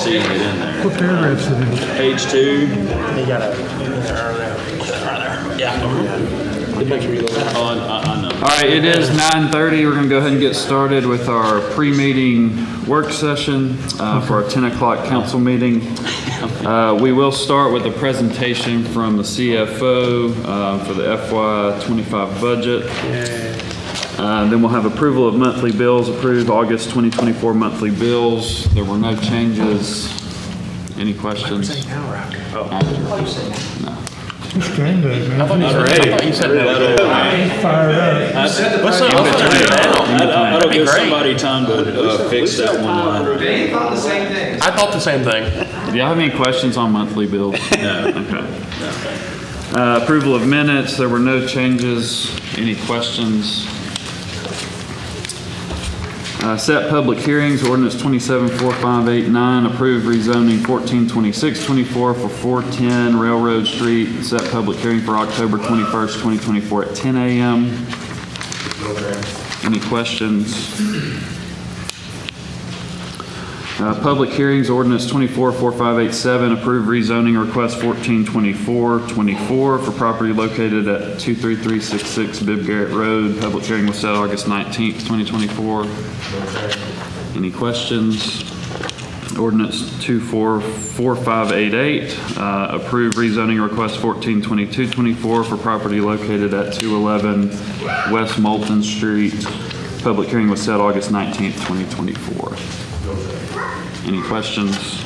seeing it in there. What paragraph's it in? Page 2. You gotta, yeah. It makes me look. Oh, I know. All right, it is 9:30. We're going to go ahead and get started with our pre-meeting work session for our 10 o'clock council meeting. We will start with a presentation from the CFO for the FY25 budget. Then we'll have approval of monthly bills, approved August 2024 monthly bills. There were no changes. Any questions? Who's trying to, man? I thought you said no. Fired up. What's up? That'll give somebody time to fix that one line. They thought the same thing. I thought the same thing. Do y'all have any questions on monthly bills? No. Okay. Approval of minutes. There were no changes. Any questions? Set public hearings, ordinance 274589, approved rezoning 142624 for 410 Railroad Street. Set public hearing for October 21st, 2024 at 10 a.m. Any questions? Public hearings, ordinance 244587, approved rezoning request 142424 for property located at 23366 Bibb Garrett Road. Public hearing was set August 19th, 2024. Any questions? Ordinance 244588, approved rezoning request 142224 for property located at 211 West Moulton Street. Public hearing was set August 19th, 2024. Any questions?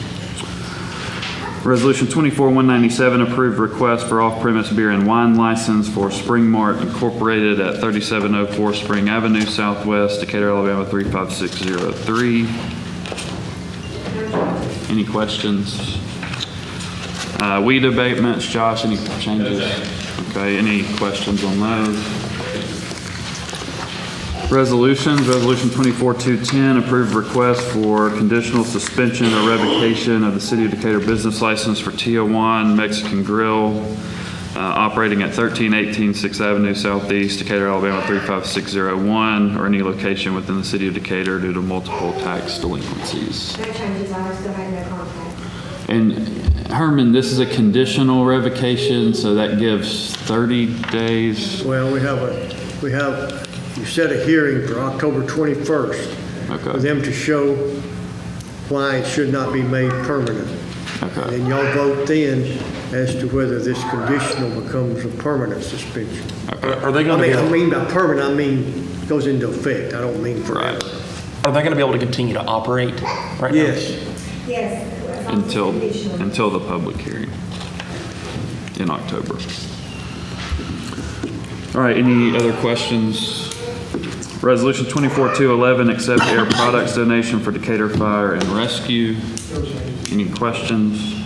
Resolution 24197, approved request for off-premise beer and wine license for Spring Mart Incorporated at 3704 Spring Avenue Southwest, Decatur, Alabama 35603. Any questions? Weed abatements, Josh, any changes? Okay, any questions on those? Resolutions, Resolution 24210, approved request for conditional suspension or revocation of the City of Decatur business license for Tijuana Mexican Grill, operating at 1318 6th Avenue Southeast, Decatur, Alabama 35601, or any location within the City of Decatur due to multiple tax delinquencies. No changes, I still had no contact. And Herman, this is a conditional revocation, so that gives 30 days. Well, you set a hearing for October 21st Okay. for them to show why it should not be made permanent. Okay. And then y'all vote then as to whether this conditional becomes a permanent suspension. Are they going to I mean by permanent, I mean goes into effect. I don't mean forever. Right. Are they going to be able to continue to operate right now? Yes. Yes. Until the public hearing in October. All right, any other questions? Resolution 24211, accept air products donation for Decatur Fire and Rescue. Any questions?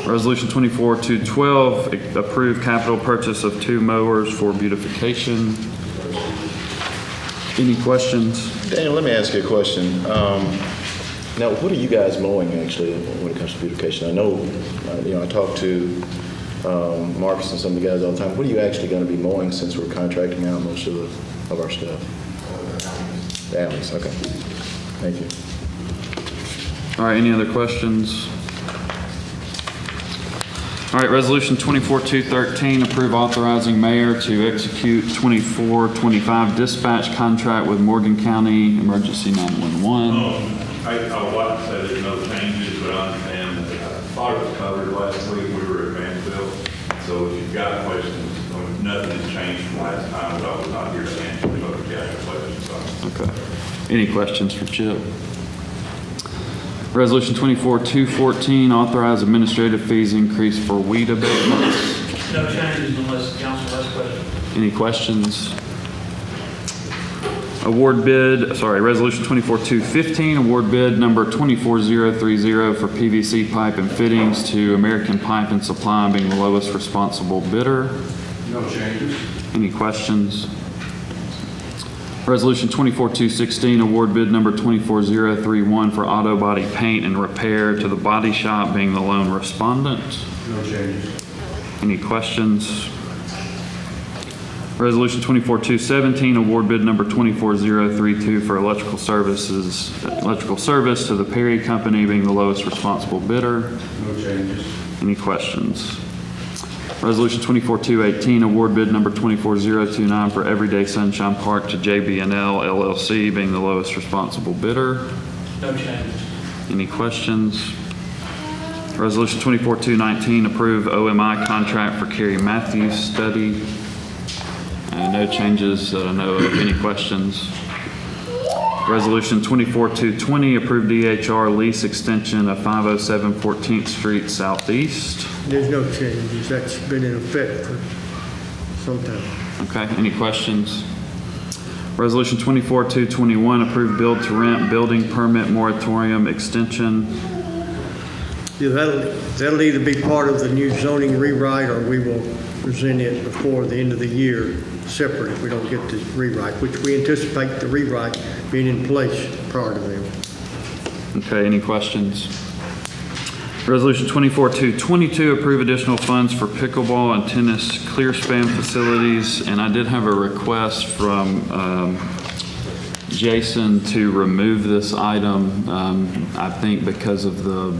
Resolution 24212, approve capital purchase of 2 mowers for beautification. Any questions? Daniel, let me ask you a question. Now, what are you guys mowing actually when it comes to beautification? I know, I talk to Marcus and some of the guys all the time. What are you actually going to be mowing since we're contracting out most of our stuff? The alleys, okay. Thank you. All right, any other questions? All right, Resolution 24213, approve authorizing mayor to execute 2425 dispatch contract with Morgan County Emergency 911. I would like to say there's no changes, but I understand that I thought it was covered last week. We were at Mansfield. So if you've got questions, nothing has changed from last time, but I was not here to answer the other questions. So. Okay. Any questions for Chip? Resolution 24214, authorize administrative fees increase for weed abatements. No changes unless the council has questions. Any questions? Resolution 24215, award bid number 24030 for PVC pipe and fittings to American Pipe and Supply, being the lowest responsible bidder. No changes. Any questions? Resolution 24216, award bid number 24031 for auto body paint and repair to the body shop, being the lone respondent. No changes. Any questions? Resolution 24-217, award bid number 24032 for electrical service to the Perry Company, being the lowest responsible bidder. No changes. Any questions? Resolution 24-218, award bid number 24029 for Everyday Sunshine Park to JB&L LLC, being the lowest responsible bidder. No changes. Any questions? Resolution 24-219, approve OMI contract for Kerry Matthews study. No changes that I know of. Any questions? Resolution 24-220, approve DHR lease extension of 507 14th Street Southeast. There's no changes. That's been in effect for some time. Okay, any questions? Resolution 24-221, approve build to rent building permit moratorium extension. Yeah, that'll either be part of the new zoning rewrite, or we will present it before the end of the year separate if we don't get the rewrite, which we anticipate the rewrite being in place prior to them. Okay, any questions? Resolution 24-222, approve additional funds for pickleball and tennis clear span facilities. And I did have a request from Jason to remove this item. I think because of the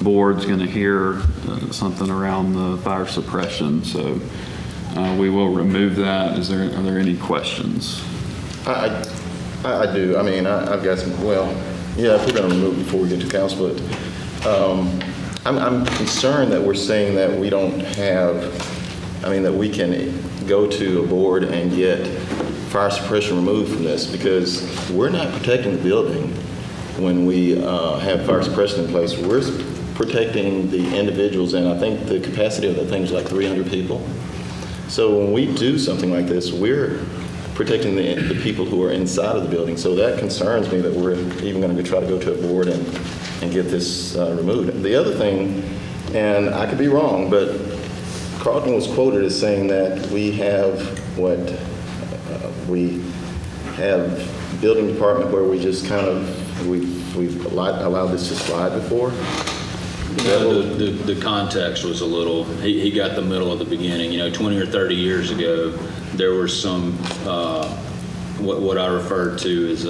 board's going to hear something around the fire suppression, so we will remove that. Are there any questions? I do. I mean, I've got some, well, yeah, if we're going to remove it before we get to council, but I'm concerned that we're saying that we don't have, I mean, that we can go to a board and get fire suppression removed from this, because we're not protecting the building when we have fire suppression in place. We're protecting the individuals, and I think the capacity of the thing is like 300 people. So when we do something like this, we're protecting the people who are inside of the building. So that concerns me that we're even going to try to go to a board and get this removed. And the other thing, and I could be wrong, but Carlton was quoted as saying that we have we have building department where we just kind of, we've allowed this to slide before. The context was a little, he got the middle of the beginning. 20 or 30 years ago, there were some, what I referred to as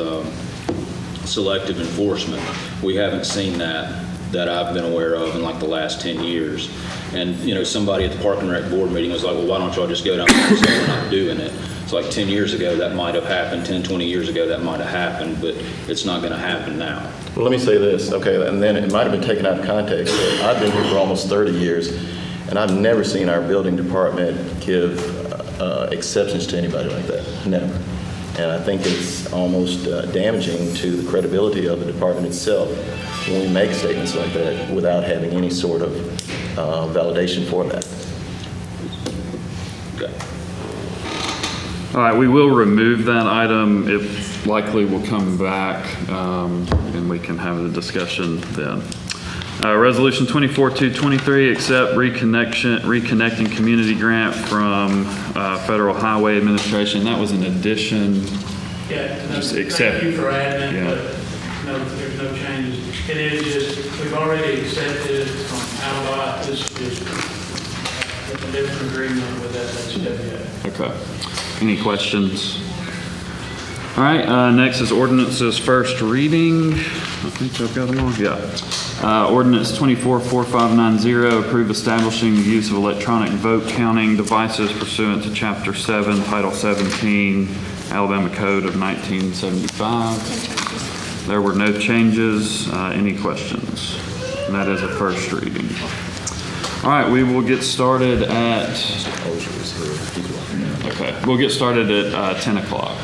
selective enforcement. We haven't seen that I've been aware of in like the last 10 years. And, somebody at the Park and Rec board meeting was like, well, why don't y'all just go down there and say we're not doing it? It's like 10 years ago that might have happened, 10, 20 years ago that might have happened, but it's not going to happen now. Well, let me say this, okay, and then it might have been taken out of context, but I've been here for almost 30 years, and I've never seen our building department give exceptions to anybody like that, never. And I think it's almost damaging to the credibility of the department itself when we make statements like that without having any sort of validation for that. Okay. All right, we will remove that item. It likely will come back, and we can have the discussion then. Resolution 24-223, accept reconnecting community grant from Federal Highway Administration. That was an addition. Yeah, Just thank accept. you for adding Yeah. it, but no, there's no changes. It is just, we've already accepted it from Alba. This is just a different agreement with that. Okay. Any questions? All right, next is ordinances first reading. I think I've got them all. Yeah. Ordinance 244590, approve establishing the use of electronic vote counting devices pursuant to Chapter 7, Title 17, Alabama Code of 1975. There were no changes. Any questions? And that is a first reading. All right, we will get started at, okay, we'll get started at 10 o'clock.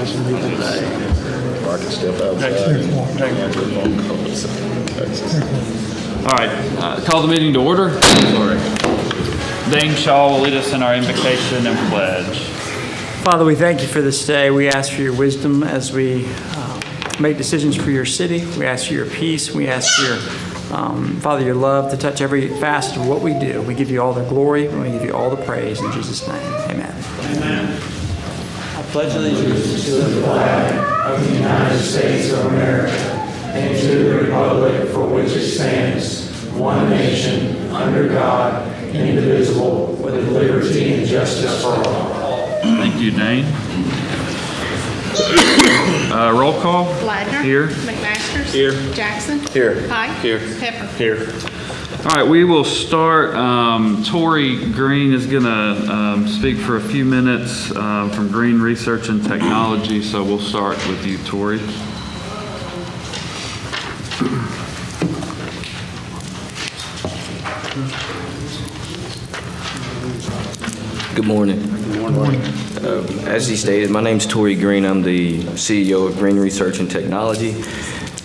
to some people today. Or I can step outside and answer phone calls. All right, call the meeting to order. Dane Shaw will lead us in our invocation and pledge. Father, we thank you for this day. We ask for your wisdom as we make decisions for your city. We ask for your peace. We ask for your, Father, your love to touch every facet of what we do. We give you all the glory and we give you all the praise in Jesus' name. Amen. Amen. I pledge allegiance to the flag of the United States of America and to the republic for which it stands, one nation, under God, indivisible, with liberty and justice for all. Thank you, Dane. Roll call. Ladner. Here. McMasters. Here. Jackson. Here. Pike. Here. Pepper. Here. All right, we will start. Tori Green is going to speak for a few minutes from Green Research and Technology, so we'll start with you, Tori. Good morning. Good morning. As he stated, my name's Tori Green. I'm the CEO of Green Research and Technology.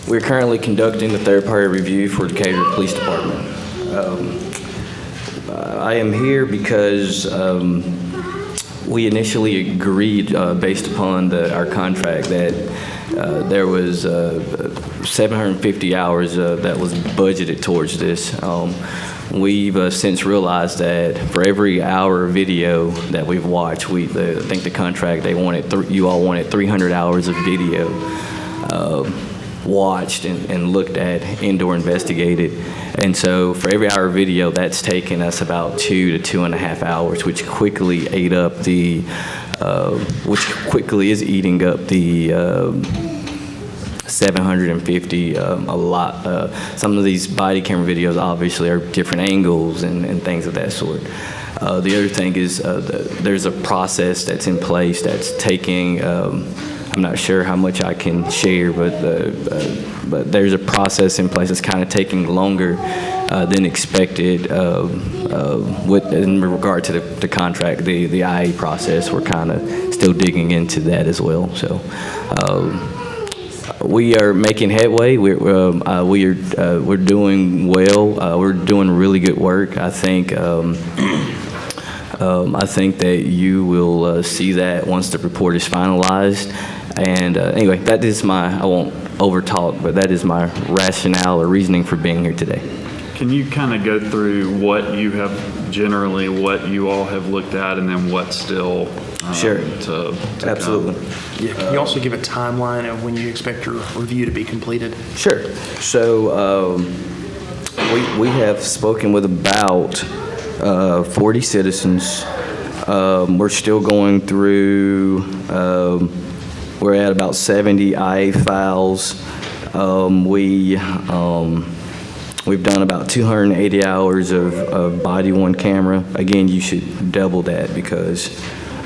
We're currently conducting the third-party review for Decatur Police Department. I am here because we initially agreed, based upon our contract, that there was 750 hours that was budgeted towards this. We've since realized that for every hour of video that we've watched, I think the contract, you all wanted 300 hours of video watched and looked at, indoor investigated. And so for every hour of video, that's taken us about 2 to 2.5 hours, which quickly ate up which quickly is eating up the 750, a lot. Some of these body camera videos obviously are different angles and things of that sort. The other thing is there's a process that's in place that's taking, I'm not sure how much I can share, but there's a process in place that's kind of taking longer than expected in regard to the contract, the IA process. We're kind of still digging into that as well. So. We are making headway. We're doing well. We're doing really good work. I think that you will see that once the report is finalized. And anyway, that is I won't overtalk, but that is my rationale or reasoning for being here today. Can you kind of go through what you all have looked at, and then what's still Sure. to Absolutely. Yeah. Can you also give a timeline of when you expect your review to be completed? Sure. So we have spoken with about 40 citizens. We're still going through. We're at about 70 IA files. We've done about 280 hours of body-worn camera. Again, you should double that because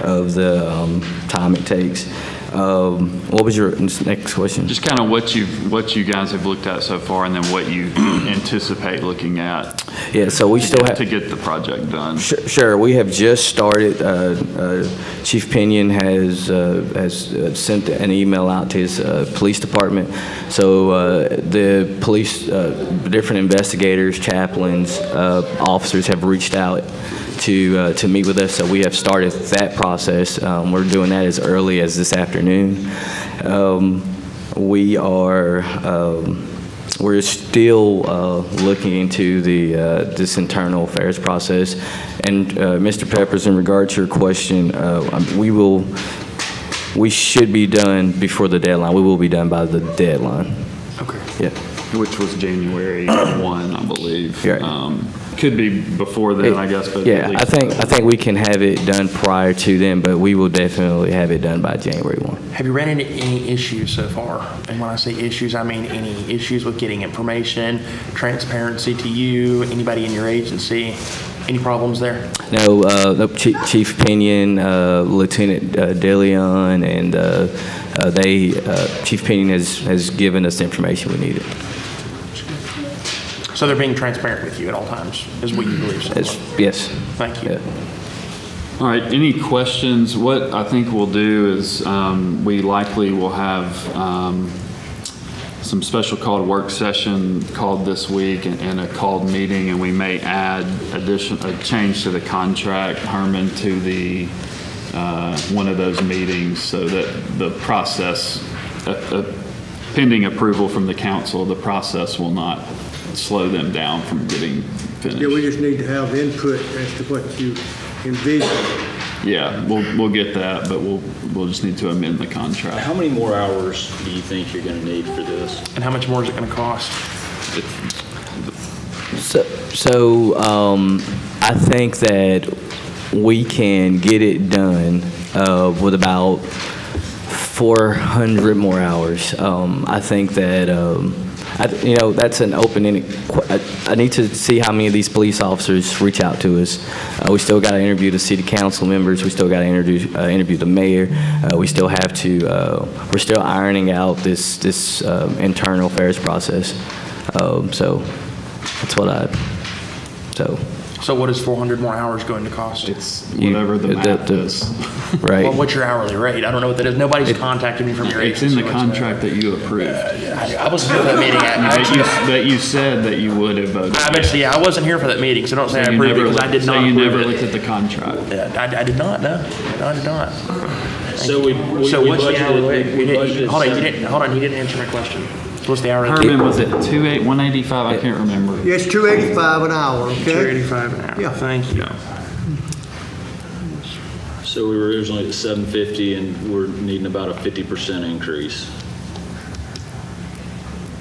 of the time it takes. What was your next question? Just kind of what you guys have looked at so far, and then what you anticipate looking at. Yeah, so we still have to get the project done. Sure, we have just started. Chief Pinion has sent an email out to his police department. So the police, different investigators, chaplains, officers have reached out to meet with us. So we have started that process. We're doing that as early as this afternoon. We're still looking into this internal affairs process. And Mr. Peppers, in regard to your question, we should be done before the deadline. We will be done by the deadline. Okay. Yeah. Which was January 1, I believe. Right. Could be before then, I guess. But yeah, I think we can have it done prior to then, but we will definitely have it done by January 1. Have you ran into any issues so far? And when I say issues, I mean any issues with getting information, transparency to you, anybody in your agency? Any problems there? No, Chief Pinion, Lieutenant DeLeon, and Chief Pinion has given us the information we needed. So they're being transparent with you at all times, is what you believe so far? Yes. Thank you. Yeah. All right, any questions? What I think we'll do is we likely will have some special called work session called this week and a called meeting, and we may add a change to the contract, Herman, to the one of those meetings so that the process, pending approval from the council, the process will not slow them down from getting finished. Yeah, we just need to have input as to what you envision. Yeah, we'll get that, but we'll just need to amend the contract. How many more hours do you think you're going to need for this? And how much more is it going to cost? So I think that we can get it done with about 400 more hours. I think that, that's an open-ended. I need to see how many of these police officers reach out to us. We still got to interview the city council members. We still got to interview the mayor. We still have to. We're still ironing out this internal affairs process. So that's what I. So what is 400 more hours going to cost? It's whatever the math is. Right. Well, what's your hourly rate? I don't know what that is. Nobody's contacted me from your It's agency. in the contract that you approved. I wasn't here for that meeting. That you said that you would have voted. I wasn't here for that meeting, so don't say I you approved it never because I did not So you approve never it. looked at the contract. I did not, no. No, I did not. So we What's the hourly rate? budgeted Hold on, you didn't answer my question. What's the hourly rate? Herman, was it 185? I can't remember. Yeah, it's $285 an hour, okay? 285 an hour. Yeah. Thank you. So we were originally at 750, and we're needing about a 50% increase.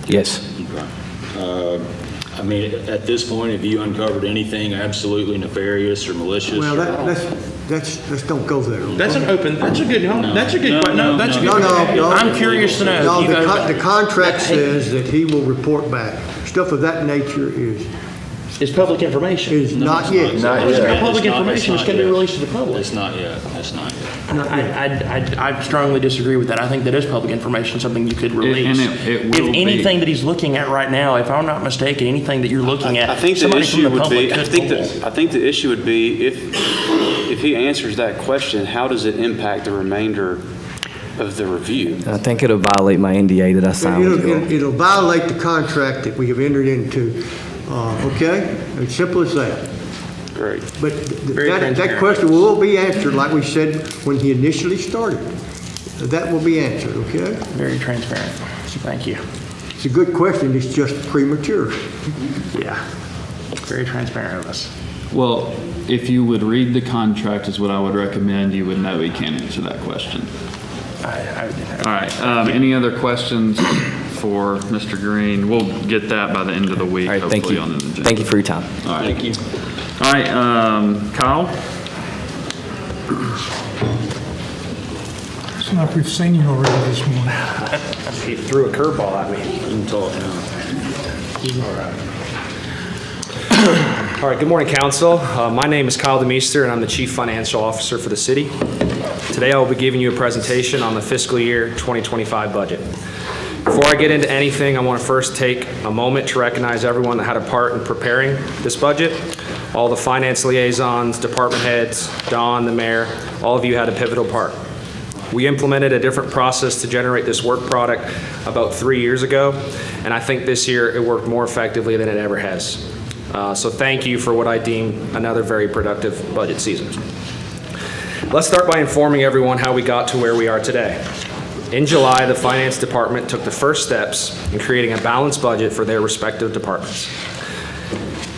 Yes. Okay. I mean, at this point, have you uncovered anything absolutely nefarious or malicious? Well, let's don't go there. That's a good question. No, that's a good No. I'm curious to know. No, the contract says that he will report back. Stuff of that nature is public information. not yet. Not It's yet. not public information. It's going to be released to the public. It's not yet. It's not yet. I strongly disagree with that. I think that is public information, something you could release. and it will If be. anything that he's looking at right now, if I'm not mistaken, anything that you're looking at, I think the somebody from issue the would public be, could pull. I think the issue would be if he answers that question, how does it impact the remainder of the review? I think it'll violate my NDA that I signed with you all. It'll violate the contract that we have entered into, okay? As simple as that. Great. But Very that transparent. question will be answered, like we said when he initially started. That will be answered, okay? Very transparent. Thank you. It's a good question, it's just premature. Yeah. Very transparent of us. Well, if you would read the contract is what I would recommend, you would know he can't answer that question. All right, any other questions for Mr. Green? We'll get that by the end of the week, All right, thank hopefully you. on the agenda. Thank you for your time. All right. Thank you. All right, Kyle? It's not like we've seen you already this morning. He threw a curveball at me. You can talk now. All right, good morning, council. My name is Kyle DeMeester, and I'm the Chief Financial Officer for the city. Today, I will be giving you a presentation on the fiscal year 2025 budget. Before I get into anything, I want to first take a moment to recognize everyone that had a part in preparing this budget. All the finance liaisons, department heads, Don, the mayor, all of you had a pivotal part. We implemented a different process to generate this work product about 3 years ago, and I think this year it worked more effectively than it ever has. So thank you for what I deem another very productive budget season. Let's start by informing everyone how we got to where we are today. In July, the Finance Department took the first steps in creating a balanced budget for their respective departments.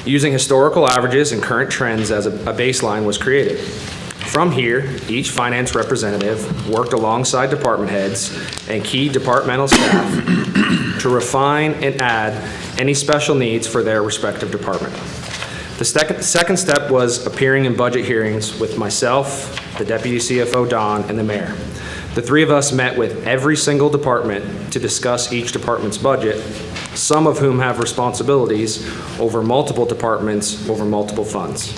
Using historical averages and current trends as a baseline was created. From here, each finance representative worked alongside department heads and key departmental staff to refine and add any special needs for their respective department. The second step was appearing in budget hearings with myself, the Deputy CFO Don, and the Mayor. The three of us met with every single department to discuss each department's budget, some of whom have responsibilities over multiple departments, over multiple funds.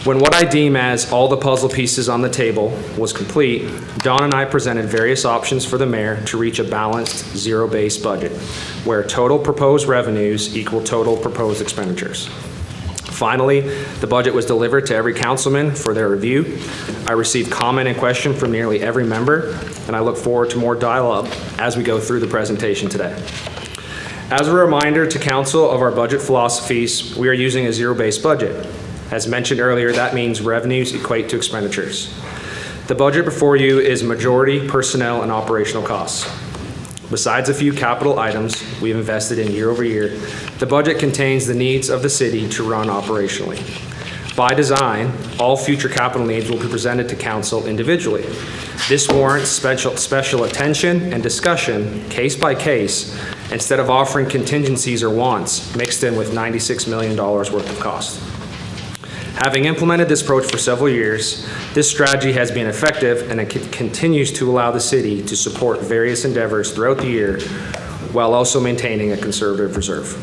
When what I deem as all the puzzle pieces on the table was complete, Don and I presented various options for the mayor to reach a balanced, zero-based budget, where total proposed revenues equal total proposed expenditures. Finally, the budget was delivered to every councilman for their review. I received comment and question from nearly every member, and I look forward to more dialogue as we go through the presentation today. As a reminder to council of our budget philosophies, we are using a zero-based budget. As mentioned earlier, that means revenues equate to expenditures. The budget before you is majority personnel and operational costs. Besides a few capital items we've invested in year over year, the budget contains the needs of the city to run operationally. By design, all future capital needs will be presented to council individually. This warrants special attention and discussion, case by case, instead of offering contingencies or wants mixed in with $96 million worth of cost. Having implemented this approach for several years, this strategy has been effective and it continues to allow the city to support various endeavors throughout the year while also maintaining a conservative reserve.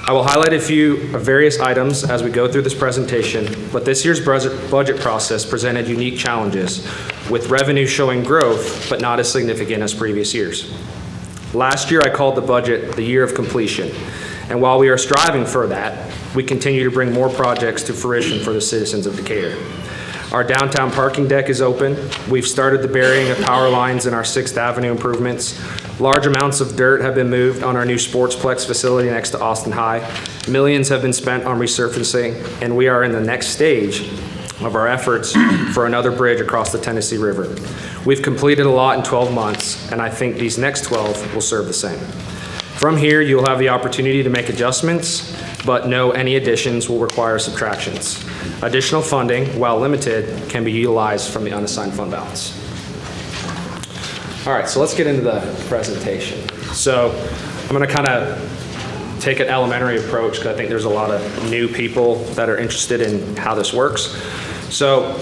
I will highlight a few various items as we go through this presentation, but this year's budget process presented unique challenges, with revenue showing growth but not as significant as previous years. Last year, I called the budget the year of completion, and while we are striving for that, we continue to bring more projects to fruition for the citizens of Decatur. Our downtown parking deck is open. We've started the burying of power lines in our 6th Avenue improvements. Large amounts of dirt have been moved on our new Sportsplex facility next to Austin High. Millions have been spent on resurfacing, and we are in the next stage of our efforts for another bridge across the Tennessee River. We've completed a lot in 12 months, and I think these next 12 will serve the same. From here, you'll have the opportunity to make adjustments, but know any additions will require subtractions. Additional funding, while limited, can be utilized from the unassigned fund balance. All right, so let's get into the presentation. So I'm going to kind of take an elementary approach because I think there's a lot of new people that are interested in how this works. So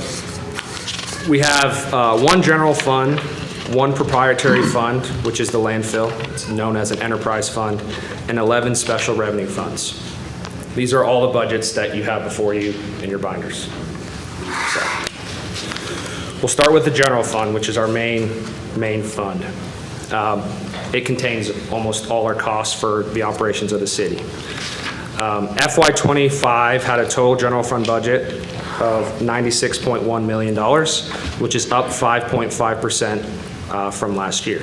we have one general fund, one proprietary fund, which is the landfill. It's known as an enterprise fund, and 11 special revenue funds. These are all the budgets that you have before you in your binders. So, we'll start with the general fund, which is our main fund. It contains almost all our costs for the operations of the city. FY25 had a total general fund budget of $96.1 million, which is up 5.5% from last year.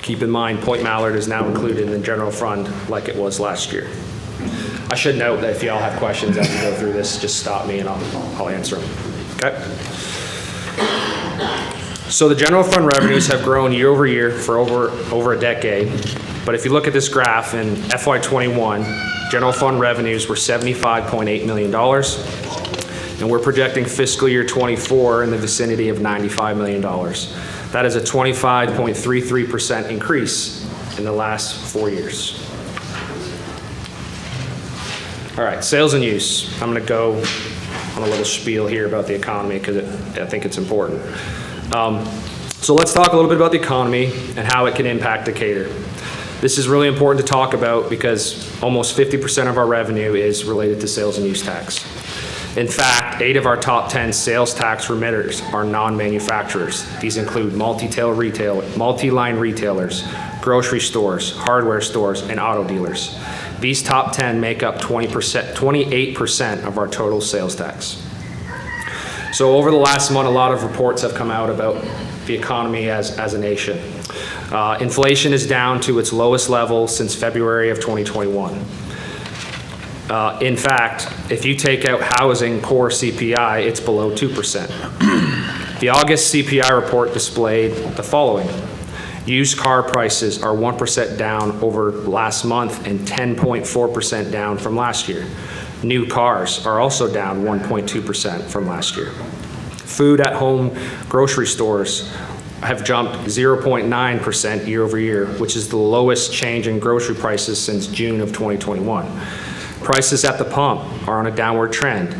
Keep in mind, Point Mallard is now included in the general fund like it was last year. I should note that if y'all have questions as we go through this, just stop me and I'll answer them. Okay? So the general fund revenues have grown year over year for over a decade. But if you look at this graph in FY21, general fund revenues were $75.8 million. And we're projecting fiscal year 24 in the vicinity of $95 million. That is a 25.33% increase in the last 4 years. All right, sales and use. I'm going to go on a little spiel here about the economy because I think it's important. So let's talk a little bit about the economy and how it can impact Decatur. This is really important to talk about because almost 50% of our revenue is related to sales and use tax. In fact, 8 of our top 10 sales tax remitters are non-manufacturers. These include multi-line retailers, grocery stores, hardware stores, and auto dealers. These top 10 make up 28% of our total sales tax. So over the last month, a lot of reports have come out about the economy as a nation. Inflation is down to its lowest level since February of 2021. In fact, if you take out housing core CPI, it's below 2%. The August CPI report displayed the following. Used car prices are 1% down over last month and 10.4% down from last year. New cars are also down 1.2% from last year. Food at home grocery stores have jumped 0.9% year over year, which is the lowest change in grocery prices since June of 2021. Prices at the pump are on a downward trend.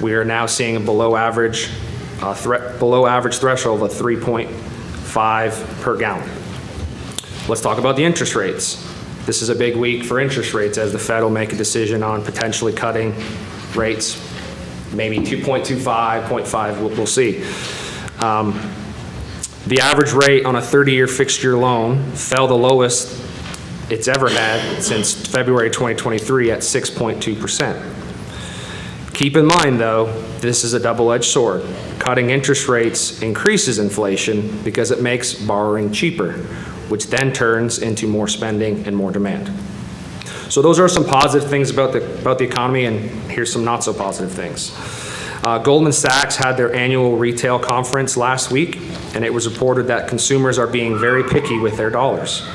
We are now seeing a below average threshold of 3.5 per gallon. Let's talk about the interest rates. This is a big week for interest rates as the Fed will make a decision on potentially cutting rates, maybe 2.25, 0.5, we'll see. The average rate on a 30-year fixed-year loan fell the lowest it's ever had since February 2023 at 6.2%. Keep in mind, though, this is a double-edged sword. Cutting interest rates increases inflation because it makes borrowing cheaper, which then turns into more spending and more demand. So those are some positive things about the economy, and here's some not so positive things. Goldman Sachs had their annual retail conference last week, and it was reported that consumers are being very picky with their dollars.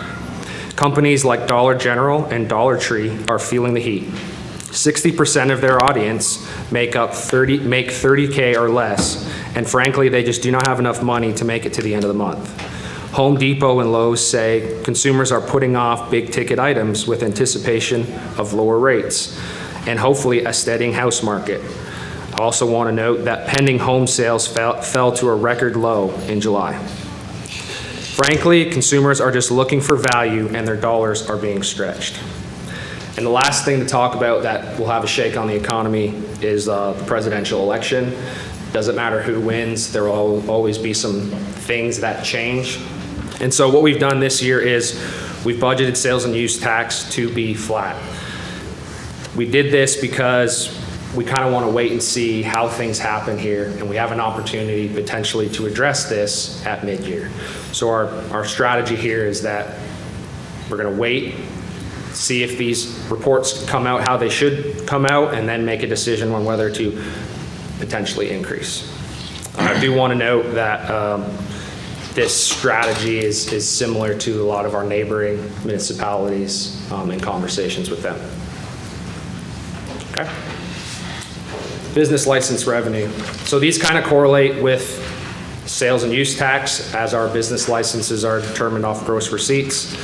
Companies like Dollar General and Dollar Tree are feeling the heat. 60% of their audience make $30K or less, and frankly, they just do not have enough money to make it to the end of the month. Home Depot and Lowe's say consumers are putting off big ticket items with anticipation of lower rates and hopefully a steadying house market. I also want to note that pending home sales fell to a record low in July. Frankly, consumers are just looking for value and their dollars are being stretched. And the last thing to talk about that will have a shake on the economy is the presidential election. Doesn't matter who wins, there will always be some things that change. And so what we've done this year is we've budgeted sales and use tax to be flat. We did this because we kind of want to wait and see how things happen here, and we have an opportunity potentially to address this at mid-year. So our strategy here is that we're going to wait, see if these reports come out how they should come out, and then make a decision on whether to potentially increase. I do want to note that this strategy is similar to a lot of our neighboring municipalities in conversations with them. Okay. Business license revenue. So these kind of correlate with sales and use tax, as our business licenses are determined off gross receipts.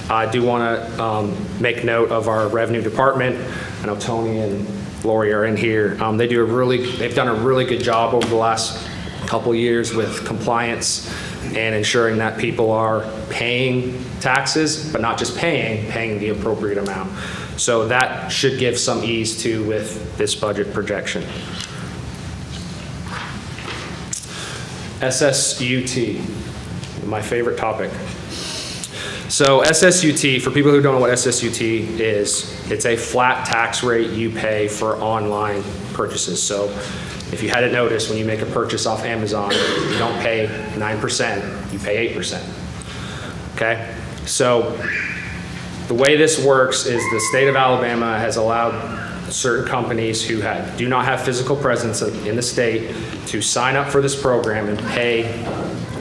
I do want to make note of our revenue department. I know Tony and Lori are in here. They've done a really good job over the last couple years with compliance and ensuring that people are paying taxes, but not just paying the appropriate amount. So that should give some ease too with this budget projection. SSUT, my favorite topic. So SSUT, for people who don't know what SSUT is, it's a flat tax rate you pay for online purchases. So if you hadn't noticed, when you make a purchase off Amazon, you don't pay 9%, you pay 8%. Okay? So the way this works is the state of Alabama has allowed certain companies who do not have physical presence in the state to sign up for this program and pay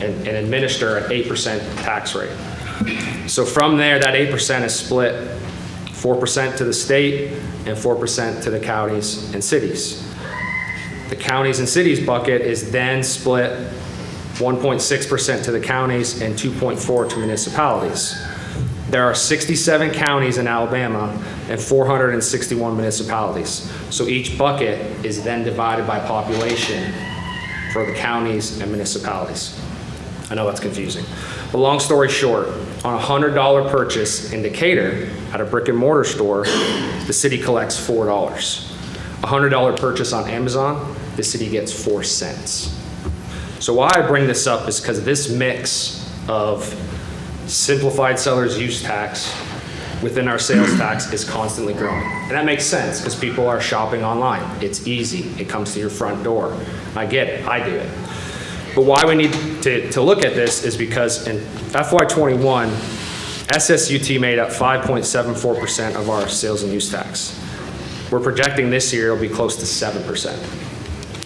and administer an 8% tax rate. So from there, that 8% is split 4% to the state and 4% to the counties and cities. The counties and cities bucket is then split 1.6% to the counties and 2.4% to municipalities. There are 67 counties in Alabama and 461 municipalities. So each bucket is then divided by population for the counties and municipalities. I know that's confusing. But long story short, on a $100 purchase in Decatur at a brick and mortar store, the city collects $4. A $100 purchase on Amazon, the city gets 4 cents. So why I bring this up is because this mix of simplified seller's use tax within our sales tax is constantly growing. And that makes sense because people are shopping online. It's easy. It comes to your front door. I get it. I do it. But why we need to look at this is because in FY21, SSUT made up 5.74% of our sales and use tax. We're projecting this year it'll be close to 7%.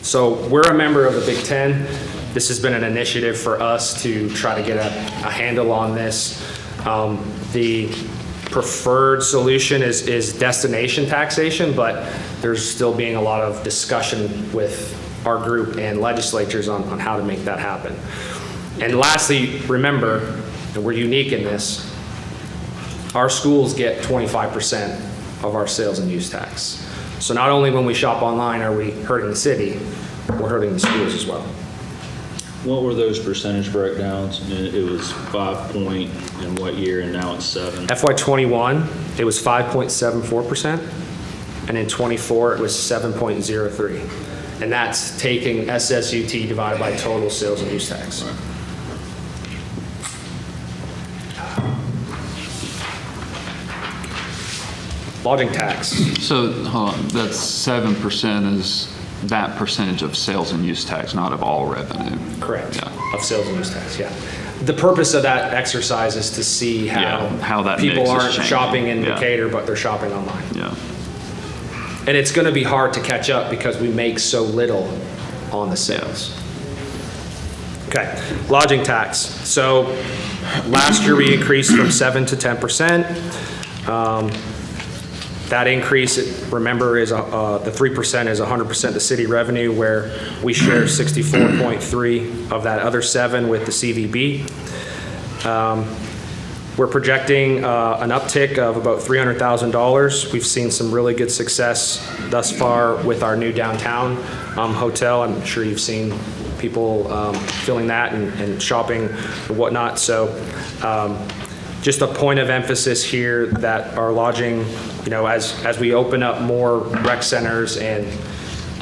So we're a member of the Big Ten. This has been an initiative for us to try to get a handle on this. The preferred solution is destination taxation, but there's still being a lot of discussion with our group and legislatures on how to make that happen. And lastly, remember, and we're unique in this, our schools get 25% of our sales and use tax. So not only when we shop online are we hurting the city, we're hurting the schools as well. What were those percentage breakdowns? It was 5 point in what year, and now it's 7? FY21, it was 5.74%, and in 24, it was 7.03%. And that's taking SSUT divided by total sales and use tax. Lodging tax. So, hold on, that's 7% is that percentage of sales and use tax, not of all revenue. Correct. Yeah. Of sales and use tax, yeah. The purpose of that exercise is to see How that people mix is aren't changing. shopping in Yeah. Decatur, but they're shopping online. Yeah. And it's going to be hard to catch up because we make so little on the sales. Okay, lodging tax. So last year we increased from 7 to 10%. That increase, remember, is the 3% is 100% the city revenue, where we share 64.3 of that other 7 with the CVB. We're projecting an uptick of about $300,000. We've seen some really good success thus far with our new downtown hotel. I'm sure you've seen people filling that and shopping and whatnot. So just a point of emphasis here that our lodging, as we open up more rec centers and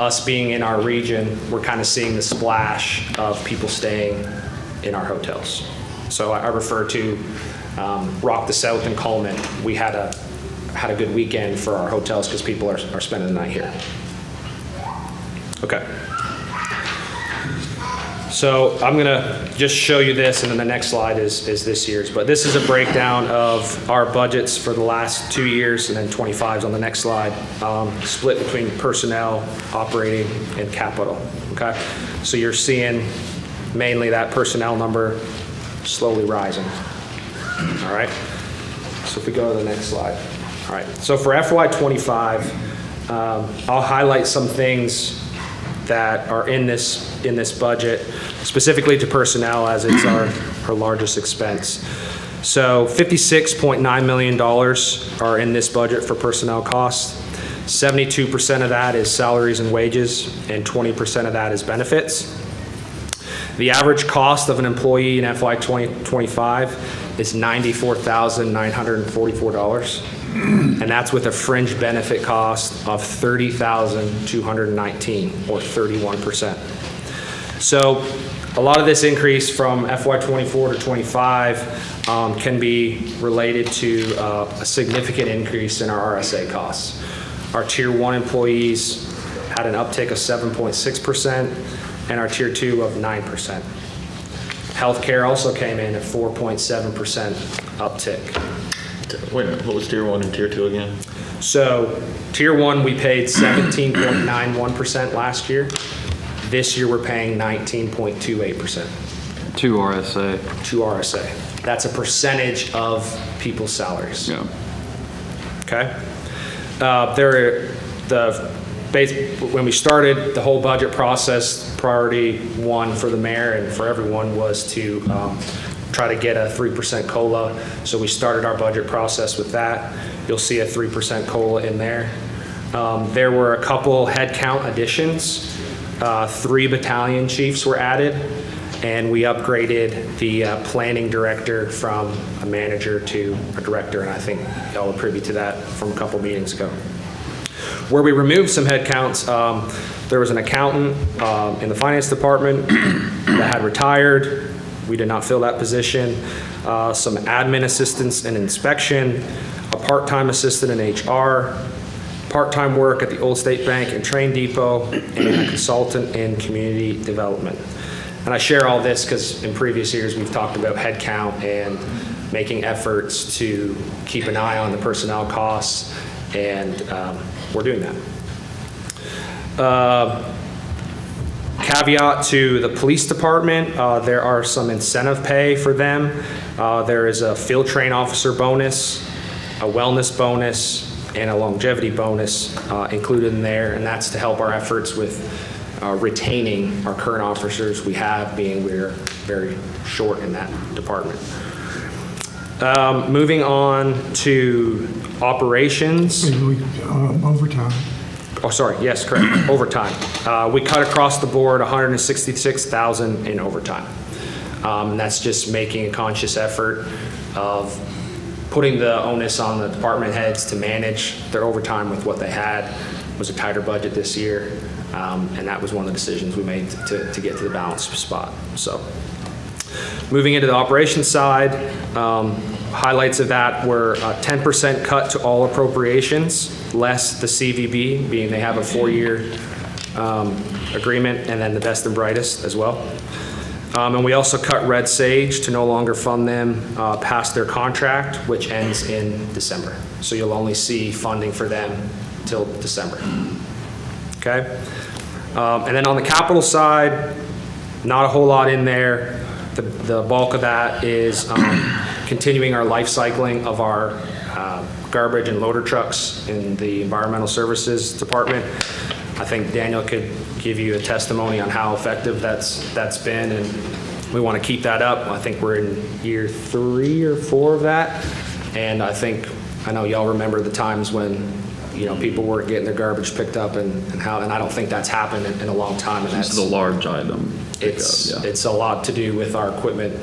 us being in our region, we're kind of seeing the splash of people staying in our hotels. So I refer to Rock the South and Coleman. We had a good weekend for our hotels because people are spending the night here. Okay. So I'm gonna just show you this, and then the next slide is this year's. But this is a breakdown of our budgets for the last 2 years, and then 25's on the next slide, split between personnel, operating, and capital. Okay. So you're seeing mainly that personnel number slowly rising. All right. So if we go to the next slide. All right. So for FY25, I'll highlight some things that are in this budget, specifically to personnel, as it's our largest expense. So $56.9 million are in this budget for personnel costs. 72% of that is salaries and wages, and 20% of that is benefits. The average cost of an employee in FY 2025 is $94,944. And that's with a fringe benefit cost of $30,219, or 31%. So a lot of this increase from FY24 to 25 can be related to a significant increase in our RSA costs. Our Tier 1 employees had an uptick of 7.6%, and our Tier 2 of 9%. Healthcare also came in at 4.7% uptick. Wait a minute, what was Tier 1 and Tier 2 again? So Tier 1, we paid 17.91% last year. This year, we're paying 19.28%. To RSA. To RSA. That's a percentage of people's salaries. Yeah. Okay? When we started the whole budget process, priority one for the mayor and for everyone was to try to get a 3% COLA. So we started our budget process with that. You'll see a 3% COLA in there. There were a couple headcount additions. 3 battalion chiefs were added, and we upgraded the planning director from a manager to a director, and I think y'all are privy to that from a couple meetings ago. Where we removed some headcounts, there was an accountant in the finance department that had retired. We did not fill that position. Some admin assistants in inspection, a part-time assistant in HR, part-time work at the Old State Bank and Train Depot, and a consultant in community development. And I share all this because in previous years we've talked about headcount and making efforts to keep an eye on the personnel costs, and we're doing that. Caveat to the police department, there are some incentive pay for them. There is a field train officer bonus, a wellness bonus, and a longevity bonus included in there, and that's to help our efforts with retaining our current officers we have, being we're very short in that department. Moving on to operations. Overtime. Oh, sorry, yes, correct, overtime. We cut across the board $166,000 in overtime. And that's just making a conscious effort of putting the onus on the department heads to manage their overtime with what they had. It was a tighter budget this year, and that was one of the decisions we made to get to the balanced spot. So, moving into the operations side, Highlights of that were a 10% cut to all appropriations, less the CVB, being they have a 4-year agreement, and then the best and brightest as well. And we also cut Red Sage to no longer fund them past their contract, which ends in December. So you'll only see funding for them till December. Okay? And then on the capital side, not a whole lot in there. The bulk of that is continuing our life cycling of our garbage and loader trucks in the Environmental Services Department. I think Daniel could give you a testimony on how effective that's been, and we want to keep that up. I think we're in year 3 or 4 of that, and I know y'all remember the times when people weren't getting their garbage picked up, and I don't think that's happened in a long time. And It's the large item. It's a lot to do with our equipment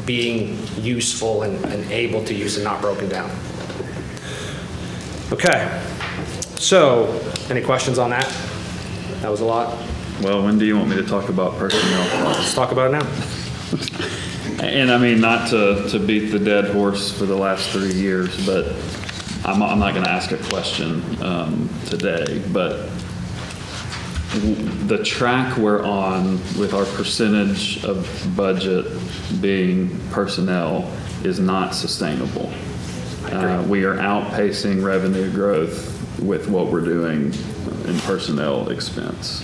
being useful and able to use and not broken down. Okay, so any questions on that? That was a lot. Well, when do you want me to talk about personnel costs? Let's talk about it now. And I mean, not to beat the dead horse for the last 3 years, but I'm not going to ask a question today, but the track we're on with our percentage of budget being personnel is not sustainable. We are outpacing revenue growth with what we're doing in personnel expense.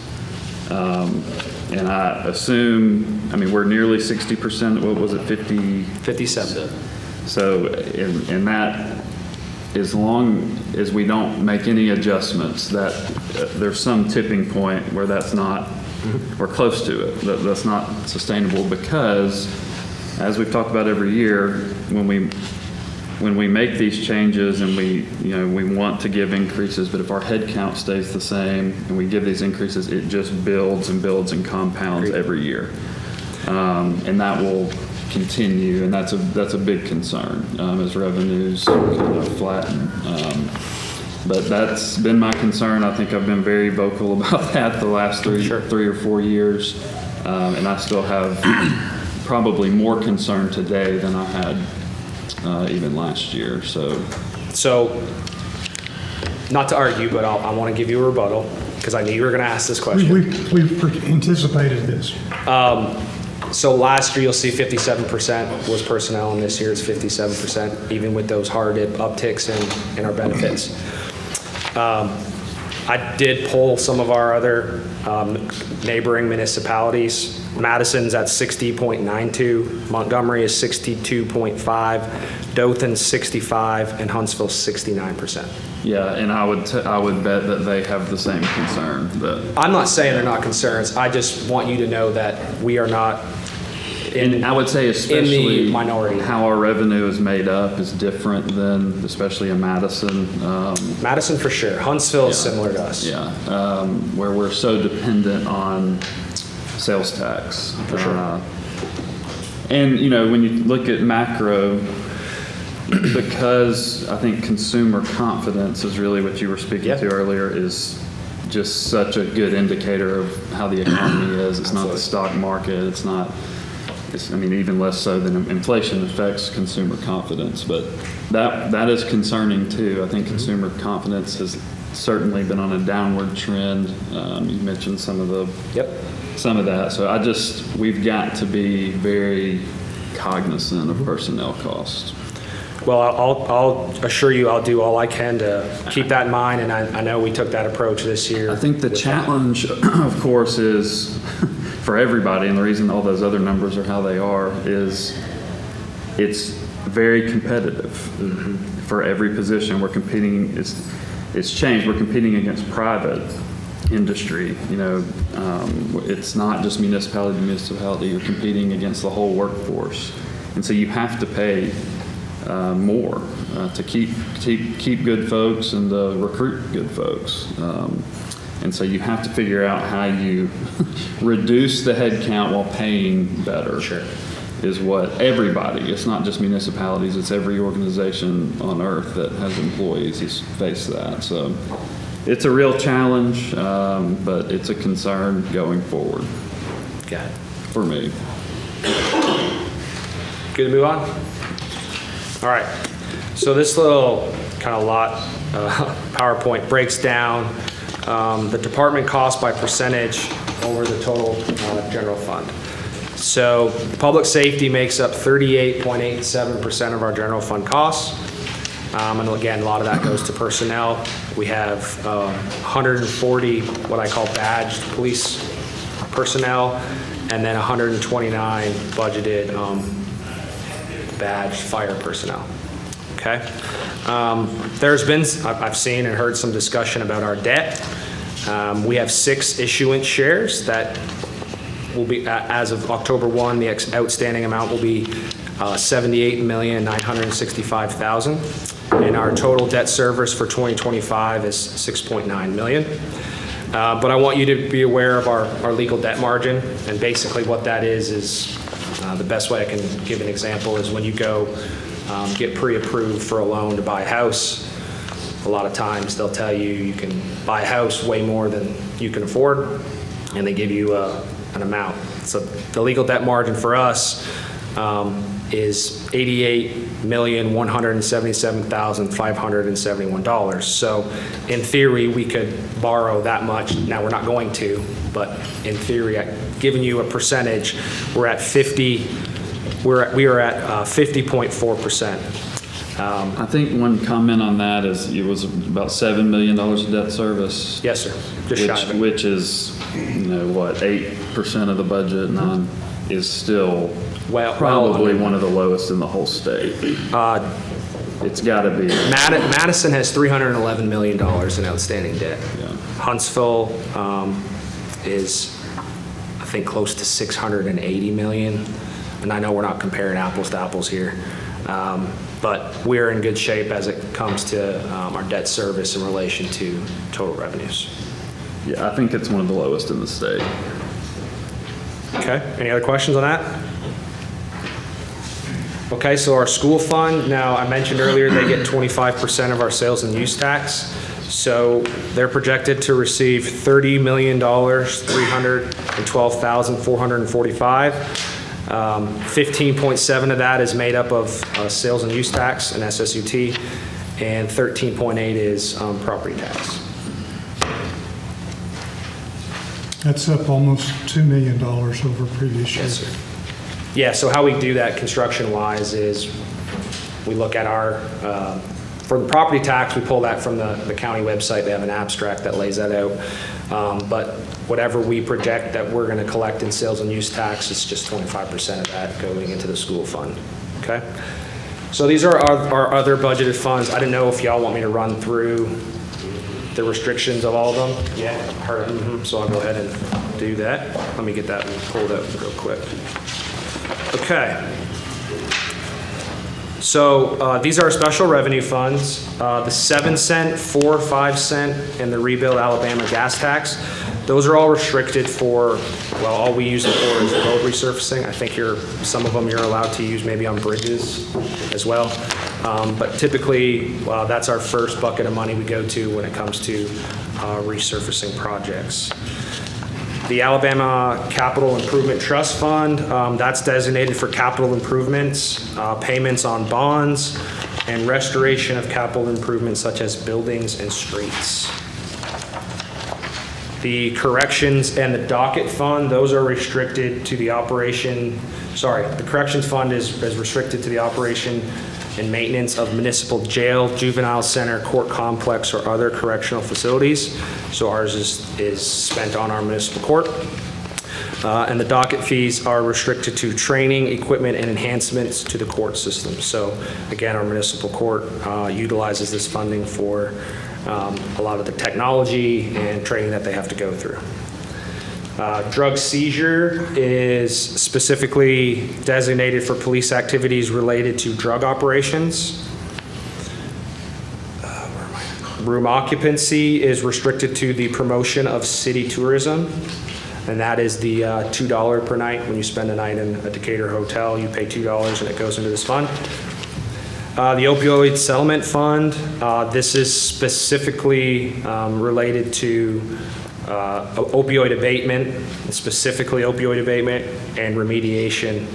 And I assume, we're nearly 60%, what was it, 57. So in that, as long as we don't make any adjustments, that there's some tipping point where that's not, or close to it, that's not sustainable, because as we've talked about every year, when we make these changes and we want to give increases, but if our head count stays the same and we give these increases, it just builds and builds and compounds every year. And that will continue, and that's a big concern as revenues kind of flatten. But that's been my concern. I think I've been very vocal about that the last three or 4 years, and I still have probably more concern today than I had even last year. So, not to argue, but I want to give you a rebuttal because I knew you were going to ask this question. We've anticipated this. So last year, you'll see 57% was personnel, and this year it's 57%, even with those hard upticks in our benefits. I did poll some of our other neighboring municipalities. Madison's at 60.92, Montgomery is 62.5, Dothan's 65, and Huntsville's 69%. Yeah, and I would bet that they have the same concern. I'm not saying they're not concerns. I just want you to know that we are not and I would say especially in the minority. How our revenue is made up is different than especially in Madison. Madison for sure. Huntsville is similar to us. Yeah, where we're so dependent on sales tax. For sure. And when you look at macro, because I think consumer confidence is really what you were speaking to earlier, is just such a good indicator of how the economy is. It's not the stock market. It's not. Even less so than inflation affects consumer confidence, but that is concerning too. I think consumer confidence has certainly been on a downward trend. You mentioned some of that. So we've got to be very cognizant of personnel costs. Well, I'll assure you I'll do all I can to keep that in mind, and I know we took that approach this year. I think the challenge, of course, is for everybody, and the reason all those other numbers are how they are is it's very competitive for every position. We're competing, it's changed. We're competing against private industry. It's not just municipality to municipality. You're competing against the whole workforce. And so you have to pay more to keep good folks and recruit good folks. And so you have to figure out how you reduce the head count while paying better. Sure. Is what everybody, it's not just municipalities, it's every organization on earth that has employees has faced that. So it's a real challenge, but it's a concern going forward. Got it. For me. Good to move on? All right, so this little kind of lot PowerPoint breaks down the department cost by percentage over the total general fund. So public safety makes up 38.87% of our general fund costs. And again, a lot of that goes to personnel. We have 140 what I call badged police personnel, and then 129 budgeted badged fire personnel. Okay. There's been, I've seen and heard some discussion about our debt. We have 6 issuance shares that will be, as of October 1, the outstanding amount will be $78,965,000. And our total debt service for 2025 is $6.9 million. But I want you to be aware of our legal debt margin. And basically what that is the best way I can give an example is when you go get pre-approved for a loan to buy a house, a lot of times they'll tell you you can buy a house way more than you can afford, and they give you an amount. So the legal debt margin for us is $88,177,571. So in theory, we could borrow that much. Now, we're not going to, but in theory, giving you a percentage, we are at 50.4%. I think one comment on that is it was about $7 million of debt service. Yes, sir. Just shy of it. Which is, 8% of the budget, and is still probably one of the lowest in the whole state. It's got to be. Madison has $311 million in outstanding debt. Yeah. Huntsville is, I think, close to $680 million. And I know we're not comparing apples to apples here, but we're in good shape as it comes to our debt service in relation to total revenues. Yeah, I think it's one of the lowest in the state. Okay, any other questions on that? Okay, so our school fund, now I mentioned earlier they get 25% of our sales and use tax. So they're projected to receive $30,312,445. 15.7 of that is made up of sales and use tax and SSUT, and 13.8 is property tax. That's up almost $2 million over previous year. Yes, sir. Yeah, so how we do that construction-wise is we look at our, for the property tax, we pull that from the county website. They have an abstract that lays that out. But whatever we project that we're going to collect in sales and use tax, it's just 25% of that going into the school fund. Okay? So these are our other budgeted funds. I didn't know if y'all want me to run through the restrictions of all of them. Yeah, heard it. So I'll go ahead and do that. Let me get that pulled up real quick. Okay. So these are our special revenue funds. The 7-cent, 4, 5-cent, and the Rebuild Alabama gas tax. Those are all restricted for, well, all we use it for is road resurfacing. I think some of them you're allowed to use maybe on bridges as well. But typically, that's our first bucket of money we go to when it comes to resurfacing projects. The Alabama Capital Improvement Trust Fund, that's designated for capital improvements, payments on bonds, and restoration of capital improvements such as buildings and streets. The Corrections and the Docket Fund, those are restricted to the operation, the Corrections Fund is restricted to the operation and maintenance of municipal jail, juvenile center, court complex, or other correctional facilities. So ours is spent on our municipal court. And the docket fees are restricted to training, equipment, and enhancements to the court system. So again, our municipal court utilizes this funding for a lot of the technology and training that they have to go through. Drug seizure is specifically designated for police activities related to drug operations. Room occupancy is restricted to the promotion of city tourism, and that is the $2 per night. When you spend a night in a Decatur hotel, you pay $2 and it goes into this fund. The opioid settlement fund, this is specifically related to opioid abatement, specifically opioid abatement and remediation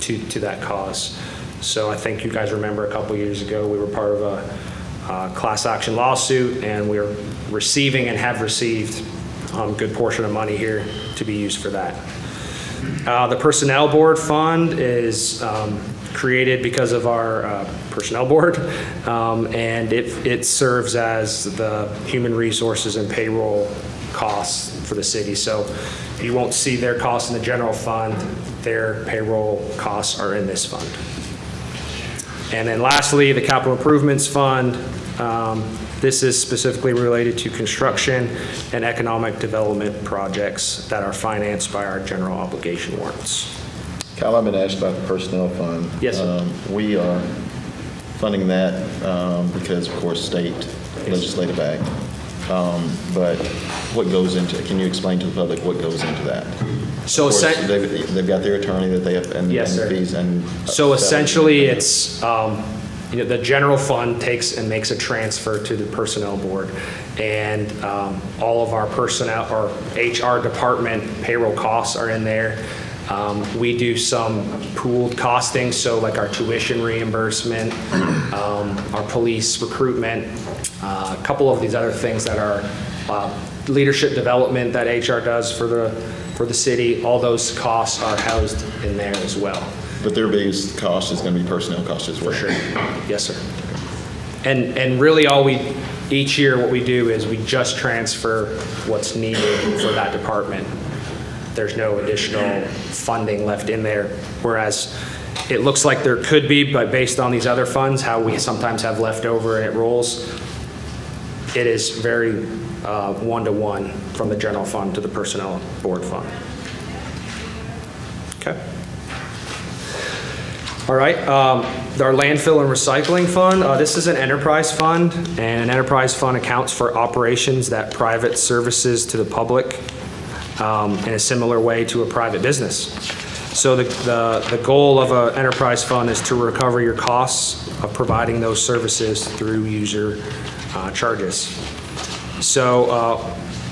to that cause. So I think you guys remember a couple years ago, we were part of a class action lawsuit, and we're receiving and have received a good portion of money here to be used for that. The Personnel Board Fund is created because of our Personnel Board, and it serves as the human resources and payroll costs for the city. So you won't see their costs in the general fund. Their payroll costs are in this fund. And then lastly, the Capital Improvements Fund. This is specifically related to construction and economic development projects that are financed by our general obligation warrants. Kyle, I've been asked about the personnel fund. Yes, sir. We are funding that because, of course, state legislative act. But what goes into, can you explain to the public what goes into that? So Of course, they've got their attorney that they have, and Yes, and sir. fees and. So essentially, it's, the general fund takes and makes a transfer to the personnel board. And all of our personnel, or HR department payroll costs are in there. We do some pooled costing, so like our tuition reimbursement, our police recruitment, a couple of these other things that are leadership development that HR does for the city. All those costs are housed in there as well. But their biggest cost is going to be personnel costs as well. For sure. Yes, sir. And really each year what we do is we just transfer what's needed for that department. There's no additional funding left in there, whereas it looks like there could be, but based on these other funds, how we sometimes have leftover and it rolls, it is very one-to-one from the general fund to the personnel board fund. Okay. All right, our landfill and recycling fund, this is an enterprise fund, and an enterprise fund accounts for operations that private services to the public in a similar way to a private business. So the goal of an enterprise fund is to recover your costs of providing those services through user charges. So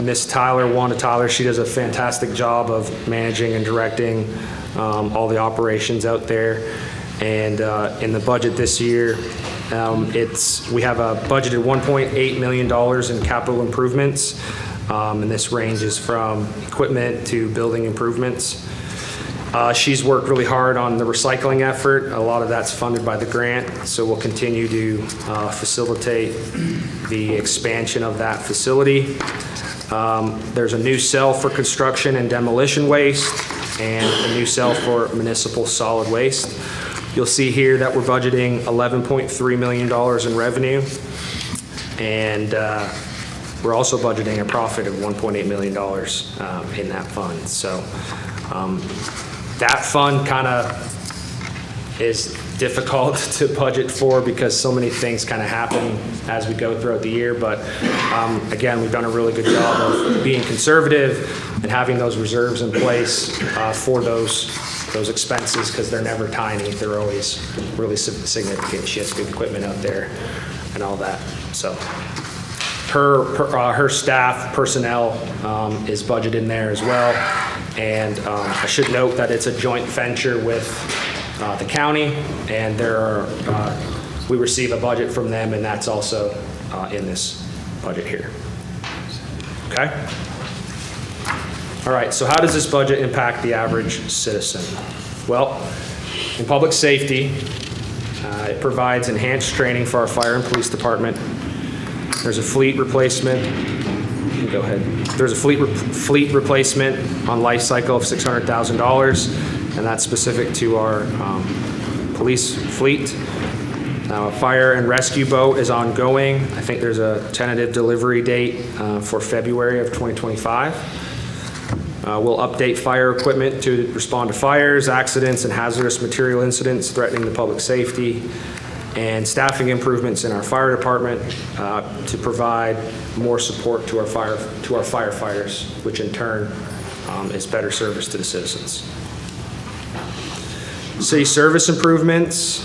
Ms. Tyler, Wanda Tyler, she does a fantastic job of managing and directing all the operations out there. And in the budget this year, we have a budgeted $1.8 million in capital improvements, and this ranges from equipment to building improvements. She's worked really hard on the recycling effort. A lot of that's funded by the grant, so we'll continue to facilitate the expansion of that facility. There's a new cell for construction and demolition waste, and a new cell for municipal solid waste. You'll see here that we're budgeting $11.3 million in revenue, and we're also budgeting a profit of $1.8 million in that fund. So that fund kind of is difficult to budget for because so many things kind of happen as we go throughout the year. But again, we've done a really good job of being conservative and having those reserves in place for those expenses, because they're never tiny. They're always really significant. She has good equipment out there and all that. So her staff personnel is budgeted in there as well. And I should note that it's a joint venture with the county, and we receive a budget from them, and that's also in this budget here. Okay? All right, so how does this budget impact the average citizen? Well, in public safety, it provides enhanced training for our fire and police department. There's a fleet replacement. Go ahead. There's a fleet replacement on life cycle of $600,000, and that's specific to our police fleet. Now, a fire and rescue boat is ongoing. I think there's a tentative delivery date for February of 2025. We'll update fire equipment to respond to fires, accidents, and hazardous material incidents threatening the public safety, and staffing improvements in our fire department to provide more support to our firefighters, which in turn is better service to the citizens. City service improvements,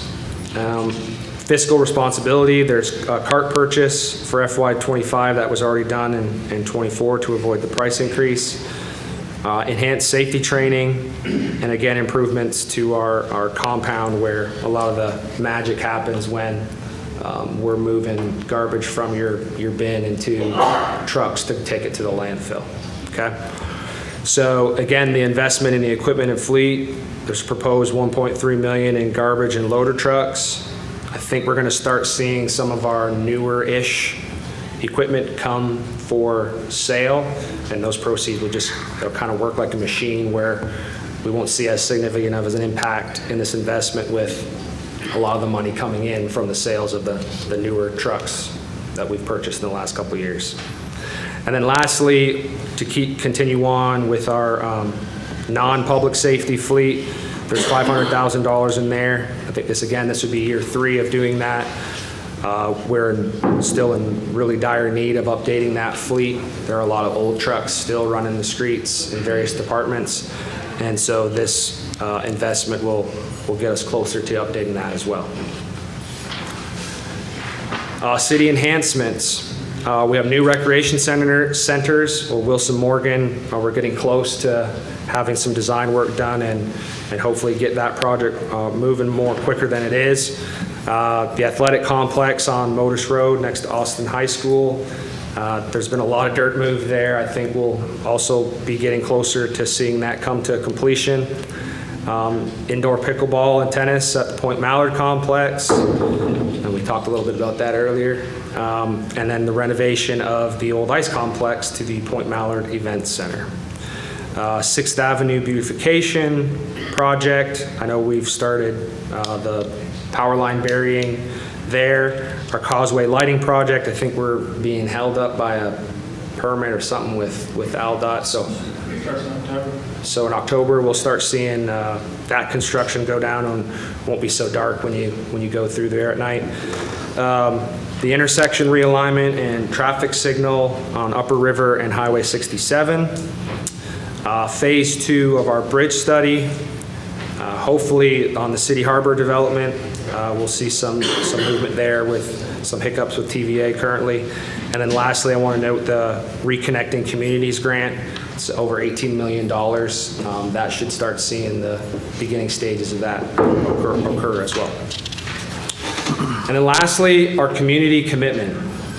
fiscal responsibility. There's a cart purchase for FY25 that was already done in 24 to avoid the price increase. enhanced safety training, and again, improvements to our compound where a lot of the magic happens when we're moving garbage from your bin into trucks to take it to the landfill, okay? So again, the investment in the equipment and fleet, there's proposed $1.3 million in garbage and loader trucks. I think we're gonna start seeing some of our newer-ish equipment come for sale, and those proceeds will they'll kind of work like a machine where we won't see as significant of an impact in this investment with a lot of the money coming in from the sales of the newer trucks that we've purchased in the last couple of years. And then lastly, to continue on with our non-public safety fleet, there's $500,000 in there. I think this would be year 3 of doing that. We're still in really dire need of updating that fleet. There are a lot of old trucks still running the streets in various departments. And so this investment will get us closer to updating that as well. City enhancements. We have new recreation centers. Wilson Morgan, we're getting close to having some design work done and hopefully get that project moving more quicker than it is. The athletic complex on Motus Road next to Austin High School. There's been a lot of dirt moved there. I think we'll also be getting closer to seeing that come to completion. Indoor pickleball and tennis at the Point Mallard complex. And we talked a little bit about that earlier. And then the renovation of the old ice complex to the Point Mallard Event Center. 6th Avenue beautification project. I know we've started the power line burying there. Our causeway lighting project, I think we're being held up by a permit or something with AlDOT. So in October, we'll start seeing that construction go down and won't be so dark when you go through there at night. The intersection realignment and traffic signal on Upper River and Highway 67. Phase 2 of our bridge study. Hopefully on the City Harbor development, we'll see some movement there with some hiccups with TVA currently. And then lastly, I want to note the Reconnecting Communities grant. It's over $18 million. That should start seeing the beginning stages of that occur as well. And then lastly, our community commitment,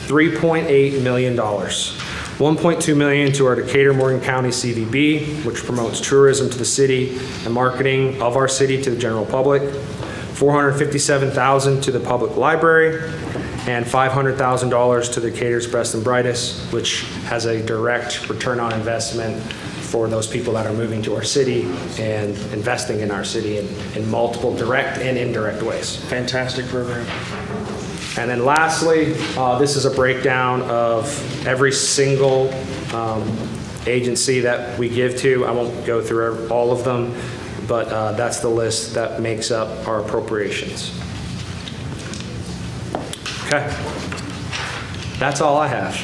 $3.8 million. $1.2 million to our Decatur Morgan County CVB, which promotes tourism to the city and marketing of our city to the general public. $457,000 to the public library, and $500,000 to Decatur's Best and Brightest, which has a direct return on investment for those people that are moving to our city and investing in our city in multiple direct and indirect ways. Fantastic program. And then lastly, this is a breakdown of every single agency that we give to. I won't go through all of them, but that's the list that makes up our appropriations. Okay. That's all I have.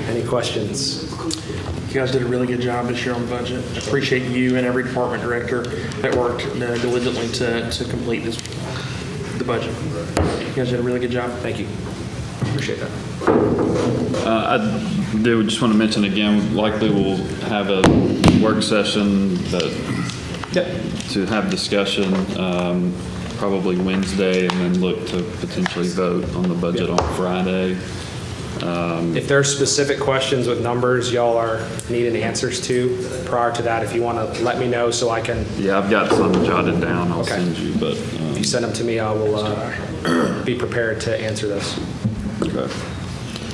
Any questions? You guys did a really good job this year on the budget. I appreciate you and every department director that worked diligently to complete the budget. You guys did a really good job. Thank you. Appreciate that. I do just want to mention again, likely we'll have a work session to have discussion, probably Wednesday, and then look to potentially vote on the budget on Friday. If there are specific questions with numbers y'all are needing answers to prior to that, if you want to let me know so I can. Yeah, I've got some jotted down. I'll send you, but if you send them to me, I will be prepared to answer those. Okay.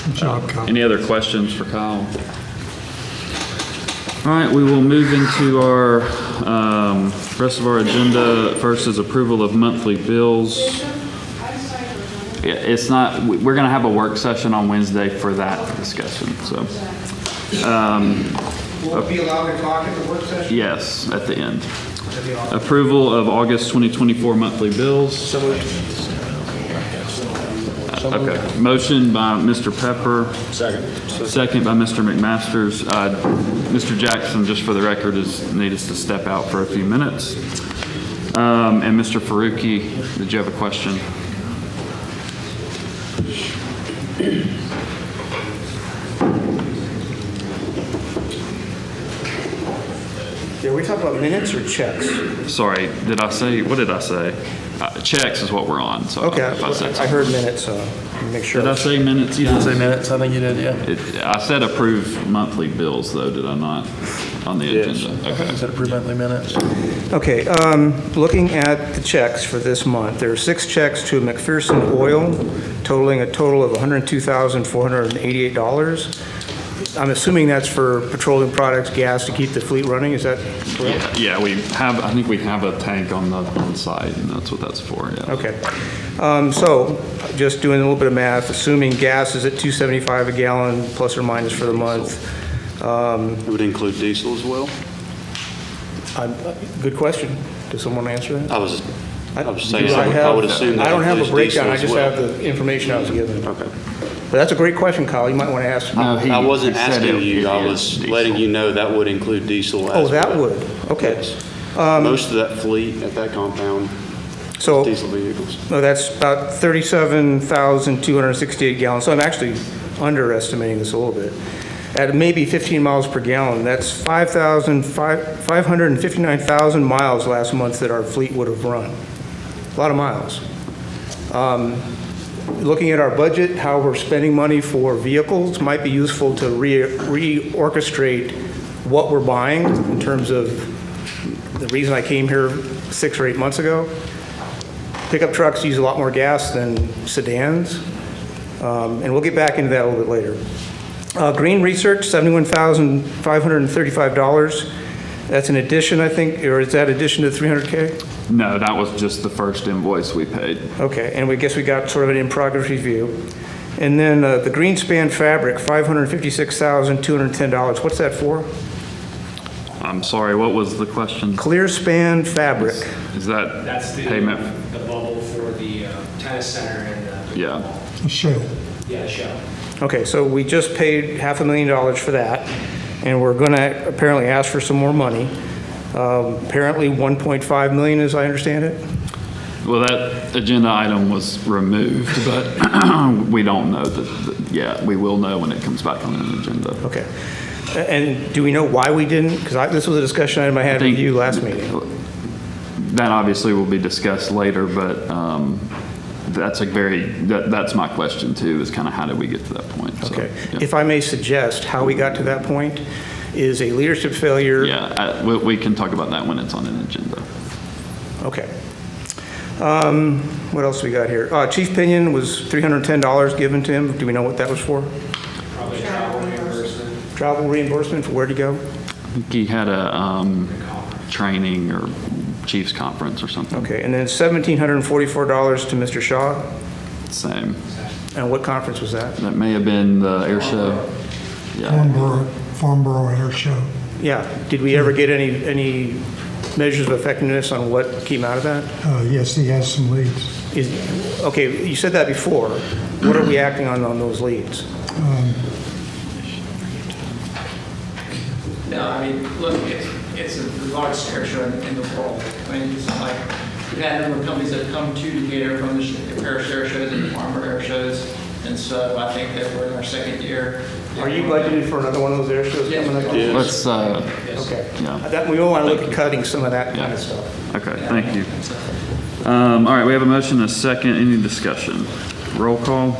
Good job, Kyle. Any other questions for Kyle? All right, we will move into our rest of our agenda. First is approval of monthly bills. Yeah, it's not. We're going to have a work session on Wednesday for that discussion. So, will we be allowed to talk at the work session? Yes, at the end. Approval of August 2024 monthly bills. Okay. Motion by Mr. Pepper. Second by Mr. McMasters. Mr. Jackson, just for the record, need us to step out for a few minutes. And Mr. Faruqi, did you have a question? Are we talking about minutes or checks? Sorry, what did I say? Checks is what we're on, so. Okay, if I said I heard minutes, make sure. Did I say minutes? You didn't say minutes, I think you did, yeah. I said approve monthly bills, though, did I not? On the agenda? Okay. You said approve monthly minutes. Okay, looking at the checks for this month, there are 6 checks to McPherson Oil totaling a total of $102,488. I'm assuming that's for petroleum products, gas to keep the fleet running, is that correct? Yeah, I think we have a tank on site, and that's what that's for, yeah. Okay. So, just doing a little bit of math, assuming gas is at $2.75 a gallon, plus or minus for the month. It would include diesel as well? Good question. Does someone answer that? I was saying, Because I would assume that I don't have a includes diesel breakdown, I as just well. have the information I was given. Okay. But that's a great question, Kyle, you might want to ask. I wasn't he said asking it you, I is was diesel. letting you know that would include diesel as well. Oh, that would, okay. Most of that fleet at that compound So, is diesel vehicles. no, that's about 37,268 gallons, so I'm actually underestimating this a little bit. At maybe 15 miles per gallon, that's 559,000 miles last month that our fleet would have run. A lot of miles. Looking at our budget, how we're spending money for vehicles might be useful to reorchestrate what we're buying in terms of the reason I came here 6 or 8 months ago. Pickup trucks use a lot more gas than sedans, and we'll get back into that a little bit later. Green research, $71,535. That's an addition, I think, or is that addition to 300K? No, that was just the first invoice we paid. Okay, and we guess we got sort of an in-progress review. And then the Greenspan fabric, $556,210. What's that for? I'm sorry, what was the question? Clearspan fabric. Is that That's the payment? the bubble for the tennis center and Yeah. A shell. the show. Okay, so we just paid $500,000 for that, and we're going to apparently ask for some more money. Apparently 1.5 million, as I understand it. Well, that agenda item was removed, but we don't know that yet. We will know when it comes back on an agenda. Okay. And do we know why we didn't? Because this was a discussion item I had with you last meeting. That obviously will be discussed later, but that's my question too, is kind of how did we get to that point? So, Okay. yeah. If I may suggest, how we got to that point is a leadership failure. Yeah, we can talk about that when it's on an agenda. Okay. What else we got here? Chief Pinion was $310 given to him. Do we know what that was for? Probably travel reimbursement. Travel reimbursement for where to go? I think he had a training or chief's conference or something. Okay, and then $1,744 to Mr. Shaw. Same. And what conference was that? That may have been the air show. Yeah. Farnborough Air Show. Yeah. Did we ever get any measures of effectiveness on what came out of that? Yes, he has some leads. Okay, you said that before. What are we acting on those leads? No, I mean, look, it's the largest air show in the world. I mean, it's not like, we've had a number of companies that have come to Decatur from the Paris air shows and the Farmer air shows, and so I think that we're in our second year. Are you budgeted for another one of those air shows coming up? Yeah. Let's, Okay. yeah. We want to look at cutting some of that kind of stuff. Okay, thank you. All right, we have a motion and a second. Any discussion? Roll call.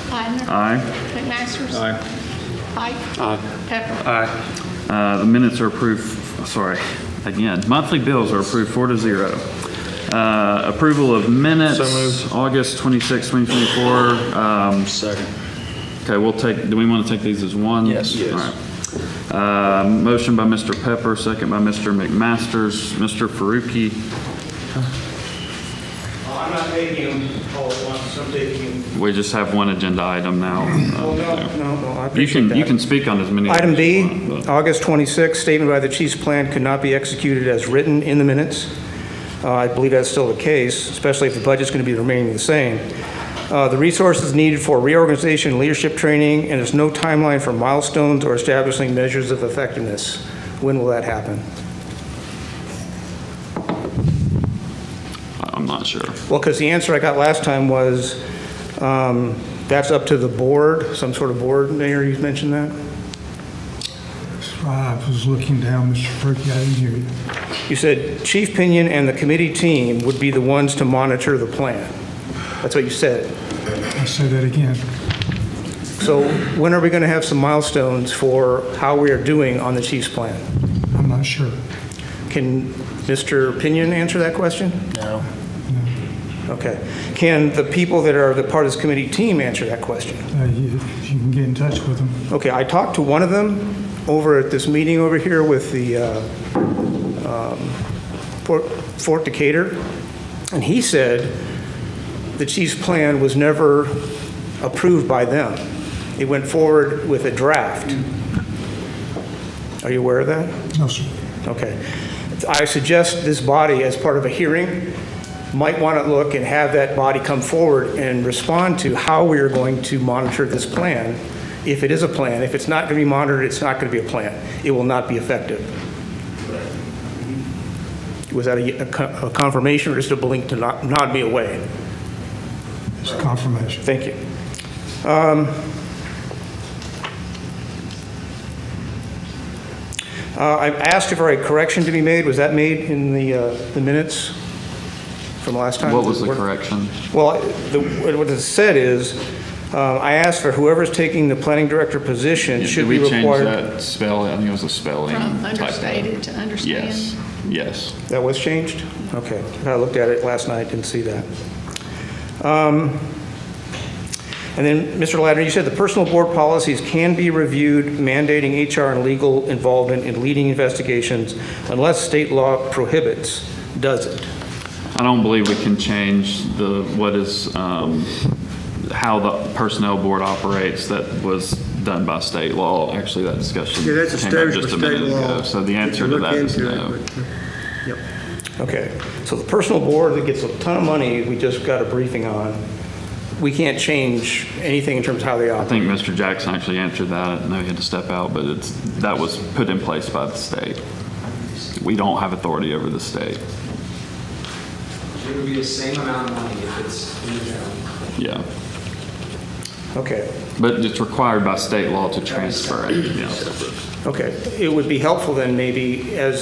Heidner. Aye. McMasters. Aye. Pike. Aye. Pepper. The minutes are approved, sorry, again, monthly bills are approved 4-0. Approval of minutes. So moved. August 26, 2024. Second. Okay, do we want to take these as one? Yes. All right. Motion by Mr. Pepper, second by Mr. McMasters. Mr. Faruqi. I'm not taking them all at once, I'm taking. We just have one agenda item now. No, I appreciate that. You can speak on as many. Item as B, you want, but- August 26, statement by the chief's plan could not be executed as written in the minutes. I believe that's still the case, especially if the budget's going to be remaining the same. The resources needed for reorganization, leadership training, and there's no timeline for milestones or establishing measures of effectiveness. When will that happen? I'm not sure. Well, because the answer I got last time was that's up to the board, some sort of board, Mayor, you mentioned that? I was looking down, Mr. Fergie, I didn't hear you. You said Chief Pinion and the committee team would be the ones to monitor the plan. That's what you said. I'll say that again. So when are we going to have some milestones for how we are doing on the chief's plan? I'm not sure. Can Mr. Pinion answer that question? No. Okay. Can the people that are the part of this committee team answer that question? You can get in touch with them. Okay, I talked to one of them over at this meeting over here with the Fort Decatur, and he said the chief's plan was never approved by them. It went forward with a draft. Are you aware of that? No, sir. Okay. I suggest this body, as part of a hearing, might want to look and have that body come forward and respond to how we are going to monitor this plan, if it is a plan. If it's not going to be monitored, it's not going to be a plan. It will not be effective. Was that a confirmation or just a blink to nod me away? It's a confirmation. Thank you. I asked for a correction to be made. Was that made in the minutes from last time? What was the correction? Well, what it said is, I asked for whoever's taking the planning director position should be required. Did we change that spelling? I think it was a spelling From typo. understated to understand? Yes, yes. That was changed? Okay. I looked at it last night, didn't see that. And then, Mr. Ladner, you said the personal board policies can be reviewed, mandating HR and legal involvement in leading investigations unless state law prohibits, does it? I don't believe we can change how the personnel board operates. That was done by state law. Actually, that discussion Yeah, that's came up established just a by state minute law. ago. So the answer to Look that is into no. it, but, Yep. Okay. So the personal board that gets a ton of money, we just got a briefing on, we can't change anything in terms of how they I operate. think Mr. Jackson actually answered that. I know he had to step out, but that was put in place by the state. We don't have authority over the state. It would be the same amount of money if it's in the general. Yeah. Okay. But it's required by state law to transfer it. Yeah. Okay. It would be helpful then maybe because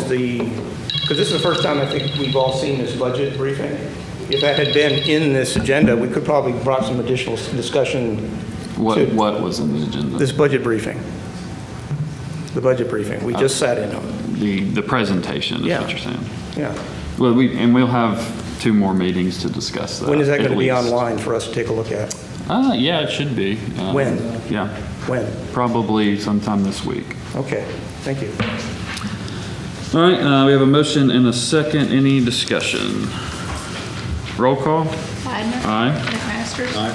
this is the first time I think we've all seen this budget briefing. If that had been in this agenda, we could probably brought some additional discussion. What was in the agenda? This budget briefing. The budget briefing. We just sat in on it. The presentation is Yeah. what you're saying. Yeah. Well, we'll have 2 more meetings to discuss that. When is that going to at be least. online for us to take a look at? Yeah, it should be. When? Yeah. When? Probably sometime this week. Okay. Thank you. All right, we have a motion and a second. Any discussion? Roll call. Widener. Aye. McMaster. Aye.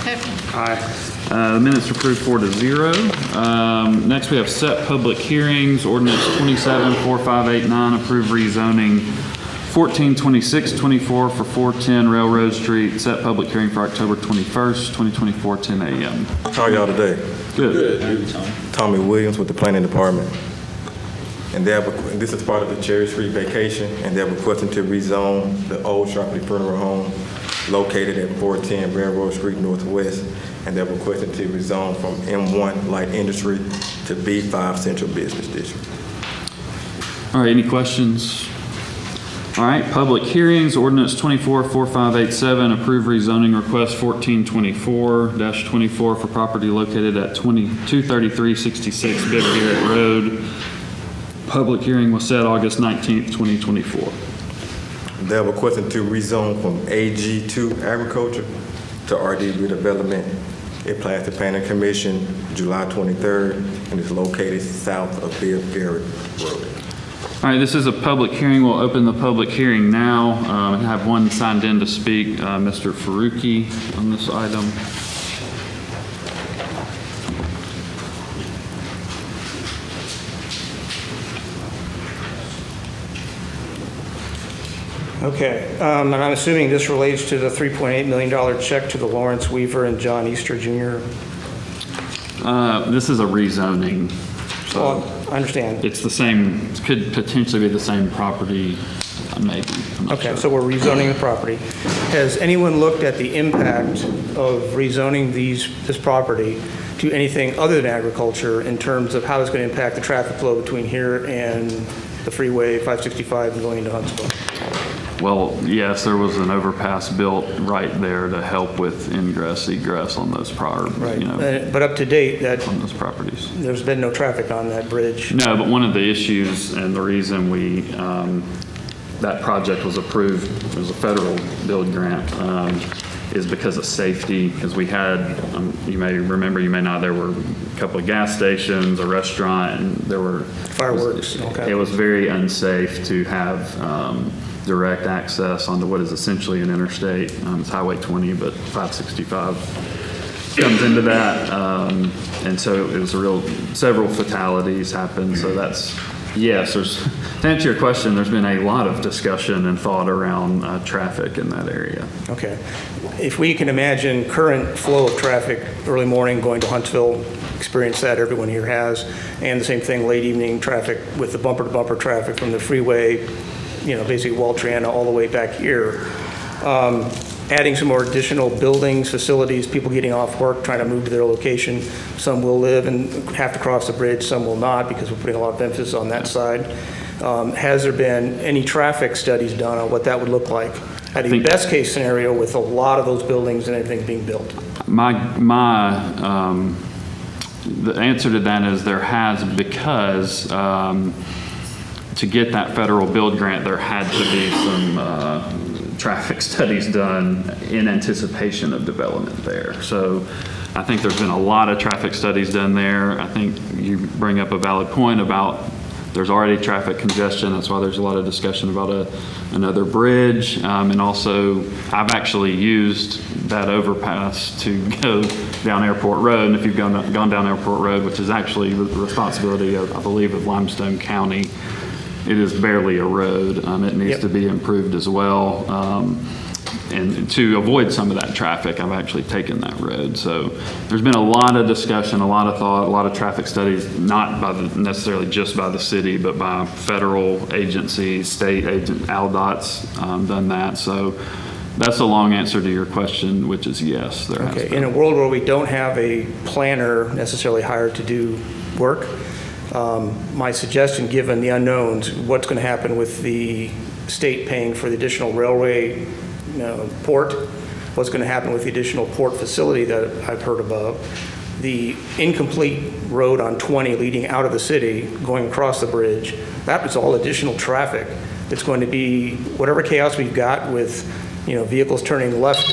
Heffernan. Aye. The minutes approved 4-0. Next, we have set public hearings. Ordinance 274589, approve rezoning 142624 for 410 Railroad Street. Set public hearing for October 21st, 2024, 10 a.m. How are y'all today? Good. Tommy Williams with the Planning Department. And this is part of the Cherry Street vacation, and they're requesting to rezone the old Sharpley Funeral Home located at 410 Railroad Street Northwest, and they're requesting to rezone from M1 Light Industry to B5 Central Business District. All right, any questions? All right, public hearings, ordinance 244587, approve rezoning request 1424-24 for property located at 23366 Big Garrett Road. Public hearing was set August 19th, 2024. They're requesting to rezone from AG2 Agriculture to RD Redevelopment. It applies to Planning Commission July 23rd and is located south of Big Garrett Road. All right, this is a public hearing. We'll open the public hearing now. I have one signed in to speak, Mr. Faruqi, on this item. Okay, and I'm assuming this relates to the $3.8 million check to the Lawrence Weaver and John Easter Jr. This is a rezoning. So Well, I understand. it's the same, it could potentially be the same property Maybe. I'm not Okay, sure. so we're rezoning the property. Has anyone looked at the impact of rezoning this property to anything other than agriculture in terms of how it's going to impact the traffic flow between here and the freeway 565 and going into Huntsville? Well, yes, there was an overpass built right there to help with ingress, egress on those prior, But up to date, on those properties. there's been no traffic on that bridge. No, but one of the issues and the reason that project was approved, it was a federal build grant, is because of safety, because we had, you may remember, you may not, there were a couple of gas stations, a restaurant, and there were fireworks. Okay. It was very unsafe to have direct access onto what is essentially an interstate. It's Highway 20, but 565 comes into that. And so it was several fatalities happened. So yes, to answer your question, there's been a lot of discussion and thought around traffic in that area. Okay. If we can imagine current flow of traffic early morning going to Huntsville, experience that everyone here has, and the same thing late evening traffic with the bumper-to-bumper traffic from the freeway, basically Wall Triana all the way back here. Adding some more additional buildings, facilities, people getting off work, trying to move to their location. Some will live and have to cross the bridge, some will not, because we're putting a lot of emphasis on that side. Has there been any traffic studies done on what that would look like at a best case scenario with a lot of those buildings and everything being built? The answer to that is there has, because to get that federal build grant, there had to be some traffic studies done in anticipation of development there. So I think there's been a lot of traffic studies done there. I think you bring up a valid point about there's already traffic congestion. That's why there's a lot of discussion about another bridge. And also, I've actually used that overpass to go down Airport Road. And if you've gone down Airport Road, which is actually the responsibility of, I believe, of Limestone County, it is barely a road. It needs to be improved as well. And to avoid some of that traffic, I've actually taken that road. So there's been a lot of discussion, a lot of thought, a lot of traffic studies, not necessarily just by the city, but by federal agencies, state agent, ALDOT's done that. So that's a long answer to your question, which is yes, there has been. In a world where we don't have a planner necessarily hired to do work, my suggestion, given the unknowns, what's going to happen with the state paying for the additional railway port, what's going to happen with the additional port facility that I've heard about, the incomplete road on 20 leading out of the city, going across the bridge, that is all additional traffic. It's going to be whatever chaos we've got with vehicles turning left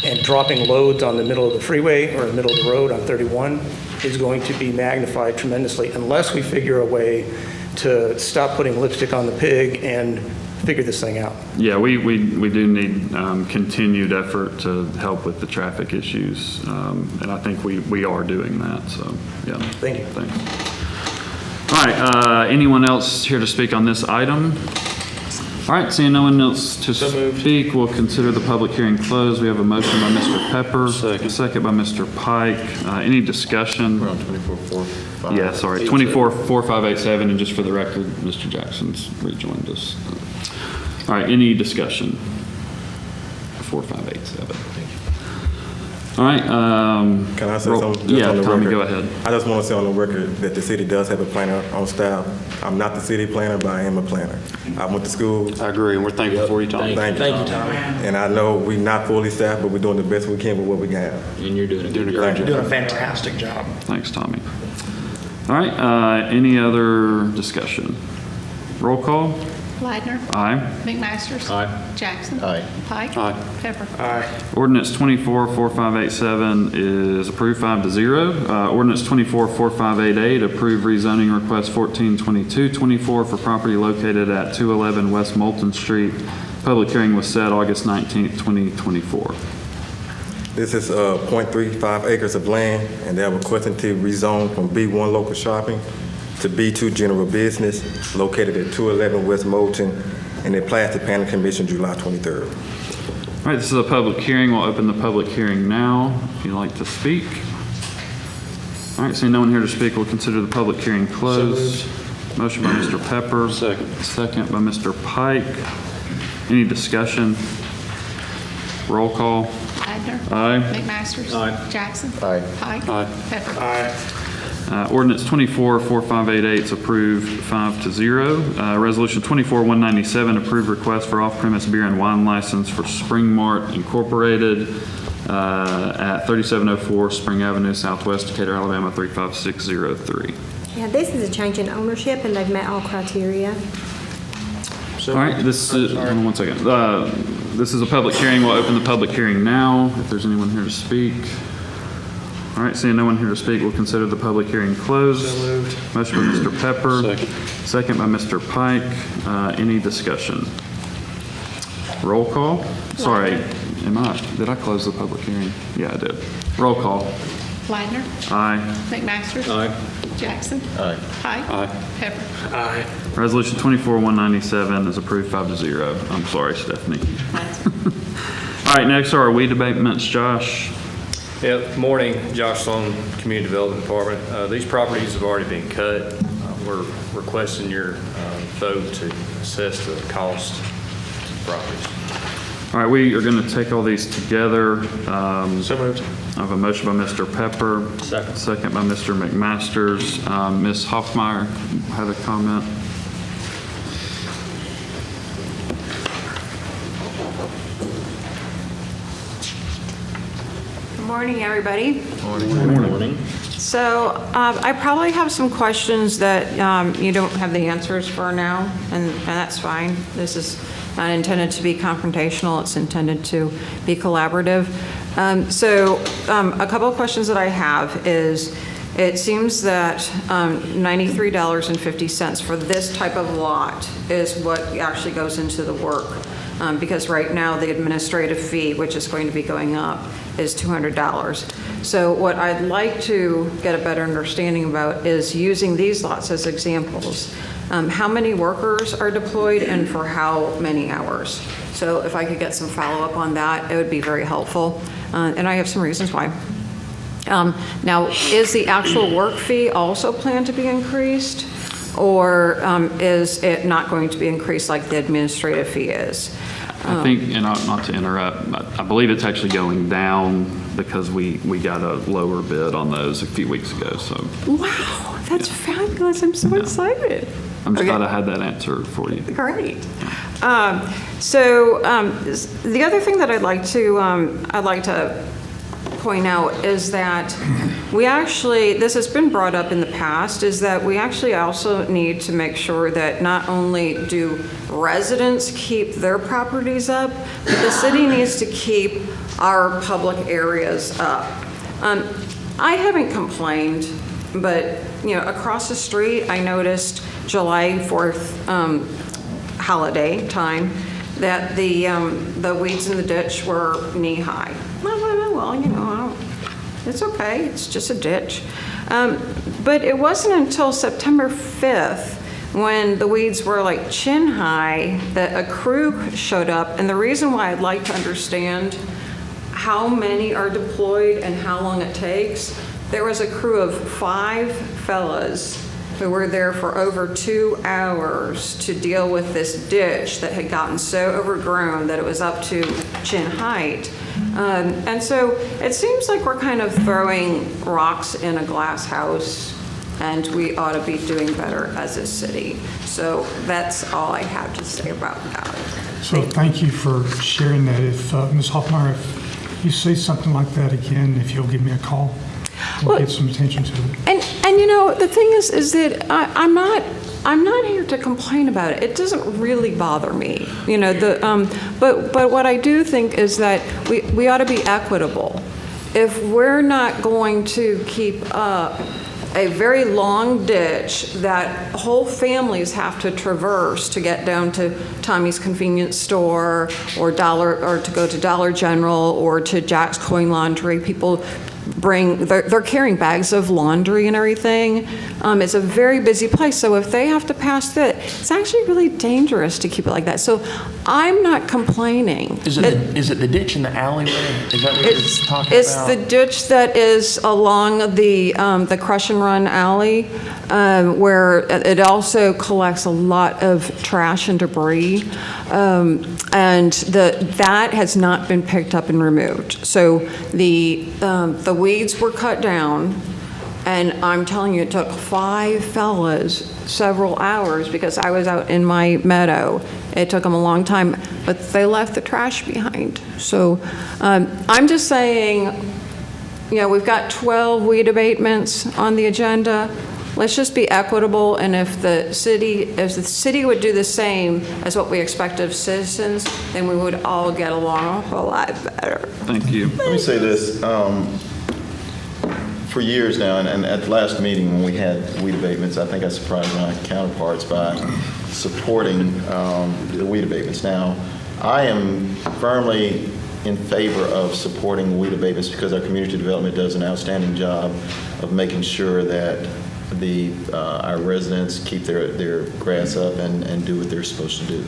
and dropping loads on the middle of the freeway or the middle of the road on 31 is going to be magnified tremendously unless we figure a way to stop putting lipstick on the pig and figure this thing out. Yeah, we do need continued effort to help with the traffic issues, and I think we are doing that, so, yeah. Thank you. Thanks. All right, anyone else here to speak on this item? All right, seeing no one else to speak, we'll consider the public hearing closed. We have a motion by Mr. Pepper, second by Mr. Pike. Any discussion? We're on 2445. Yeah, sorry, 244587, and just for the record, Mr. Jackson's rejoined us. All right, any discussion? 4587. All right. Can I say something? Yeah, on the Tommy, record? go ahead. I just want to say on the record that the city does have a planner on staff. I'm not the city planner, but I am a planner. I went to school. I agree, and we're thankful for you, Tommy. Thank you, Tommy. And I know we're not fully staffed, but we're doing the best we can with what we have. And you're doing a Doing a great Thank job. you. Doing a fantastic job. Thanks, Tommy. All right, any other discussion? Roll call? Leidner. Aye. McMasters. Aye. Jackson. Aye. Pike. Aye. Pepper. Ordinance 244587 is approved 5-0. Ordinance 244588, approved rezoning request 142224 for property located at 211 West Moulton Street. Public hearing was set August 19th, 2024. This is 0.35 acres of land, and they're requesting to rezone from B1 local shopping to B2 general business located at 211 West Moulton, and it applies to Planning Commission July 23rd. All right, this is a public hearing. We'll open the public hearing now if you'd like to speak. All right, seeing no one here to speak, we'll consider the public hearing closed. Motion by Mr. Pepper. Second by Mr. Pike. Any discussion? Roll call. Ladner. Aye. McMasters. Aye. Jackson. Aye. Pike. Aye. Pepper. Ordinance 24-4588 is approved 5-0. Resolution 24-197, approved request for off-premise beer and wine license for Spring Mart Incorporated at 3704 Spring Avenue, Southwest Decatur, Alabama 35603. Yeah, this is a change in ownership, and they've met all criteria. All right, this is, hold on one second. This is a public hearing. We'll open the public hearing now, if there's anyone here to speak. All right, seeing no one here to speak, we'll consider the public hearing closed. So moved. Motion by Mr. Pepper. Second by Mr. Pike. Any discussion? Roll call. Sorry, did I close the public hearing? Yeah, I did. Roll call. Ladner. Aye. McMasters. Aye. Jackson. Aye. Pike. Aye. Pepper. Aye. Resolution 24-197 is approved 5-0. I'm sorry, Stephanie. All right, next are our weed abatements. Josh? Yeah, morning, Josh Sloan, Community Development Department. These properties have already been cut. We're requesting your vote to assess the cost to the properties. All right, we are going to take all these together. So moved. I have a motion by Mr. Pepper. Second by Mr. McMasters. Ms. Hoffmeyer had a comment. Good morning, everybody. Morning. So I probably have some questions that you don't have the answers for now, and that's fine. This is not intended to be confrontational. It's intended to be collaborative. So a couple of questions that I have is, it seems that $93.50 for this type of lot is what actually goes into the work. Because right now the administrative fee, which is going to be going up, is $200. So what I'd like to get a better understanding about is using these lots as examples. How many workers are deployed and for how many hours? So if I could get some follow-up on that, it would be very helpful. And I have some reasons why. Now, is the actual work fee also planned to be increased? Or is it not going to be increased like the administrative fee is? I think, and not to interrupt, but I believe it's actually going down because we got a lower bid on those a few weeks ago, so. Wow, that's fabulous. I'm so excited. I'm just glad I had that answer for you. Great. The other thing that I'd like to point out is that we actually, this has been brought up in the past, is that we actually also need to make sure that not only do residents keep their properties up, but the city needs to keep our public areas up. I haven't complained, but across the street, I noticed July 4th holiday time that the weeds in the ditch were knee-high. Well, it's okay, it's just a ditch. But it wasn't until September 5th when the weeds were like chin-high that a crew showed up. And the reason why I'd like to understand how many are deployed and how long it takes, there was a crew of 5 fellas who were there for over 2 hours to deal with this ditch that had gotten so overgrown that it was up to chin height. And so it seems like we're kind of throwing rocks in a glass house, and we ought to be doing better as a city. So that's all I have to say about that. So thank you for sharing that. If Ms. Hoffmeyer, if you see something like that again, if you'll give me a call, we'll get some attention to it. And the thing is that I'm not here to complain about it. It doesn't really bother me, but what I do think is that we ought to be equitable. If we're not going to keep up a very long ditch that whole families have to traverse to get down to Tommy's convenience store or to go to Dollar General or to Jack's Coin Laundry, people they're carrying bags of laundry and everything. It's a very busy place, so if they have to pass through it, it's actually really dangerous to keep it like that. So I'm not complaining. Is it the ditch in the alleyway? Is that what you're talking It's about? the ditch that is along the Crush and Run alley, where it also collects a lot of trash and debris, and that has not been picked up and removed. So the weeds were cut down, and I'm telling you, it took 5 fellas several hours because I was out in my meadow. It took them a long time, but they left the trash behind. So I'm just saying, we've got 12 weed abatements on the agenda. Let's just be equitable, and if the city would do the same as what we expect of citizens, then we would all get along a whole lot better. Thank you. Let me say this. For years now, and at the last meeting when we had weed abatements, I think I surprised my counterparts by supporting the weed abatements. Now, I am firmly in favor of supporting weed abatements because our community development does an outstanding job of making sure that our residents keep their grass up and do what they're supposed to do.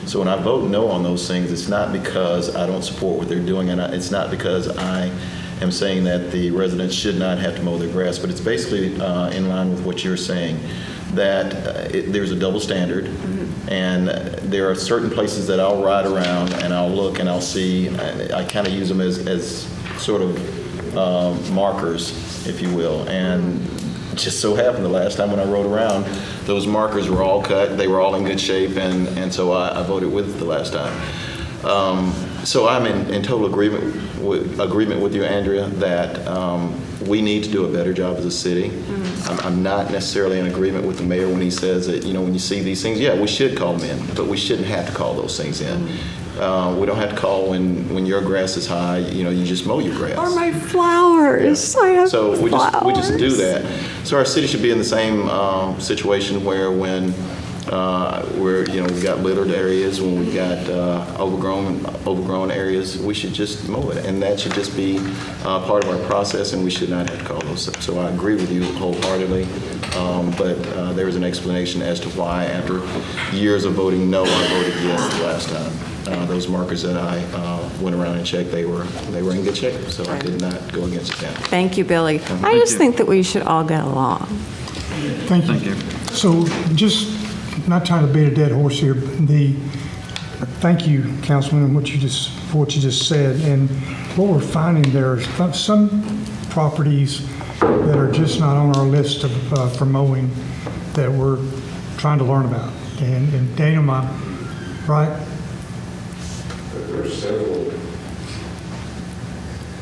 So when I vote no on those things, it's not because I don't support what they're doing, and it's not because I am saying that the residents should not have to mow their grass, but it's basically in line with what you're saying, that there's a double standard, and there are certain places that I'll ride around and I'll look and I'll see, I kind of use them as sort of markers, if you will, and just so happened the last time when I rode around, those markers were all cut, they were all in good shape, and so I voted with it the last time. So I'm in total agreement with you, Andrea, that we need to do a better job as a city. I'm not necessarily in agreement with the mayor when he says that, when you see these things, we should call them in, but we shouldn't have to call those things in. We don't have to call when your grass is high, you just mow your grass. Or my flowers. I have So we flowers. just do that. So our city should be in the same situation where when we've got littered areas, when we've got overgrown areas, we should just mow it, and that should just be part of our process, and we should not have to call those up. So I agree with you wholeheartedly, but there was an explanation as to why, after years of voting no, I voted yes the last time. Those markers that I went around and checked, they were in good shape, so I did not go against it then. Thank you, Billy. I just think that we should all get along. Thank you. So just not trying to beat a dead horse here, but thank you, Councilman, for what you just said. And what we're finding, there are some properties that are just not on our list for mowing that we're trying to learn about. And Daniel, am I right? There are several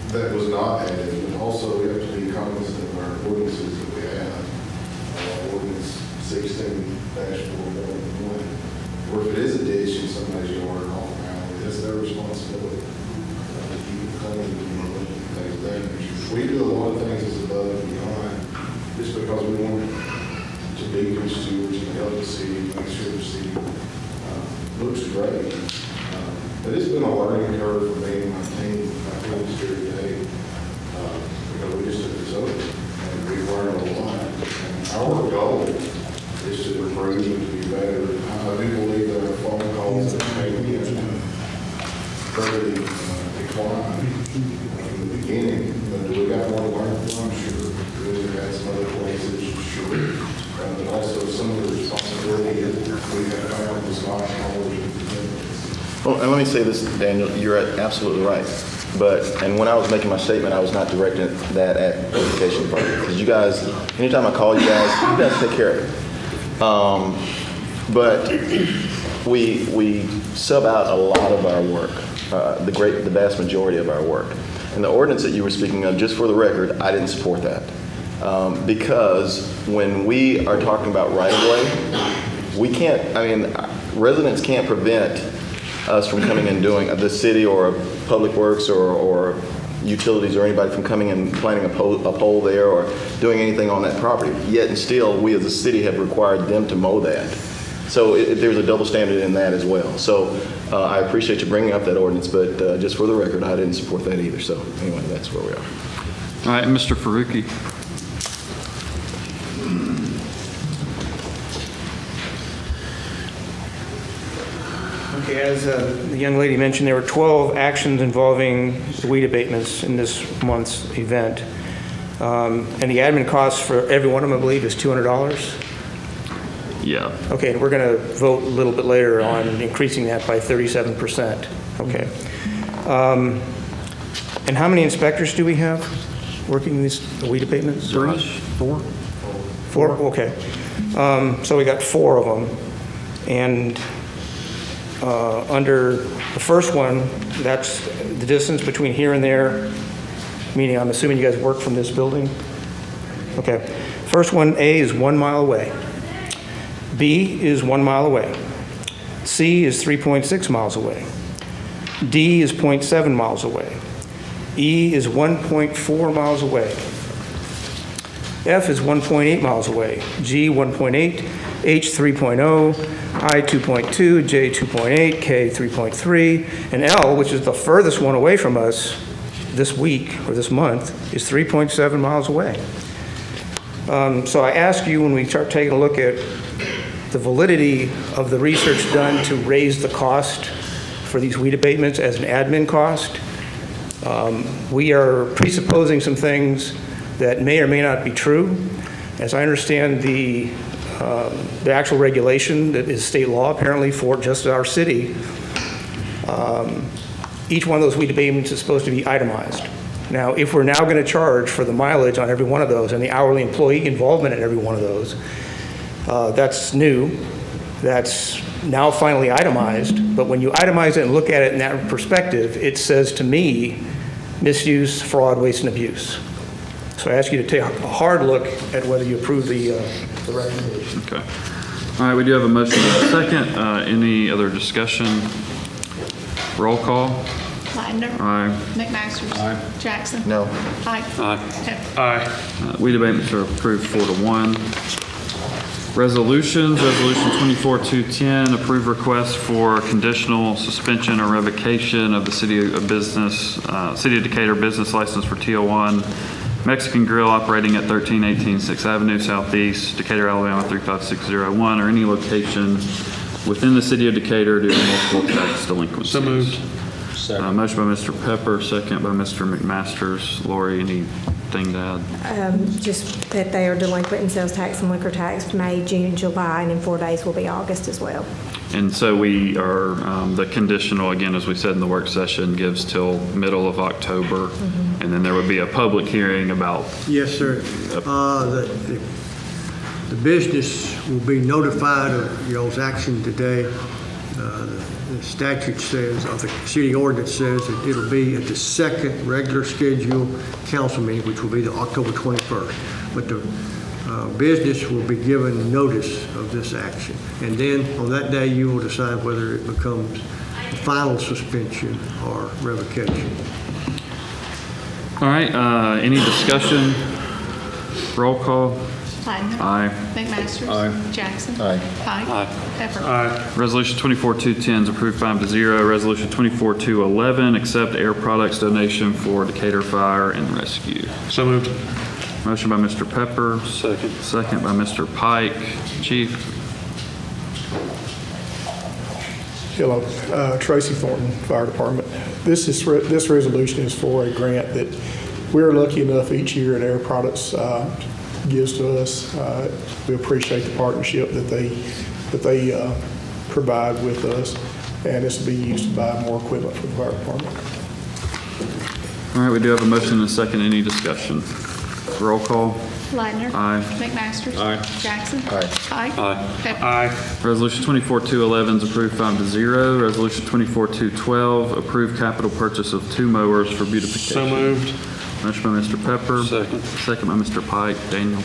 that was not added, and also we have to be cognizant of our ordinances that we have. Ordinance 16-4.1, or if it is a ditch in somebody's yard or off alley, that's their responsibility to keep it clean and things of that nature. We do a lot of things as above and beyond, just because we want to be good stewards and help the city, make sure the city looks great. But it's been a learning curve for me and my team. I feel this here today because we just took this over and we've learned a lot. And our goal is to improve and to be better. I do believe there are phone calls that may be fairly declined in the beginning, but do we got more to learn from? Sure. We've had some other places, sure. But also some of the responsibility that we have found is not always. Well, and let me say this, Daniel, you're absolutely right. And when I was making my statement, I was not directing that at the education department. Because you guys, anytime I call you guys take care of it. But we sub out a lot of our work, the vast majority of our work. And the ordinance that you were speaking of, just for the record, I didn't support that. Because when we are talking about right-of-way, residents can't prevent us from coming and doing, the city or Public Works or utilities or anybody from coming and planting a pole there or doing anything on that property. Yet and still, we as a city have required them to mow that. So there's a double standard in that as well. So I appreciate you bringing up that ordinance, but just for the record, I didn't support that either. So anyway, that's where we are. All right, Mr. Faruqi. Okay, as the young lady mentioned, there were 12 actions involving the weed abatements in this month's event. And the admin cost for every one of them, I believe, is $200. Yeah. Okay, and we're going to vote a little bit later on increasing that by 37%. Okay. And how many inspectors do we have working these weed abatements? Four. Four? Okay. So we got 4 of them. And under the first one, that's the distance between here and there, meaning I'm assuming you guys work from this building? Okay. First one, A, is 1 mile away. B is 1 mile away. C is 3.6 miles away. D is 0.7 miles away. E is 1.4 miles away. F is 1.8 miles away. G 1.8, H 3.0, I 2.2, J 2.8, K 3.3, and L, which is the furthest one away from us this week or this month, is 3.7 miles away. So I ask you, when we start taking a look at the validity of the research done to raise the cost for these weed abatements as an admin cost, we are presupposing some things that may or may not be true. As I understand the actual regulation that is state law apparently for just our city, each one of those weed abatements is supposed to be itemized. Now, if we're now going to charge for the mileage on every one of those and the hourly employee involvement in every one of those, that's new. That's now finally itemized. But when you itemize it and look at it in that perspective, it says to me, misuse, fraud, waste, and abuse. So I ask you to take a hard look at whether you approve the recommendation. Okay. All right, we do have a motion and a second. Any other discussion? Roll call. Ladner. Aye. McMasters. Aye. Jackson. No. Pike. Aye. Pepper. Aye. Weed abatements are approved 4-1. Resolutions, Resolution 24-210, approve request for conditional suspension or revocation of the City of Decatur business license for TO1 Mexican Grill operating at 1318 6th Avenue Southeast, Decatur, Alabama 35601, or any location within the City of Decatur due to multiple tax delinquencies. So moved. Motion by Mr. Pepper, second by Mr. McMasters. Lori, anything to add? Just that they are delinquent in sales tax and liquor tax May, June, July, and in 4 days will be August as well. And so we are, the conditional, again, as we said in the work session, gives till middle of October. And then there would be a public hearing about. Yes, sir. The business will be notified of y'all's action today. The statute says, or the city ordinance says, that it'll be at the second regular scheduled council meeting, which will be the October 21st. But the business will be given notice of this action. And then on that day, you will decide whether it becomes a final suspension or revocation. All right, any discussion? Roll call. Ladner. Aye. McMasters. Aye. Jackson. Aye. Pike. Aye. Pepper. Resolution 24-210 is approved 5-0. Resolution 24-211, accept air products donation for Decatur Fire and Rescue. So moved. Motion by Mr. Pepper. Second. Second by Mr. Pike. Chief. Hello, Tracy Thornton, Fire Department. This resolution is for a grant that we're lucky enough each year that Air Products gives to us. We appreciate the partnership that they provide with us, and this will be used to buy more equipment for the fire department. All right, we do have a motion and a second. Any discussion? Roll call. Ladner. Aye. McMasters. Aye. Jackson. Aye. Pike. Aye. Pepper. Resolution 24-211 is approved 5-0. Resolution 24-212, approved capital purchase of 2 mowers for beautification. So moved. Motion by Mr. Pepper. Second. Second by Mr. Pike. Daniel.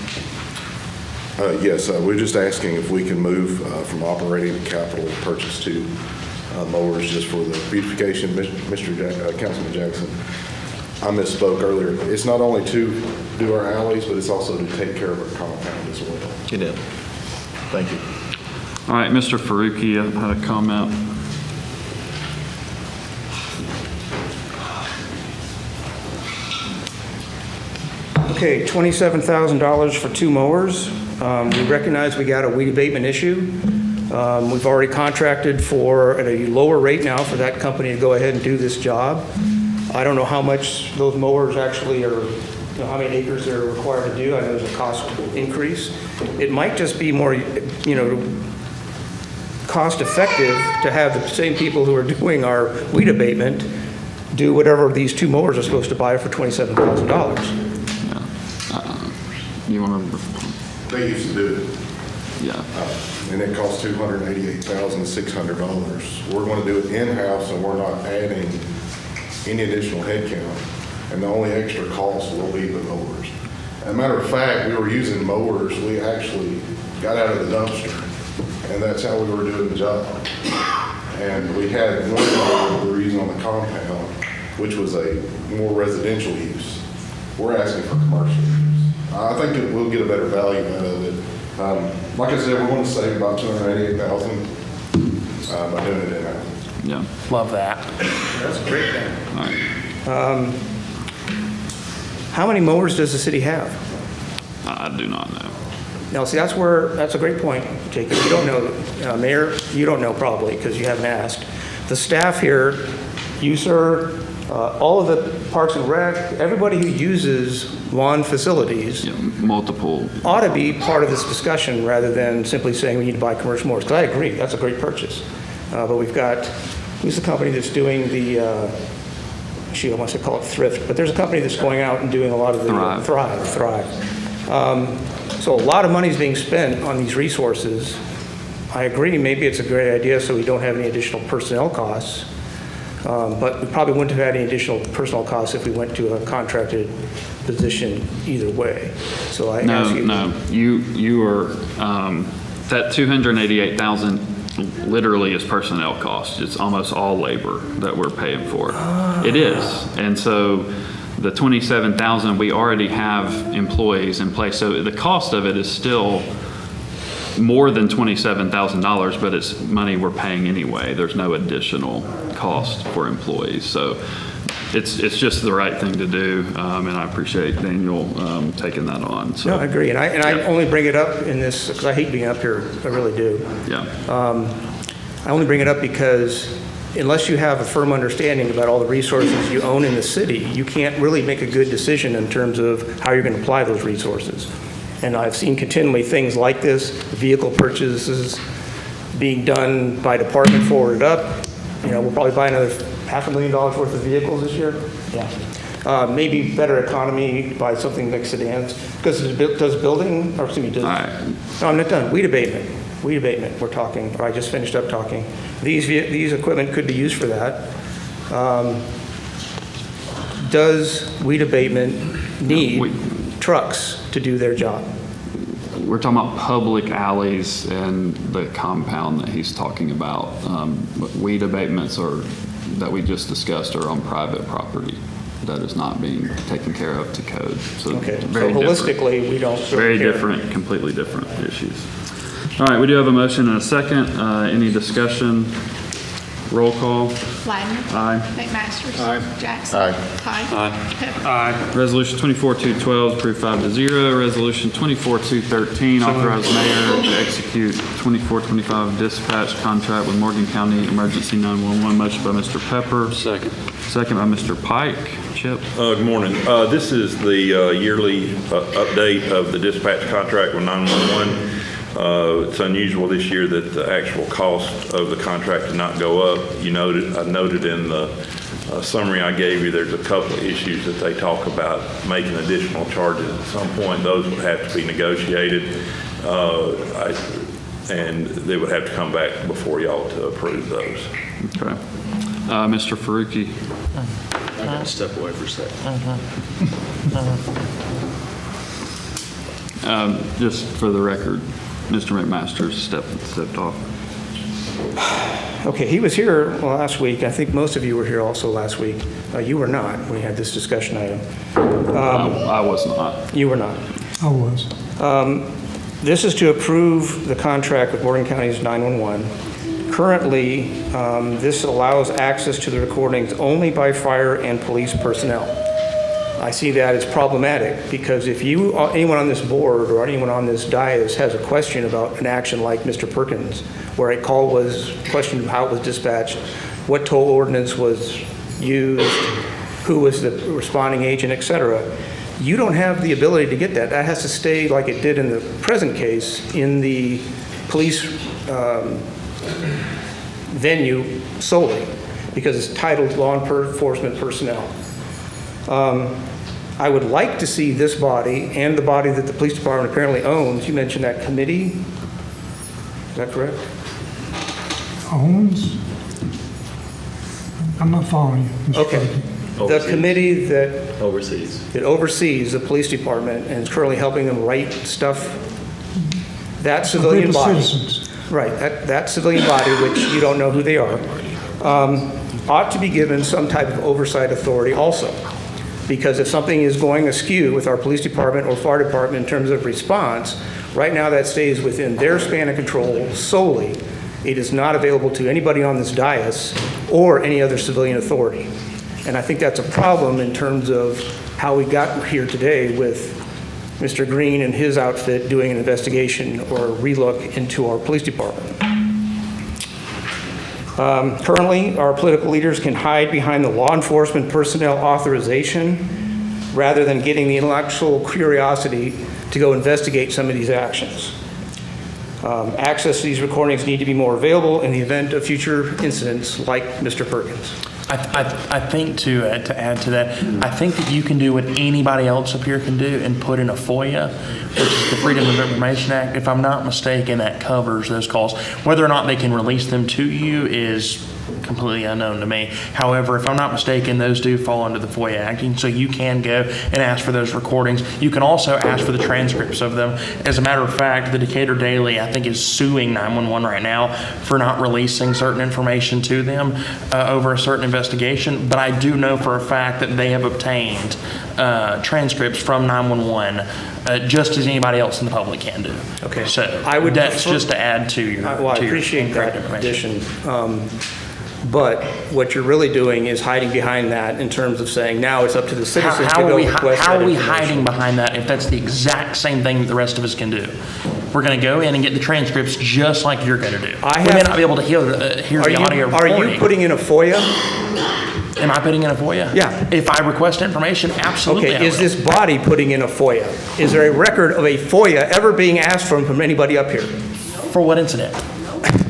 Yes, we're just asking if we can move from operating to capital purchase to mowers just for the beautification. Councilman Jackson, I misspoke earlier. It's not only to do our alleys, but it's also to take care of our compound as well. You did. Thank you. All right, Mr. Faruqi had a comment. Okay, $27,000 for 2 mowers. We recognize we got a weed abatement issue. We've already contracted at a lower rate now for that company to go ahead and do this job. I don't know how much those mowers actually are, how many acres they're required to do. I know there's a cost increase. It might just be more, cost effective to have the same people who are doing our weed abatement do whatever these 2 mowers are supposed to buy for $27,000. You want to? They used to do it. Yeah. And it costs $288,600. We're going to do it in-house, and we're not adding any additional headcount. And the only extra cost will be the mowers. As a matter of fact, we were using mowers. We actually got out of the dumpster, and that's how we were doing the job. And we had one mower we were using on the compound, which was a more residential use. We're asking for commercial use. I think that we'll get a better value out of it. Like I said, we're going to save about $288,000 by doing it in-house. Yeah. Love that. That's a great thing. All right. How many mowers does the city have? I do not know. Now, see, that's a great point, Jacob. You don't know, Mayor, you don't know probably because you haven't asked. The staff here, you, sir, all of the Parks and Rec, everybody who uses lawn facilities multiple ought to be part of this discussion rather than simply saying we need to buy commercial mowers. Because I agree, that's a great purchase. But we've got, who's the company that's doing the, I want to call it thrift, but there's a company that's going out and doing a lot of the Thrive. So a lot of money is being spent on these resources. I agree, maybe it's a great idea so we don't have any additional personnel costs. But we probably wouldn't have had any additional personnel costs if we went to a contracted position either way. So I ask you. No, you are, that $288,000 literally is personnel costs. It's almost all labor that we're paying for. It is. And so the $27,000, we already have employees in place. So the cost of it is still more than $27,000, but it's money we're paying anyway. There's no additional cost for employees. So it's just the right thing to do, and I appreciate Daniel taking that on. So. No, I agree, and I only bring it up in this because I hate being up here. I really do. Yeah. I only bring it up because unless you have a firm understanding about all the resources you own in the city, you can't really make a good decision in terms of how you're going to apply those resources. And I've seen continually things like this, vehicle purchases being done by department forwarded up. We'll probably buy another $500,000 worth of vehicles this year. Yeah. Maybe better economy, buy something like sedans. Because does building, or excuse me, no, I'm not done. Weed abatement, we're talking, or I just finished up talking. These equipment could be used for that. Does weed abatement need trucks to do their job? We're talking about public alleys and the compound that he's talking about. Weed abatements that we just discussed are on private property. That is not being taken care of to code. So okay, so holistically, we don't very different, completely different issues. All right, we do have a motion and a second. Any discussion? Roll call. Ladner. Aye. McMasters. Aye. Jackson. Aye. Hyde. Pepper. Aye. Resolution 24-212 approved 5-0. Resolution 24-213 authorize mayor to execute 24-25 dispatch contract with Morgan County Emergency 911. Motion by Mr. Pepper. Second. Second by Mr. Pike. Chip. Good morning. This is the yearly update of the dispatch contract with 911. It's unusual this year that the actual cost of the contract did not go up. I noted in the summary I gave you, there's a couple of issues that they talk about making additional charges. At some point, those would have to be negotiated, and they would have to come back before y'all to approve those. Okay. Mr. Faruqi. I got to step away for a second. Just for the record, Mr. McMasters stepped off. Okay, he was here last week. I think most of you were here also last week. You were not. We had this discussion item. I was not. You were not. I was. This is to approve the contract with Morgan County's 911. Currently, this allows access to the recordings only by fire and police personnel. I see that as problematic, because if anyone on this board or anyone on this dais has a question about an action like Mr. Perkins, where a call was questioned how it was dispatched, what toll ordinance was used, who was the responding agent, et cetera, you don't have the ability to get that. That has to stay like it did in the present case in the police venue solely, because it's titled law enforcement personnel. I would like to see this body and the body that the police department apparently owns, you mentioned that committee, is that correct? Owns? I'm not following you, Mr. Okay. Perkins. The committee that Oversees. the police department and is currently helping them write stuff, that civilian Group of body. citizens. Right, that civilian body, which you don't know who they are, ought to be given some type of oversight authority also. Because if something is going askew with our police department or fire department in terms of response, right now that stays within their span of control solely. It is not available to anybody on this dais or any other civilian authority. And I think that's a problem in terms of how we got here today with Mr. Green and his outfit doing an investigation or a relook into our police department. Currently, our political leaders can hide behind the law enforcement personnel authorization rather than getting the intellectual curiosity to go investigate some of these actions. Access to these recordings need to be more available in the event of future incidents like Mr. Perkins. I think to add to that, I think that you can do what anybody else up here can do and put in a FOIA, which is the Freedom of Information Act. If I'm not mistaken, that covers those calls. Whether or not they can release them to you is completely unknown to me. However, if I'm not mistaken, those do fall under the FOIA Acting, so you can go and ask for those recordings. You can also ask for the transcripts of them. As a matter of fact, the Decatur Daily, I think, is suing 911 right now for not releasing certain information to them over a certain investigation, but I do know for a fact that they have obtained transcripts from 911 just as anybody else in the public can do. Okay. So that's just to add to your Well, I to your appreciate correct that information. addition. But what you're really doing is hiding behind that in terms of saying now it's up to the citizens to go request that How are we information. hiding behind that if that's the exact same thing that the rest of us can do? We're going to go in and get the transcripts just like you're going to do. We may not be able to hear the audio Are recording. you putting in a FOIA? Am I putting in a FOIA? Yeah. If I request information, absolutely. Okay, I is will. this body putting in a FOIA? Is there a record of a FOIA ever being asked from anybody up here? For what incident?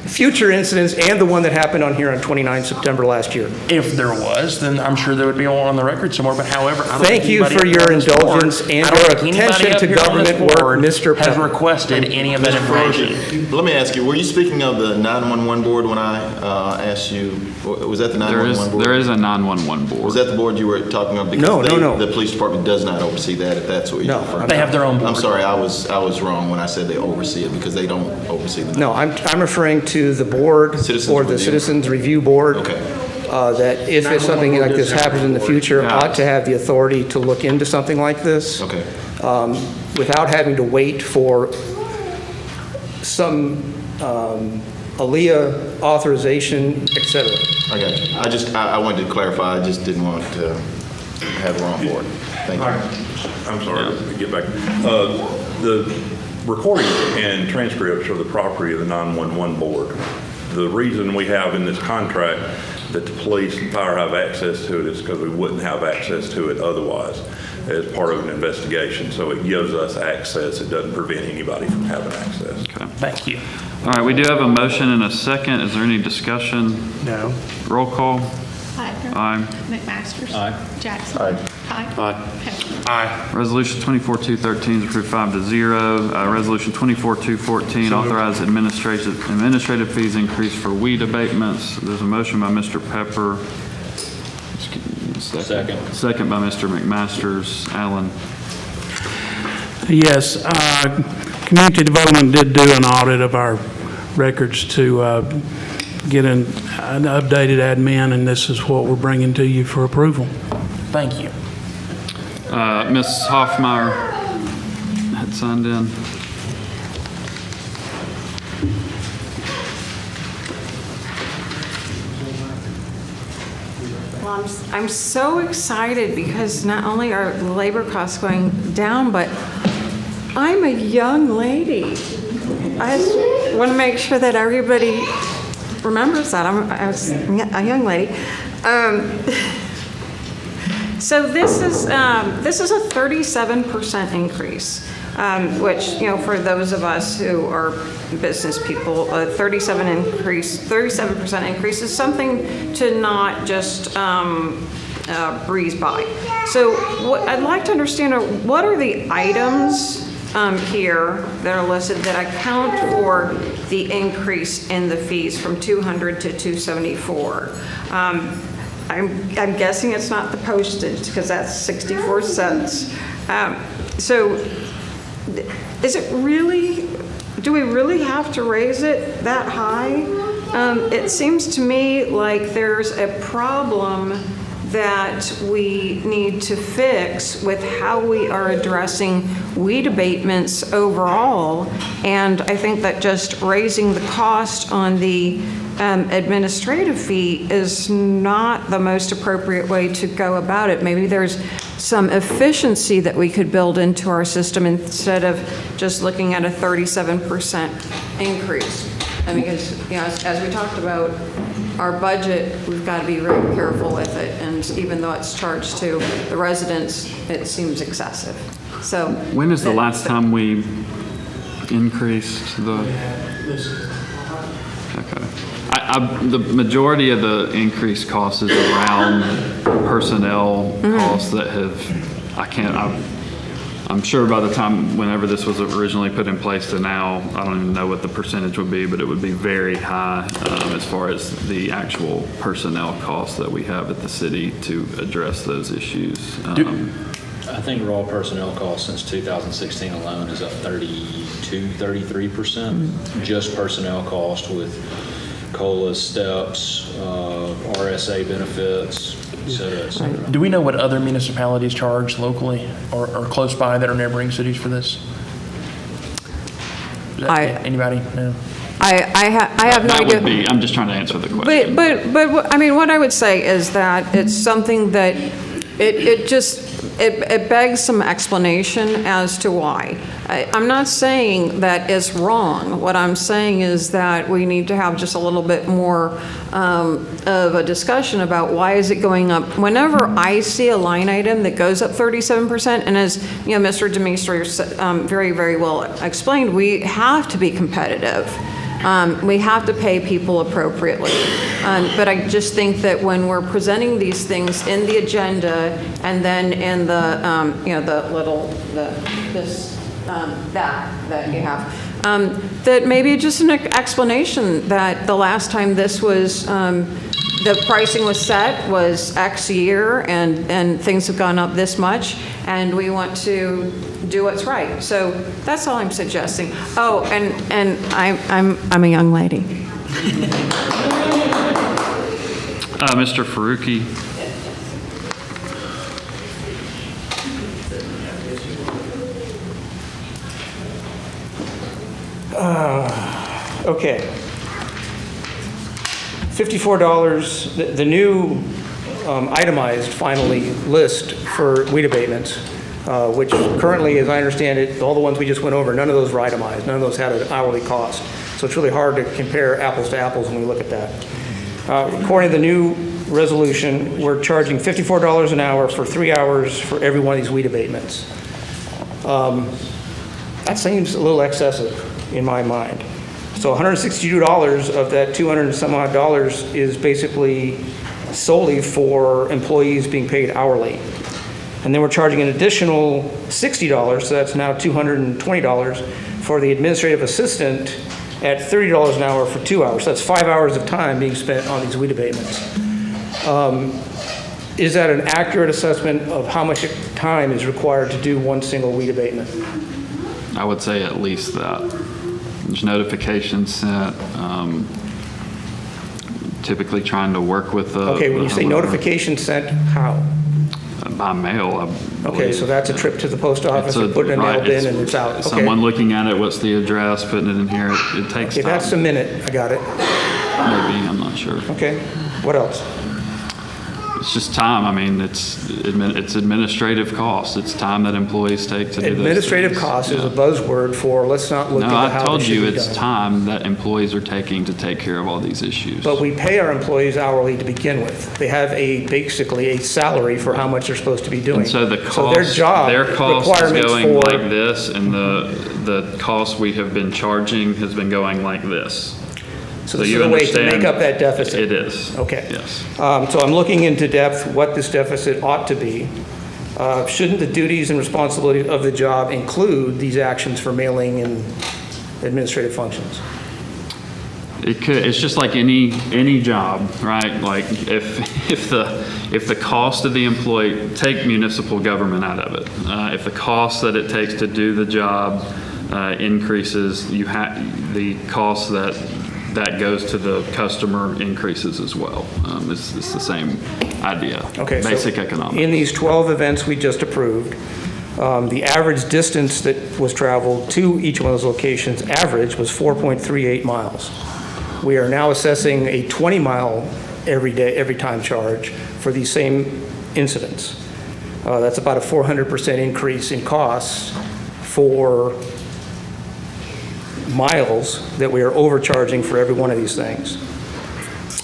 Future incidents and the one that happened on here on 29 September last year. If there was, then I'm sure there would be one on the record somewhere, but however, I don't Thank think you anybody for up your here on this indulgence board- and I don't your think anybody attention up to here on this government work, board Mr. has Pepper. requested any of that information. Let me ask you, were you speaking of the 911 board when I asked you, was that the 911 board? There is a 911 board. Was that the board you were talking about? No. The police department does not oversee that, if that's what you're No. referring to. They have their own board. I'm sorry, I was wrong when I said they oversee it, because they don't oversee the. No, I'm referring to the board Citizens or the Review. Citizens Review Board. Okay. That if it's something like this happens in the future, ought to have the authority to look into something like this. Okay. Without having to wait for some ALEA authorization, et cetera. I got you. I wanted to clarify, I just didn't want to have the wrong board. Thank you. I'm sorry, let me get back. The recordings and transcripts are the property of the 911 board. The reason we have in this contract that the police and fire have access to it is because we wouldn't have access to it otherwise as part of an investigation. So it gives us access. It doesn't prevent anybody from having access. Okay. Thank you. All right, we do have a motion and a second. Is there any discussion? No. Roll call. Wagner. Aye. McMasters. Aye. Jackson. Aye. Pike. Pepper. Aye. Resolution 24-213 is approved 5-0. Resolution 24-214, authorize administrative fees increase for weed abatements. There's a motion by Mr. Pepper. Second. Second by Mr. McMasters. Alan. Yes, Community Development did do an audit of our records to get an updated admin, and this is what we're bringing to you for approval. Thank you. Ms. Hoffmeyer had signed in. Well, I'm so excited because not only are labor costs going down, but I'm a young lady. I just want to make sure that everybody remembers that. I was a young lady. So this is a 37% increase, which, you know, for those of us who are business people, a 37% increase is something to not just breeze by. So what I'd like to understand are what are the items here that are listed that account for the increase in the fees from 200 to 274. I'm guessing it's not the postage because that's 64 cents. So is it really, do we really have to raise it that high? It seems to me like there's a problem that we need to fix with how we are addressing weed abatements overall. And I think that just raising the cost on the administrative fee is not the most appropriate way to go about it. Maybe there's some efficiency that we could build into our system instead of just looking at a 37% increase. I mean, because, you know, as we talked about, our budget, we've got to be very careful with it, and even though it's charged to the residents, it seems excessive. So when is the last time we increased the? Okay. The majority of the increased cost is around personnel costs that have, I'm sure by the time, whenever this was originally put in place to now, I don't even know what the percentage would be, but it would be very high as far as the actual personnel costs that we have at the city to address those issues. I think raw personnel costs since 2016 alone is up 33%. Just personnel cost with COLA, steps, RSA benefits, et cetera, et cetera. Do we know what other municipalities charge locally or close by that are neighboring cities for this? Anybody? No. I have no idea. I'm just trying to answer the question. But I mean, what I would say is that it's something that it begs some explanation as to why. I'm not saying that it's wrong. What I'm saying is that we need to have just a little bit more of a discussion about why is it going up. Whenever I see a line item that goes up 37%, and as you know, Mr. Demeester very, very well explained, we have to be competitive. We have to pay people appropriately. But I just think that when we're presenting these things in the agenda and then in the, you know, that you have, that maybe just an explanation that the last time this was, the pricing was set was X year and things have gone up this much and we want to do what's right. So that's all I'm suggesting. Oh, and I'm a young lady. Mr. Faruqi. Okay. $54, the new itemized finally list for weed abatements, which currently, as I understand it, all the ones we just went over, none of those were itemized. None of those had an hourly cost. So it's really hard to compare apples to apples when we look at that. According to the new resolution, we're charging $54 an hour for 3 hours for every one of these weed abatements. That seems a little excessive in my mind. So $162 of that 200 and some odd dollars is basically solely for employees being paid hourly. And then we're charging an additional $60, so that's now $220 for the administrative assistant at $30 an hour for 2 hours. So that's 5 hours of time being spent on these weed abatements. Is that an accurate assessment of how much time is required to do one single weed abatement? I would say at least that. There's notifications sent, typically trying to work with the... Okay, when you say notification sent, how? By mail. Okay, so that's a trip to the post office and putting a nail in and it's out. Okay. Someone looking at it, what's the address, putting it in here, it takes time. Okay, that's a minute, I got it. Maybe, I'm not sure. Okay, what else? It's just time. I mean, it's administrative costs. It's time that employees take to do those Administrative things. cost is Yeah. a buzzword for, let's not look No, into I how told this should you be it's done. time that employees are taking to take care of all these issues. But we pay our employees hourly to begin with. They have basically a salary for how much they're supposed to be doing. And so the cost, their job their cost is requirements going for- like this, and the cost we have been charging has been going like this. So this you is a way to understand- make up that deficit. It is. Okay. Yes. So I'm looking into depth what this deficit ought to be. Shouldn't the duties and responsibilities of the job include these actions for mailing and administrative functions? It could, it's just like any job, right? Like if the cost of the employee, take municipal government out of it. If the cost that it takes to do the job increases, the cost that goes to the customer increases as well. It's the same idea. Okay, so Basic economics. in these 12 events we just approved, the average distance that was traveled to each one of those locations, average, was 4.38 miles. We are now assessing a 20-mile every time charge for these same incidents. That's about a 400% increase in costs for miles that we are overcharging for every one of these things.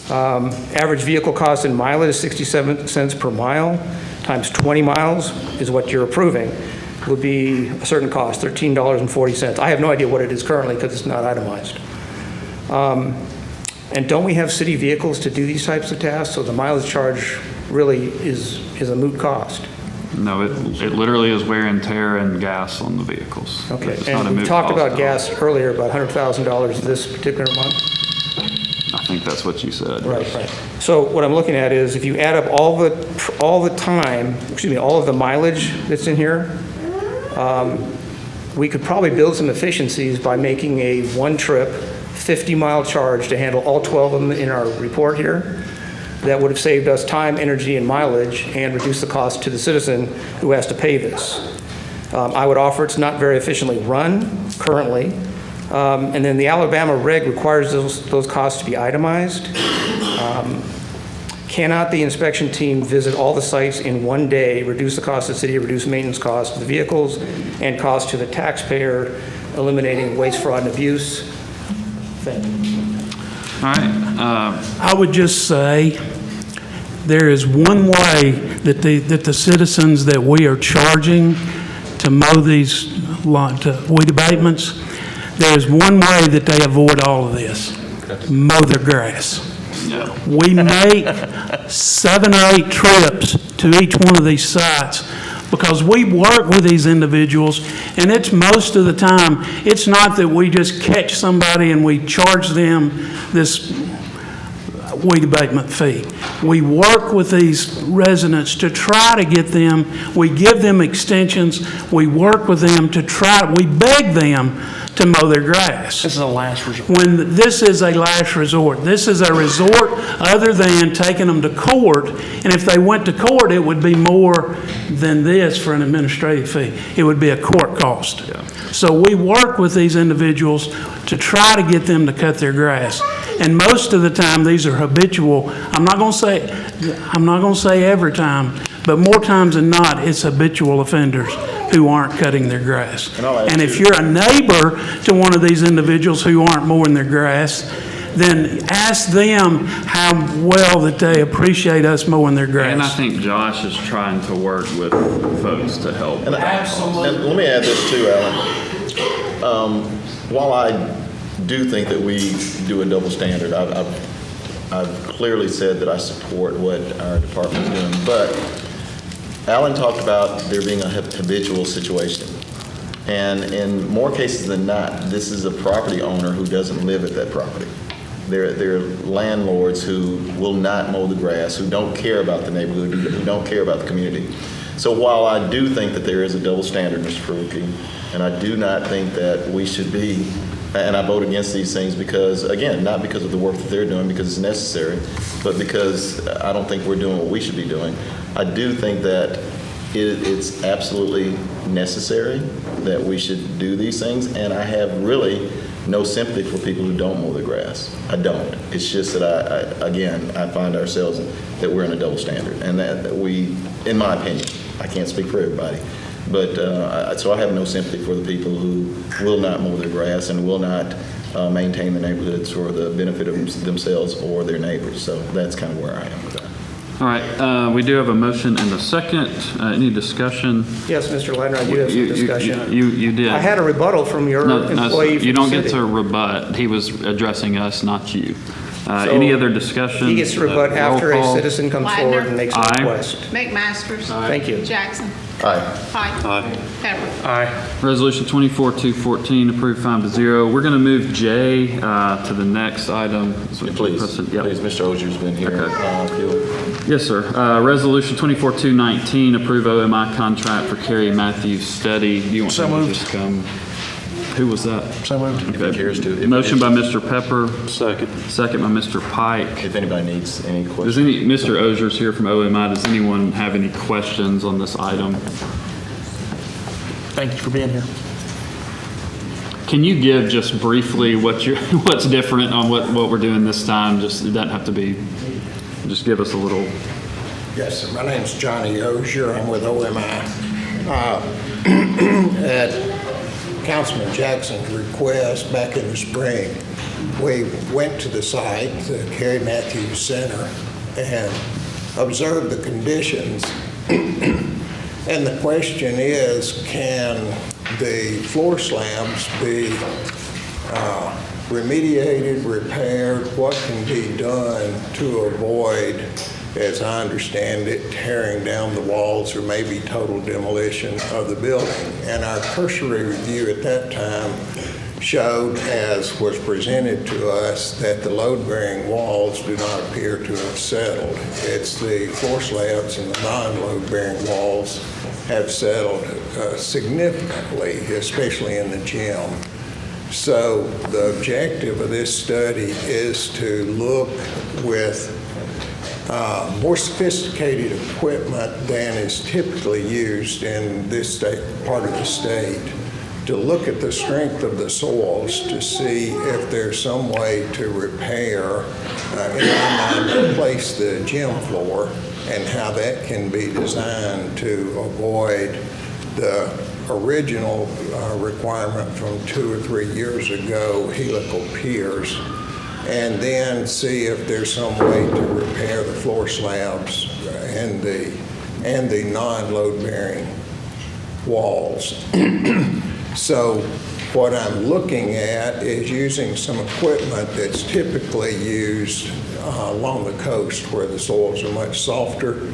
Average vehicle cost in mileage is 67 cents per mile, times 20 miles is what you're approving, would be a certain cost, $13.40. I have no idea what it is currently because it's not itemized. And don't we have city vehicles to do these types of tasks? So the mileage charge really is a moot cost. No, it literally is wear and tear and gas on the vehicles. Okay, It's not a and we moot talked cost about at all. gas earlier, about $100,000 this particular month. I think that's what you said. Right. So what I'm looking at is if you add up all the time, all of the mileage that's in here, we could probably build some efficiencies by making a one-trip 50-mile charge to handle all 12 of them in our report here. That would have saved us time, energy, and mileage and reduced the cost to the citizen who has to pay this. I would offer it's not very efficiently run currently. And then the Alabama reg requires those costs to be itemized. Cannot the inspection team visit all the sites in one day, reduce the cost to the city, reduce maintenance costs to the vehicles, and cost to the taxpayer, eliminating waste, fraud, and abuse? Thank you. All right. I would just say there is one way that the citizens that we are charging to mow these weed abatements, there is one way that they avoid all of this: mow their grass. We make 7 or 8 trips to each one of these sites because we work with these individuals, and it's most of the time, it's not that we just catch somebody and we charge them this weed abatement fee. We work with these residents to try to get them, we give them extensions, we work with them to we beg them to mow their grass. This is a last resort. This is a last resort. This is a resort other than taking them to court. And if they went to court, it would be more than this for an administrative fee. It would be a court cost. Yeah. So we work with these individuals to try to get them to cut their grass. And most of the time, these are habitual. I'm not going to say every time, but more times than not, it's habitual offenders who aren't cutting their grass. And if you're a neighbor to one of these individuals who aren't mowing their grass, then ask them how well that they appreciate us mowing their grass. And I think Josh is trying to work with folks to help. Absolutely. And let me add this too, Alan. While I do think that we do a double standard, I've clearly said that I support what our department is doing, but Alan talked about there being a habitual situation. And in more cases than not, this is a property owner who doesn't live at that property. They're landlords who will not mow the grass, who don't care about the neighborhood, who don't care about the community. So while I do think that there is a double standard, Mr. Faruqi, and I do not think that we should be, and I vote against these things because, again, not because of the work that they're doing, because it's necessary, but because I don't think we're doing what we should be doing. I do think that it's absolutely necessary that we should do these things, and I have really no sympathy for people who don't mow the grass. I don't. It's just that I find ourselves that we're in a double standard, and that we, in my opinion, I can't speak for everybody, but so I have no sympathy for the people who will not mow their grass and will not maintain the neighborhoods for the benefit of themselves or their neighbors. So that's kind of where I am with that. All right, we do have a motion and a second. Any discussion? Yes, Mr. Ledner, I do have some discussion. You did. I had a rebuttal from your employee. You don't get to rebut. He was addressing us, not you. Any other discussion? He gets to rebut after a citizen comes Widener. forward and makes a request. McMaster's. Thank you. Jackson. Aye. Pike. Pepper. Aye. Resolution 24-214, approved 5-0. We're going to move J to the next item. Please, Mr. Ozier's been here. Okay. Yes, sir. Resolution 24-219, approve OMI contract for Kerry Matthews study. Do you want to just come? Who was that? So moved. Okay. Motion by Mr. Pepper. Second. Second by Mr. Pike. If anybody needs any questions. Mr. Ozier's here from OMI. Does anyone have any questions on this item? Thank you for being here. Can you give just briefly what's different on what we're doing this time? Just, it doesn't have to be, just give us a little. Yes, sir. My name's Johnny Ozier. I'm with OMI. At Councilman Jackson's request back in the spring, we went to the site, the Kerry Matthews Center, and observed the conditions. And the question is, can the floor slabs be remediated, repaired? What can be done to avoid, as I understand it, tearing down the walls or maybe total demolition of the building? And our cursory review at that time showed, as was presented to us, that the load-bearing walls do not appear to have settled. It's the floor slabs and the non-load-bearing walls have settled significantly, especially in the gym. So the objective of this study is to look with more sophisticated equipment than is typically used in this part of the state, to look at the strength of the soils to see if there's some way to repair, in my mind, replace the gym floor, and how that can be designed to avoid the original requirement from 2 or 3 years ago, helical piers, and then see if there's some way to repair the floor slabs and the non-load-bearing walls. So what I'm looking at is using some equipment that's typically used along the coast where the soils are much softer,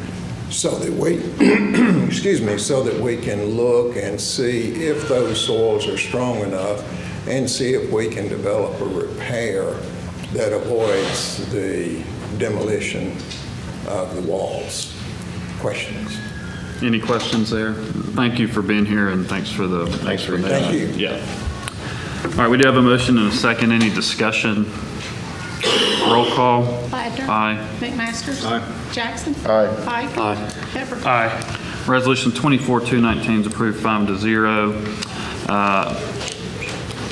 so that we, so that we can look and see if those soils are strong enough and see if we can develop a repair that avoids the demolition of the walls. Questions? Any questions there? Thank you for being here, and thanks for the explanation. Thank you. Yeah. All right, we do have a motion and a second. Any discussion? Roll call. Widener. Aye. McMaster's. Aye. Jackson. Aye. Pike. Aye. Pepper. Aye. Resolution 24-219 is approved 5-0.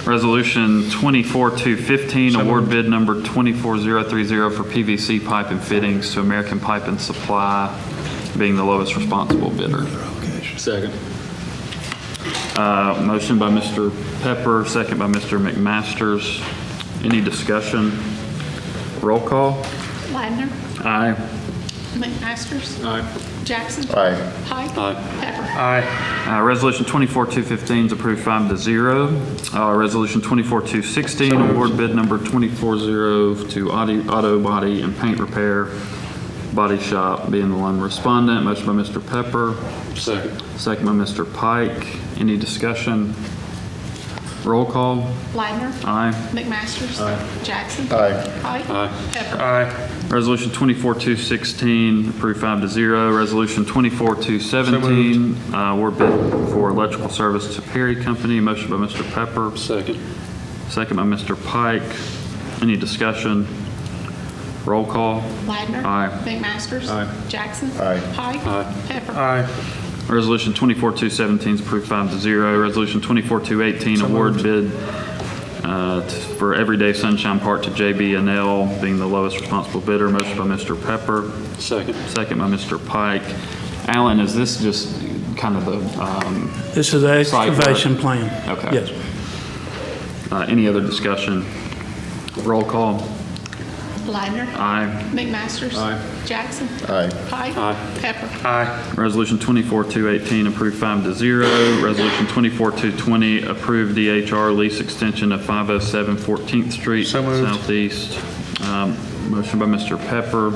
Resolution 24-215, award bid number 24030 for PVC pipe and fittings to American Pipe and Supply, being the lowest responsible bidder. Second. Motion by Mr. Pepper, second by Mr. McMasters. Any discussion? Roll call. Widener. Aye. McMaster's. Aye. Jackson. Aye. Pike. Pepper. Aye. Resolution 24-215 is approved 5-0. Resolution 24-216, award bid number 240 to Auto Body and Paint Repair Body Shop, being the one respondent. Motion by Mr. Pepper. Second. Second by Mr. Pike. Any discussion? Roll call. Widener. Aye. McMaster's. Aye. Jackson. Aye. Pike. Pepper. Aye. Resolution 24-216, approved 5-0. Resolution 24-217, award bid for electrical service to Perry Company. Motion by Mr. Pepper. Second. Second by Mr. Pike. Any discussion? Roll call. Widener. Aye. McMaster's. Aye. Jackson. Aye. Pike. Pepper. Aye. Resolution 24-217 is approved 5-0. Resolution 24-218, award bid for Everyday Sunshine Park to JB&L being the lowest responsible bidder. Motion by Mr. Pepper. Second. Second by Mr. Pike. Alan, is this just kind of the This is the site work? excavation plan. Okay. Yes. Any other discussion? Roll call. Leidner. Aye. McMasters. Aye. Jackson. Aye. Pike. Aye. Pepper. Resolution 24-218 approved 5-0. Resolution 24-220 approved DHR lease extension of 507 14th Street Southeast. Motion by Mr. Pepper.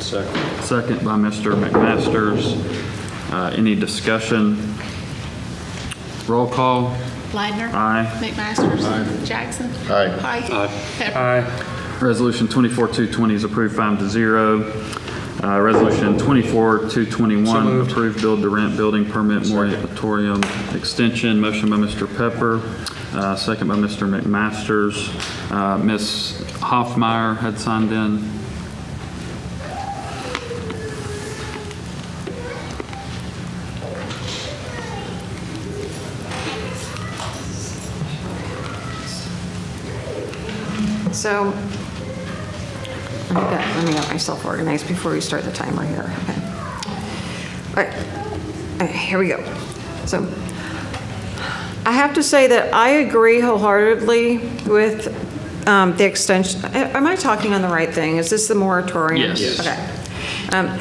Second. Second by Mr. McMasters. Any discussion? Roll call. Leidner. Aye. McMasters. Jackson. Aye. Pike. Aye. Pepper. Resolution 24-220 is approved 5-0. Resolution 24-221 approved build-to-rent building permit moratorium extension. Motion by Mr. Pepper, second by Mr. McMasters. Ms. Hoffmeyer had signed in. So, let me get myself organized before we start the timer here. Okay. All right, here we go. So, I have to say that I agree wholeheartedly with the extension. Am I talking on the right thing? Is this the moratorium? Yes. Okay.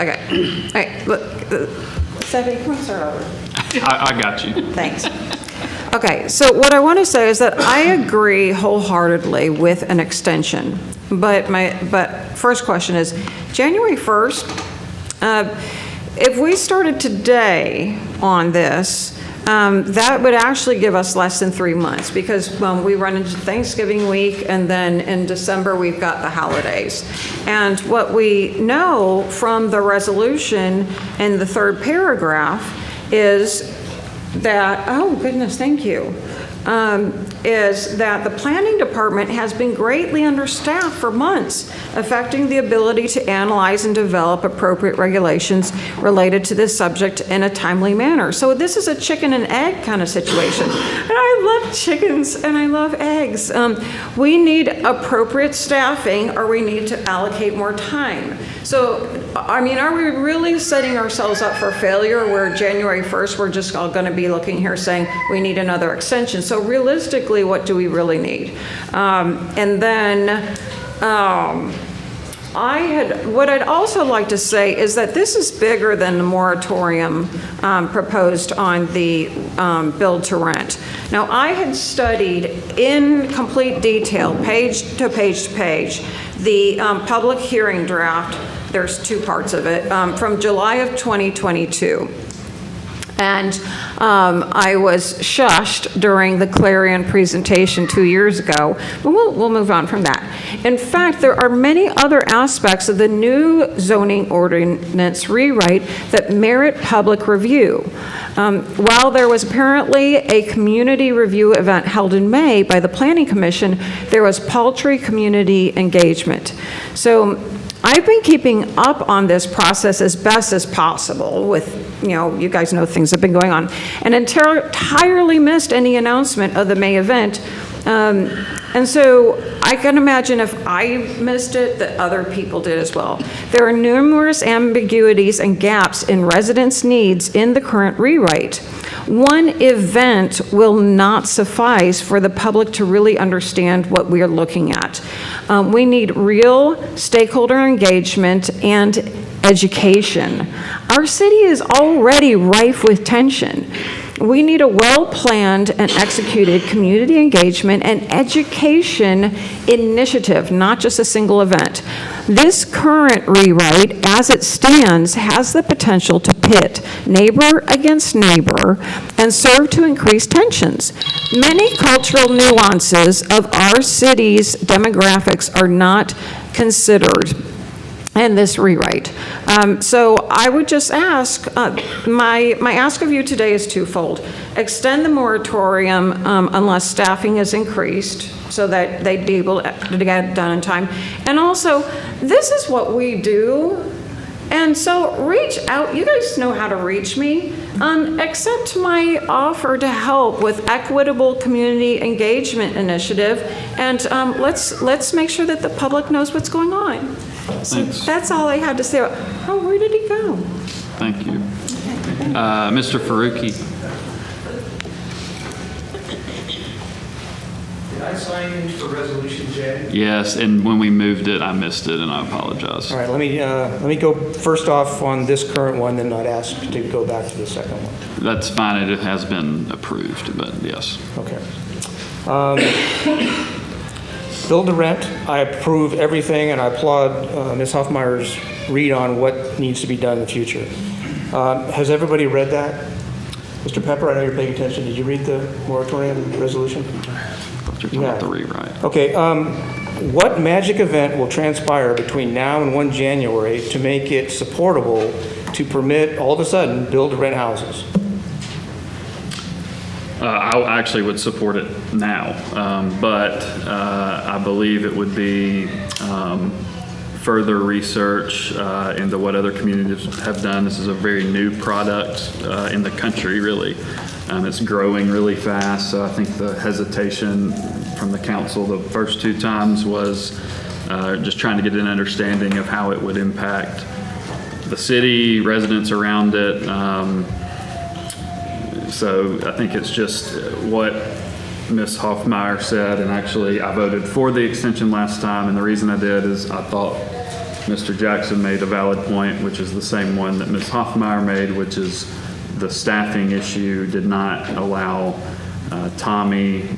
Okay. All right, look, Stephanie, come on, start over. I got you. Thanks. Okay, so what I want to say is that I agree wholeheartedly with an extension, but first question is, January 1st, if we started today on this, that would actually give us less than 3 months, because we run into Thanksgiving week, and then in December we've got the holidays. And what we know from the resolution in the third paragraph is that, oh goodness, thank you, is that the planning department has been greatly understaffed for months, affecting the ability to analyze and develop appropriate regulations related to this subject in a timely manner. So this is a chicken and egg kind of situation. And I love chickens and I love eggs. We need appropriate staffing, or we need to allocate more time. So, I mean, are we really setting ourselves up for failure where January 1st we're just all going to be looking here saying we need another extension? So realistically, what do we really need? And then what I'd also like to say is that this is bigger than the moratorium proposed on the build to rent. Now, I had studied in complete detail, page to page, the public hearing draft. There's two parts of it, from July of 2022. And I was shushed during the Clarion presentation 2 years ago, but we'll move on from that. In fact, there are many other aspects of the new zoning ordinance rewrite that merit public review. While there was apparently a community review event held in May by the Planning Commission, there was paltry community engagement. So I've been keeping up on this process as best as possible with, you guys know things have been going on, and entirely missed any announcement of the May event. And so I can imagine if I missed it, that other people did as well. There are numerous ambiguities and gaps in residents' needs in the current rewrite. One event will not suffice for the public to really understand what we are looking at. We need real stakeholder engagement and education. Our city is already rife with tension. We need a well-planned and executed community engagement and education initiative, not just a single event. This current rewrite, as it stands, has the potential to pit neighbor against neighbor and serve to increase tensions. Many cultural nuances of our city's demographics are not considered in this rewrite. So I would just ask, my ask of you today is twofold. Extend the moratorium unless staffing is increased so that they'd be able to get it done in time. And also, this is what we do And so reach out, you guys know how to reach me. Accept my offer to help with Equitable Community Engagement Initiative, and let's make sure that the public knows what's going on. So that's all I had to say. Oh, where did he go? Thank you. Mr. Faruqi. Did I sign in for Resolution J? Yes, and when we moved it, I missed it, and I apologize. All right, let me go first off on this current one, then I'd ask to go back to the second one. That's fine. It has been approved, but yes. Okay. Build to rent, I approve everything, and I applaud Ms. Hoffmeyer's read on what needs to be done in the future. Has everybody read that? Mr. Pepper, I know you're paying attention. Did you read the moratorium resolution? You're talking about the rewrite. Okay. What magic event will transpire between now and 1 January to make it supportable to permit, all of a sudden, build to rent houses? I actually would support it now, but I believe it would be further research into what other communities have done. This is a very new product in the country, really. It's growing really fast, so I think the hesitation from the council the first 2 times was just trying to get an understanding of how it would impact the city, residents around it. So I think it's just what Ms. Hoffmeyer said, and actually I voted for the extension last time, and the reason I did is I thought Mr. Jackson made a valid point, which is the same one that Ms. Hoffmeyer made, which is the staffing issue did not allow Tommy,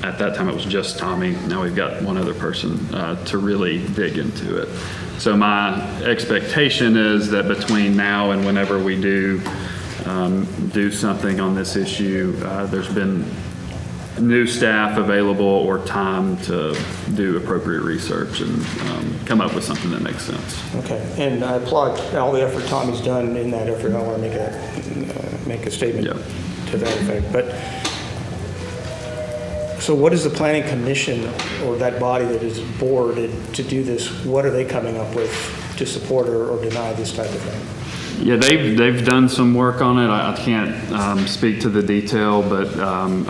at that time it was just Tommy, now we've got one other person, to really dig into it. So my expectation is that between now and whenever we do something on this issue, there's been new staff available or time to do appropriate research and come up with something that makes sense. Okay, and I applaud all the effort Tommy's done in that effort. I want to make a statement to that effect. But so what is the Planning Commission or that body that is boarded to do this? What are they coming up with to support or deny this type of thing? Yeah, they've done some work on it. I can't speak to the detail, but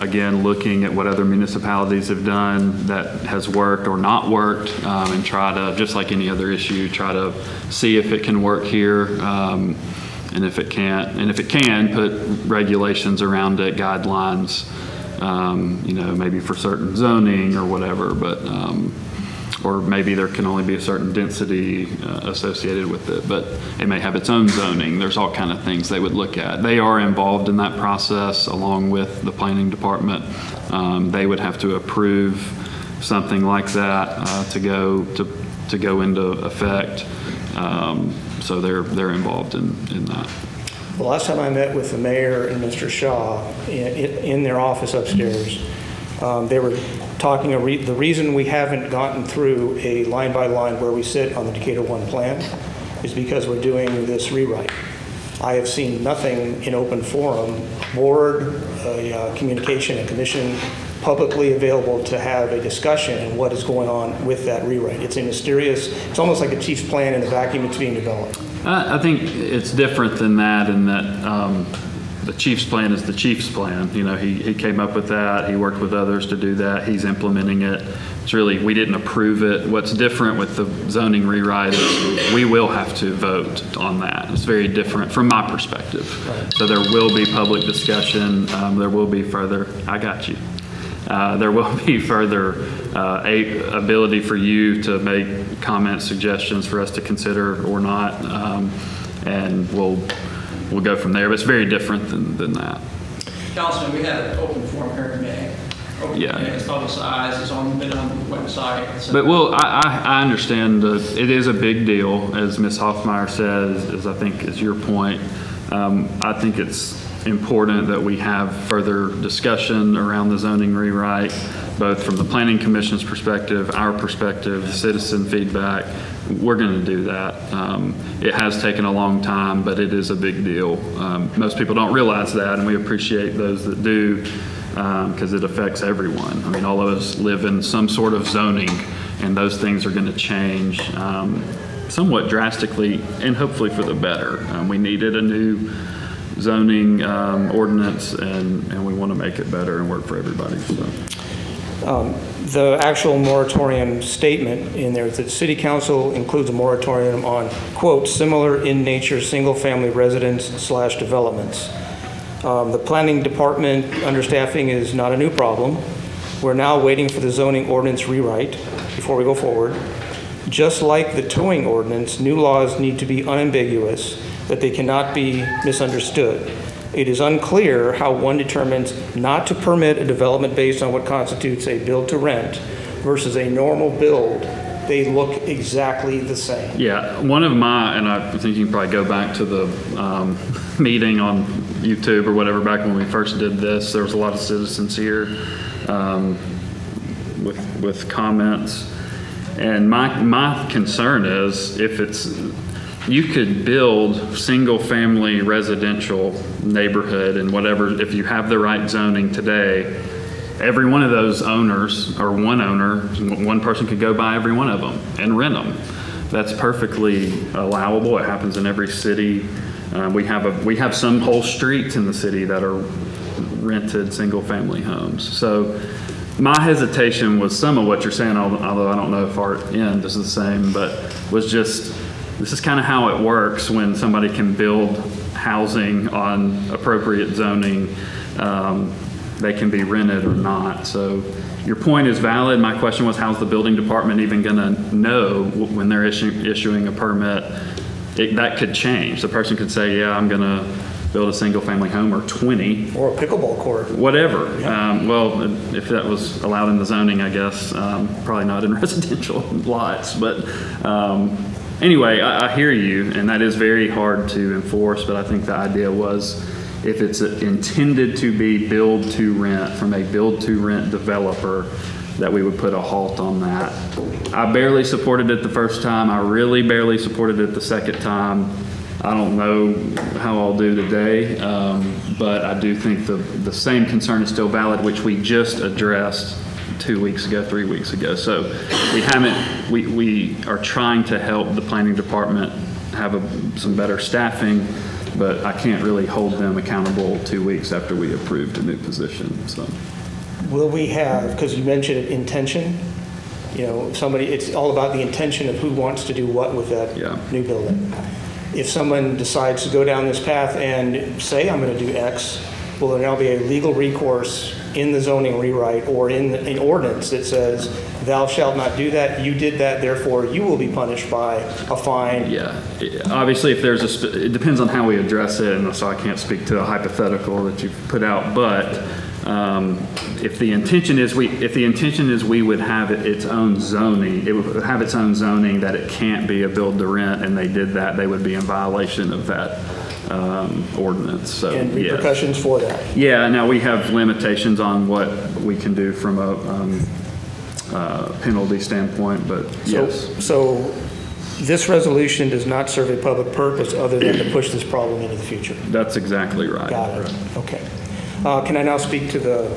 again, looking at what other municipalities have done that has worked or not worked, and try to, just like any other issue, try to see if it can work here, and if it can't, and if it can, put regulations around it, guidelines, maybe for certain zoning or whatever, but or maybe there can only be a certain density associated with it, but it may have its own zoning. There's all kind of things they would look at. They are involved in that process along with the planning department. They would have to approve something like that to go into effect. So they're involved in that. The last time I met with the mayor and Mr. Shaw in their office upstairs, they were talking, the reason we haven't gotten through a line-by-line where we sit on the Decatur 1 plan is because we're doing this rewrite. I have seen nothing in open forum, board, communication, and commission publicly available to have a discussion on what is going on with that rewrite. It's a mysterious, it's almost like a chief's plan in a vacuum that's being developed. I think it's different than that in that the chief's plan is the chief's plan. He came up with that. He worked with others to do that. He's implementing it. It's really, we didn't approve it. What's different with the zoning rewrite is we will have to vote on that. It's very different from my perspective. Right. So there will be public discussion. There will be further, I got you. There will be further ability for you to make comments, suggestions for us to consider or not. And we'll go from there, but it's very different than that. Councilman, we had an open forum here in May. It's publicized, it's been on the website. So. But I understand it is a big deal, as Ms. Hoffmeyer says, as I think is your point. I think it's important that we have further discussion around the zoning rewrite, both from the Planning Commission's perspective, our perspective, citizen feedback. We're going to do that. It has taken a long time, but it is a big deal. Most people don't realize that, and we appreciate those that do, because it affects everyone. I mean, all of us live in some sort of zoning, and those things are going to change. somewhat drastically and hopefully for the better. We needed a new zoning ordinance, and we want to make it better and work for everybody. So. The actual moratorium statement in there, that the city council includes a moratorium on, quote, similar in nature single-family residence/developments. The planning department understaffing is not a new problem. We're now waiting for the zoning ordinance rewrite before we go forward. Just like the towing ordinance, new laws need to be unambiguous, that they cannot be misunderstood. It is unclear how one determines not to permit a development based on what constitutes a build-to-rent versus a normal build. They look exactly the same. Yeah, one of my, and I think you can probably go back to the meeting on YouTube or whatever back when we first did this. There was a lot of citizens here with comments. And my concern is if it's, you could build single-family residential neighborhood and whatever, if you have the right zoning today, every one of those owners, or one owner, one person could go buy every one of them and rent them. That's perfectly allowable. It happens in every city. We have some whole streets in the city that are rented single-family homes. So my hesitation was some of what you're saying, although I don't know if our end is the same, but was just, this is kind of how it works when somebody can build housing on appropriate zoning. They can be rented or not. So your point is valid. My question was, how's the building department even going to know when they're issuing a permit? That could change. The person could say, yeah, I'm going to build a single family home, or 20. Or a pickleball court. Whatever. Yeah. Well, if that was allowed in the zoning, I guess, probably not in residential lots. But anyway, I hear you, and that is very hard to enforce, but I think the idea was if it's intended to be build to rent from a build to rent developer, that we would put a halt on that. I barely supported it the first time. I really barely supported it the second time. I don't know how I'll do today, but I do think the same concern is still valid, which we just addressed 2 weeks ago, 3 weeks ago. So we are trying to help the planning department have some better staffing, but I can't really hold them accountable 2 weeks after we approved a new position. So, will we have, because you mentioned intention, it's all about the intention of who wants to do what with that new building. If someone decides to go down this path and say, I'm going to do X, will there now be a legal recourse in the zoning rewrite or in an ordinance that says, thou shalt not do that, you did that, therefore you will be punished by a fine? Yeah, obviously if there's it depends on how we address it, and so I can't speak to a hypothetical that you've put out, but if the intention is we would have its own zoning, it would have its own zoning that it can't be a build to rent, and they did that, they would be in violation of that ordinance. So, and repercussions for that. Yeah, now we have limitations on what we can do from a penalty standpoint, but yes. So this resolution does not serve a public purpose other than to push this problem into the future. That's exactly right. Got it. Okay. Can I now speak to the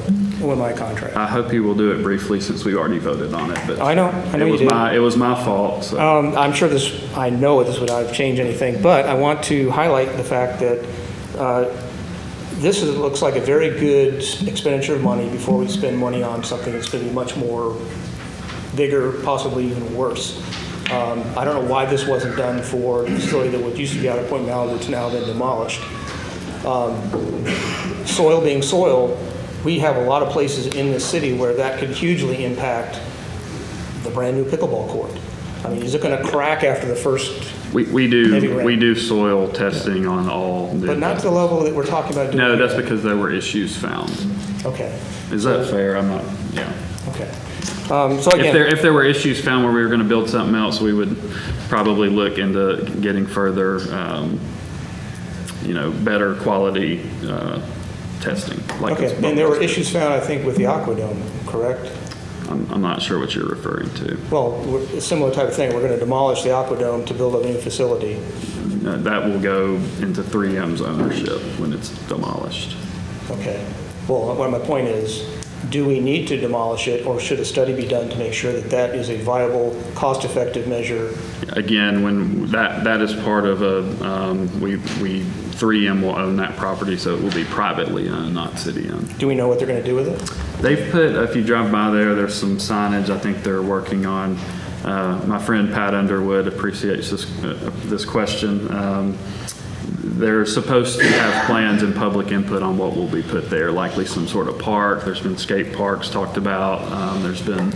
OMI contract? I hope you will do it briefly since we already voted on it. But I know you did. It was my fault. So. I'm sure I know this would not change anything, but I want to highlight the fact that looks like a very good expenditure of money before we spend money on something that's going to be much more bigger, possibly even worse. I don't know why this wasn't done for the facility that used to be out of Point Mallow that's now been demolished. Soil being soil, we have a lot of places in the city where that could hugely impact the brand new pickleball court. I mean, is it going to crack after the first? We do soil testing on all. But not to the level that we're talking about doing. No, that's because there were issues found. Okay. Is that fair? I'm not, yeah. Okay. So again, if there were issues found where we were going to build something else, we would probably look into getting further, better quality testing. Okay, and there were issues found, I think, with the Aquadome, correct? I'm not sure what you're referring to. Well, a similar type of thing. We're going to demolish the Aquadome to build a new facility. That will go into 3M's ownership when it's demolished. Okay. Well, my point is, do we need to demolish it, or should a study be done to make sure that that is a viable, cost-effective measure? Again, when that is part of a, 3M will own that property, so it will be privately owned, not city owned. Do we know what they're going to do with it? They've put, if you drive by there's some signage I think they're working on. My friend Pat Underwood appreciates this question. They're supposed to have plans and public input on what will be put there, likely some sort of park. There's been skate parks talked about. There's been,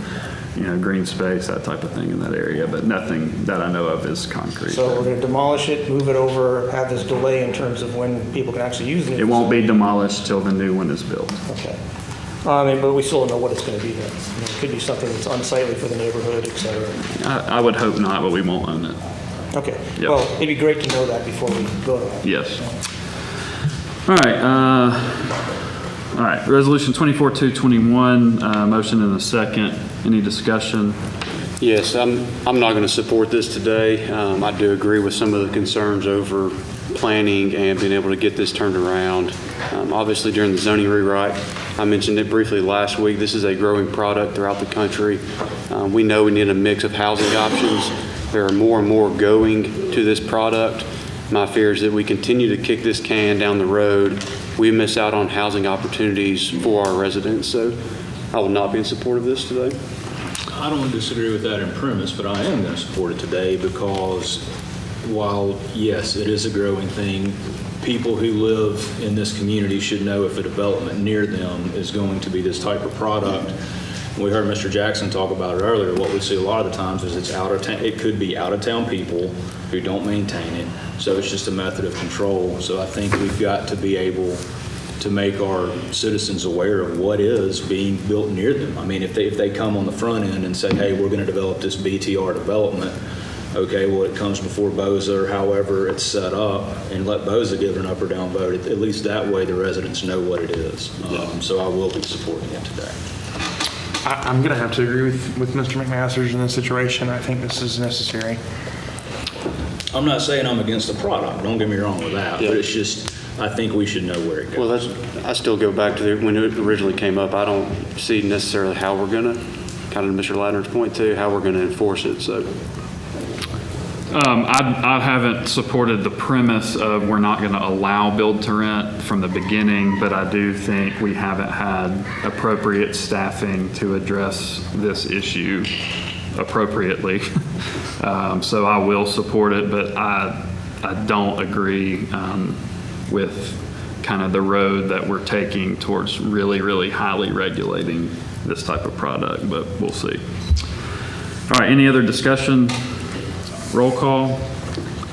green space, that type of thing in that area, but nothing that I know of is concrete. So we're going to demolish it, move it over, have this delay in terms of when people can actually use it? It won't be demolished till the new one is built. Okay. But we still don't know what it's going to be then. It could be something that's unsightly for the neighborhood, et cetera. I would hope not, but we won't own it. Okay. Yep. Well, it'd be great to know that before we vote on it. Yes. All right. All right. Resolution 24-221, motion and a second. Any discussion? Yes, I'm not going to support this today. I do agree with some of the concerns over planning and being able to get this turned around. Obviously, during the zoning rewrite, I mentioned it briefly last week. This is a growing product throughout the country. We know we need a mix of housing options. There are more and more going to this product. My fear is that we continue to kick this can down the road, we miss out on housing opportunities for our residents. So I will not be in support of this today. I don't disagree with that in premise, but I am going to support it today because while, yes, it is a growing thing, people who live in this community should know if a development near them is going to be this type of product. We heard Mr. Jackson talk about it earlier. What we see a lot of the times is it's out of town. It could be out of town people who don't maintain it. So it's just a method of control. So I think we've got to be able to make our citizens aware of what is being built near them. I mean, if they come on the front end and say, hey, we're going to develop this BTR development, okay, well, it comes before BOZA or however it's set up, and let BOZA give an up or down vote. At least that way the residents know what it is. So I will be supporting it today. I'm going to have to agree with Mr. McMaster's in this situation. I think this is necessary. I'm not saying I'm against the product. Don't get me wrong with that. But it's just, I think we should know where it goes. Well, I still go back to when it originally came up. I don't see necessarily how we're going to, kind of Mr. Ladner's point too, how we're going to enforce it. So. I haven't supported the premise of we're not going to allow build to rent from the beginning, but I do think we haven't had appropriate staffing to address this issue appropriately. So I will support it, but I don't agree with kind of the road that we're taking towards really, really highly regulating this type of product, but we'll see. All right, any other discussion? Roll call.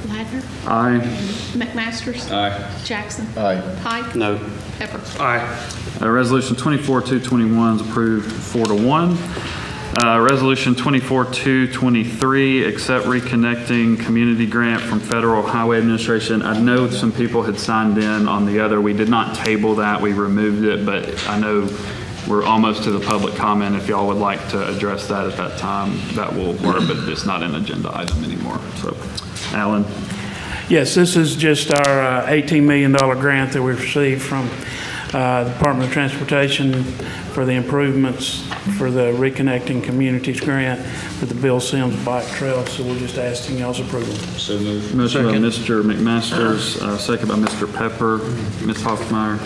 Ladner. Aye. McMasters. Aye. Jackson. Aye. Pike. No. Pepper. Aye. Resolution 24-221 is approved 4-1. Resolution 24-223, accept reconnecting community grant from Federal Highway Administration. I know some people had signed in on the other. We did not table that. We removed it, but I know we're almost to the public comment. If y'all would like to address that at that time, that will work, but it's not an agenda item anymore. So, Alan? Yes, this is just our $18 million grant that we received from the Department of Transportation for the improvements for the Reconnecting Communities grant for the Bill Sims Bike Trail. So we're just asking y'all's approval. So moved. Motion by Mr. McMasters, second by Mr. Pepper. Ms. Hoffmeyer?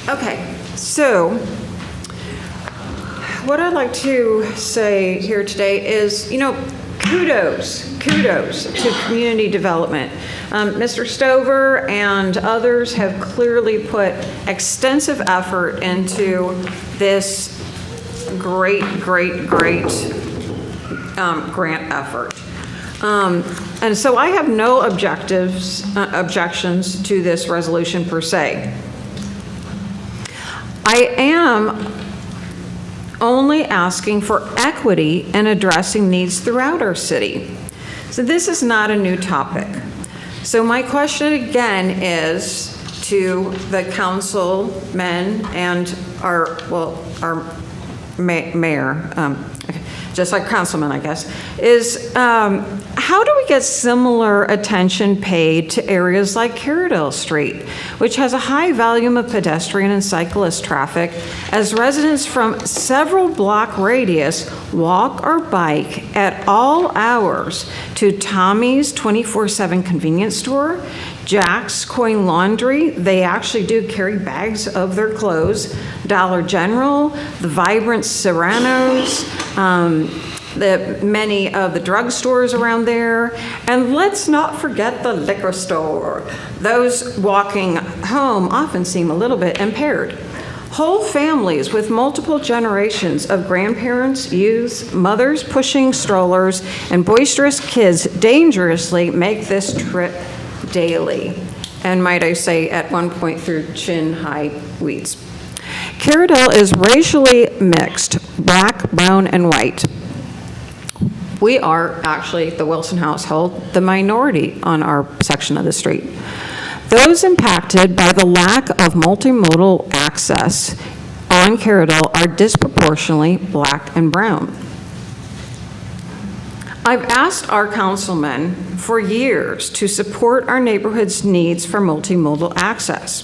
Okay, so what I'd like to say here today is, kudos to community development. Mr. Stover and others have clearly put extensive effort into this great grant effort. And so I have no objections to this resolution per se. I am only asking for equity and addressing needs throughout our city. So this is not a new topic. So my question again is to the councilmen and our mayor. just like Councilman, I guess, is how do we get similar attention paid to areas like Carradale Street, which has a high volume of pedestrian and cyclist traffic, as residents from several block radius walk or bike at all hours to Tommy's 24/7 convenience store, Jack's Coin Laundry, they actually do carry bags of their clothes, Dollar General, the Vibrant Serranos, many of the drugstores around there, and let's not forget the liquor store. Those walking home often seem a little bit impaired. Whole families with multiple generations of grandparents, youth, mothers pushing strollers, and boisterous kids dangerously make this trip daily, and might I say, at one point through chin-high weeds. Carradale is racially mixed, black, brown, and white. We are actually, the Wilson household, the minority on our section of the street. Those impacted by the lack of multimodal access on Carradale are disproportionately black and brown. I've asked our councilmen for years to support our neighborhood's needs for multimodal access.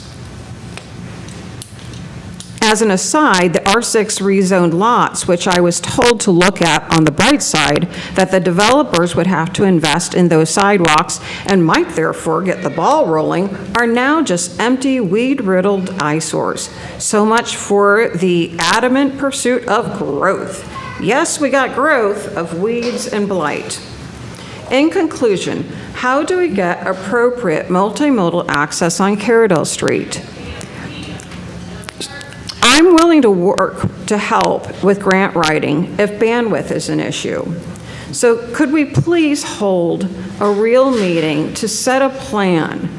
As an aside, the R6 rezoned lots, which I was told to look at on the bright side, that the developers would have to invest in those sidewalks and might therefore get the ball rolling, are now just empty, weed-riddled eyesores. So much for the adamant pursuit of growth. Yes, we got growth of weeds and blight. In conclusion, how do we get appropriate multimodal access on Carradale Street? I'm willing to work to help with grant writing if bandwidth is an issue. So could we please hold a real meeting to set a plan?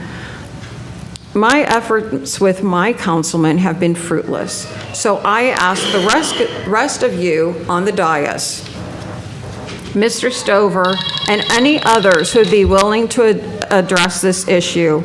My efforts with my councilmen have been fruitless. So I ask the rest of you on the dais, Mr. Stover, and any others who would be willing to address this issue,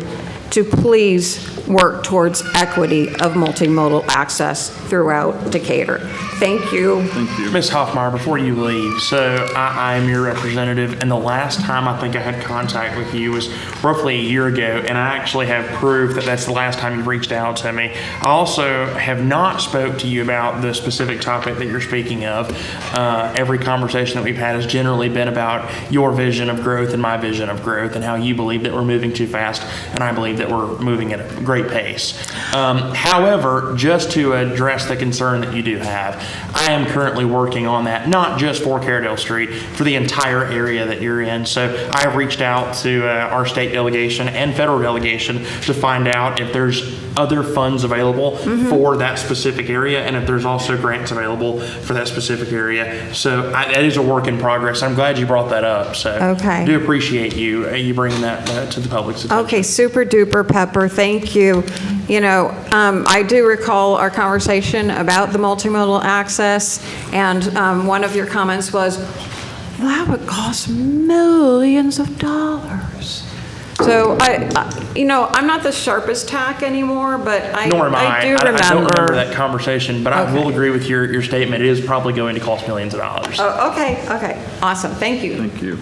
to please work towards equity of multimodal access throughout Decatur. Thank you. Thank you. Ms. Hoffmeyer, before you leave, so I am your representative, and the last time I think I had contact with you was roughly a year ago, and I actually have proof that that's the last time you've reached out to me. I also have not spoke to you about the specific topic that you're speaking of. Every conversation that we've had has generally been about your vision of growth and my vision of growth, and how you believe that we're moving too fast, and I believe that we're moving at a great pace. However, just to address the concern that you do have, I am currently working on that, not just for Carradale Street, for the entire area that you're in. So I have reached out to our state delegation and federal delegation to find out if there's other funds available for that specific area, and if there's also grants available for that specific area. So that is a work in progress. I'm glad you brought that up. So okay. I do appreciate you bringing that to the public's attention. Okay, super duper, Pepper. Thank you. You know, I do recall our conversation about the multimodal access, and one of your comments was, that would cost millions of dollars. So I'm not the sharpest tack anymore, but I do remember. I don't remember that conversation, but I will agree with your statement. It is probably going to cost millions of dollars. Oh, okay. Awesome. Thank you. Thank you.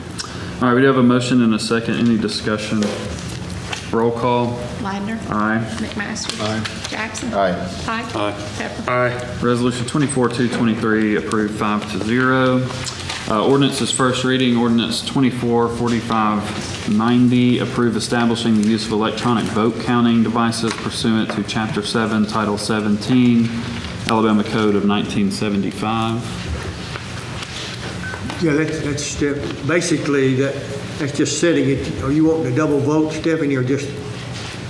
All right, we do have a motion and a second. Any discussion? Roll call. Leidner. Aye. McMaster. Aye. Jackson. Aye. Pike. Aye. Pepper. Aye. Resolution 24-223 approved 5-0. Ordinances first reading, ordinance 24-4590, approve establishing the use of electronic vote counting devices pursuant to Chapter 7, Title 17, Alabama Code of 1975. Yeah, that's Steph. Basically, that's just setting it. Are you wanting to double vote, Stephanie, or just?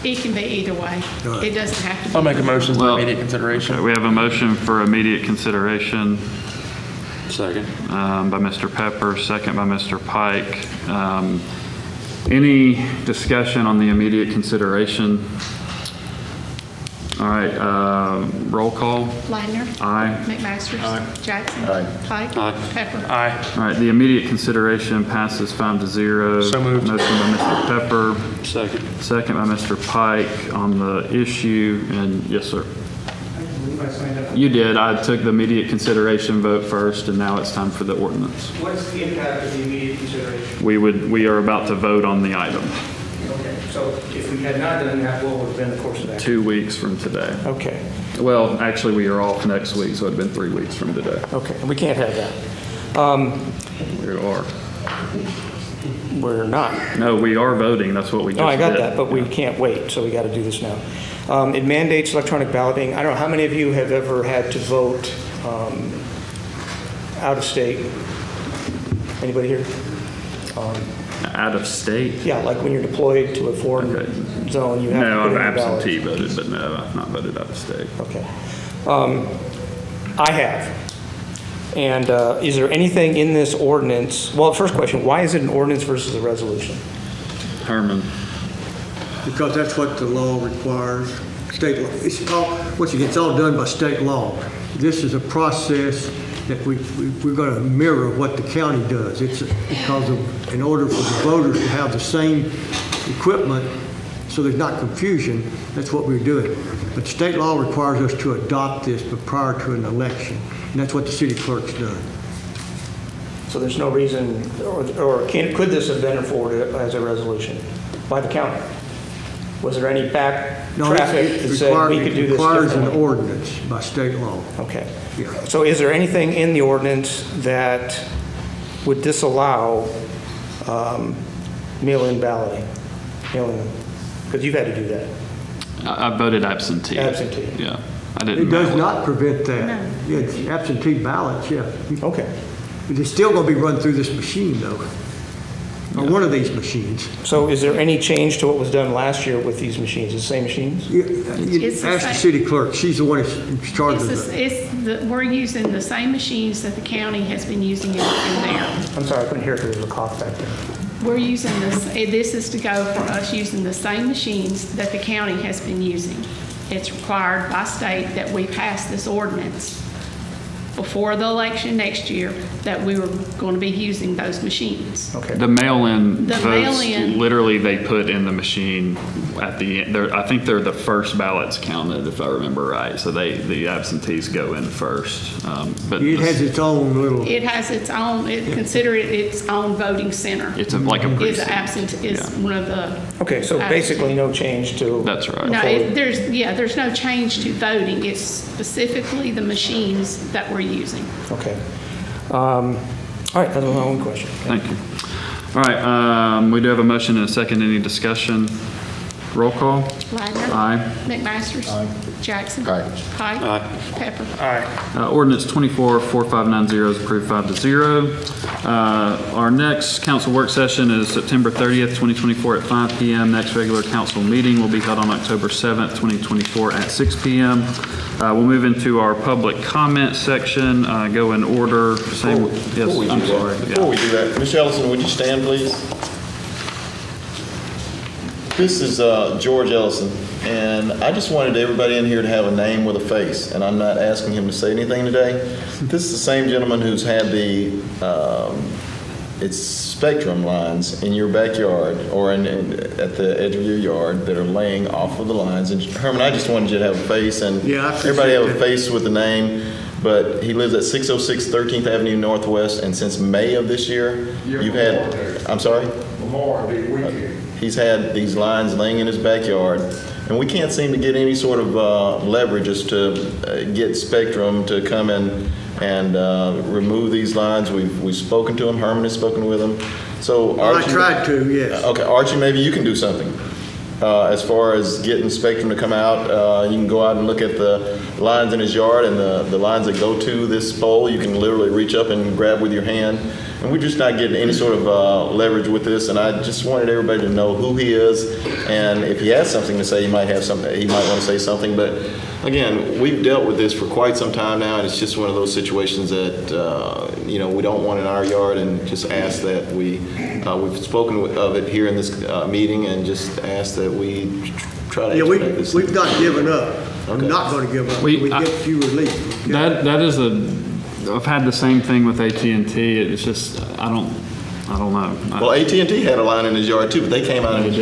It can be either way. Right. It doesn't have to be. I'll make a motion for immediate consideration. Okay, we have a motion for immediate consideration. Second. By Mr. Pepper, second by Mr. Pike. Any discussion on the immediate consideration? All right, roll call. Leidner. Aye. McMaster. Aye. Jackson. Aye. Pike. Aye. Pepper. Aye. All right, the immediate consideration passes 5-0. So moved. Motion by Mr. Pepper, Second. second by Mr. Pike on the issue, and yes, sir. I signed up. You did. I took the immediate consideration vote first, and now it's time for the ordinance. What's the impact of the immediate consideration? We are about to vote on the item. Okay, so if we had not done that, what would have been the course of action? 2 weeks from today. Okay. Well, actually, we are off next week, so it'd been 3 weeks from today. Okay, and we can't have that. We are. We're not. No, we are voting. That's what we just did. No, I got that, but we can't wait, so we got to do this now. It mandates electronic balloting. I don't know, how many of you have ever had to vote out of state? Anybody here? Out of state? Yeah, like when you're deployed to a foreign zone, you have to No, put in I've a ballot. absentee voted, but no, I've not voted out of state. Okay. I have. And is there anything in this ordinance? Well, first question, why is it an ordinance versus a resolution? Herman. Because that's what the law requires, state law. It's all, once again, it's all done by state law. This is a process that we're going to mirror what the county does. It's because of, in order for the voters to have the same equipment, so there's not confusion, that's what we're doing. But state law requires us to adopt this prior to an election, and that's what the city clerk's done. So there's no reason, or could this have been forwarded as a resolution by the county? Was there any back traffic that said we could do this differently? It requires an ordinance by state law. Okay. Yeah. So is there anything in the ordinance that would disallow mail-in balloting? Mail-in, because you've had to do that. I voted absentee. Absentee. Yeah. I didn't. It does mail not prevent that. Yeah, it's absentee ballots, yeah. Okay. But it's still going to be run through this machine, though, or one of these machines. So is there any change to what was done last year with these machines? Is it the same machines? It's the Ask the same. city clerk. She's the one that's in charge of it. We're using the same machines that the county has been using in there. I'm sorry, I couldn't hear it because there was a cough back there. We're using this is to go for us using the same machines that the county has been using. It's required by state that we pass this ordinance before the election next year that we were going to be using those machines. Okay. The mail-in The votes, mail-in- literally they put in the machine at the end. I think they're the first ballots counted, if I remember right. So the absentees go in first. But It has its own little. It has its own, consider it its own voting center. It's like a Is precinct. absent, is one of the. Okay, so basically no change to. That's right. No, there's no change to voting. It's specifically the machines that we're using. Okay. All right, that was my only question. Thank you. All right, we do have a motion and a second. Any discussion? Roll call. Wagner. Aye. McMasters. Jackson. Aye. Pike. Aye. Pepper. Ordinance 24-4590 is approved 5-0. Our next council work session is September 30th, 2024 at 5 p.m. Next regular council meeting will be held on October 7th, 2024 at 6 p.m. We'll move into our public comment section, go in order. Same. Yes, I'm sorry. Before we do that, Ms. Ellison, would you stand, please? This is George Ellison, and I just wanted everybody in here to have a name with a face, and I'm not asking him to say anything today. This is the same gentleman who's had the it's spectrum lines in your backyard or at the edge of your yard that are laying off of the lines. And Herman, I just wanted you to have a face, and everybody have a face with a name. But he lives at 606 13th Avenue Northwest, and since May of this year, you've had, I'm sorry? Memorial Day weekend. He's had these lines laying in his backyard, and we can't seem to get any sort of leverage as to get Spectrum to come in and remove these lines. We've spoken to him. Herman has spoken with him. So Well, Archie, I tried to, yes. Okay, Archie, maybe you can do something. As far as getting Spectrum to come out, you can go out and look at the lines in his yard and the lines that go to this pole. You can literally reach up and grab with your hand. And we're just not getting any sort of leverage with this. And I just wanted everybody to know who he is. And if he has something to say, he might have something. He might want to say something. But again, we've dealt with this for quite some time now, and it's just one of those situations that we don't want in our yard, and just ask that we've spoken of it here in this meeting, and just ask that we try to expedite this. We've not given up. I'm Okay. not going to give up. We- We get you relief. That is I've had the same thing with AT&T. It's just, I don't know. Well, AT&T had a line in his yard too, but they came out and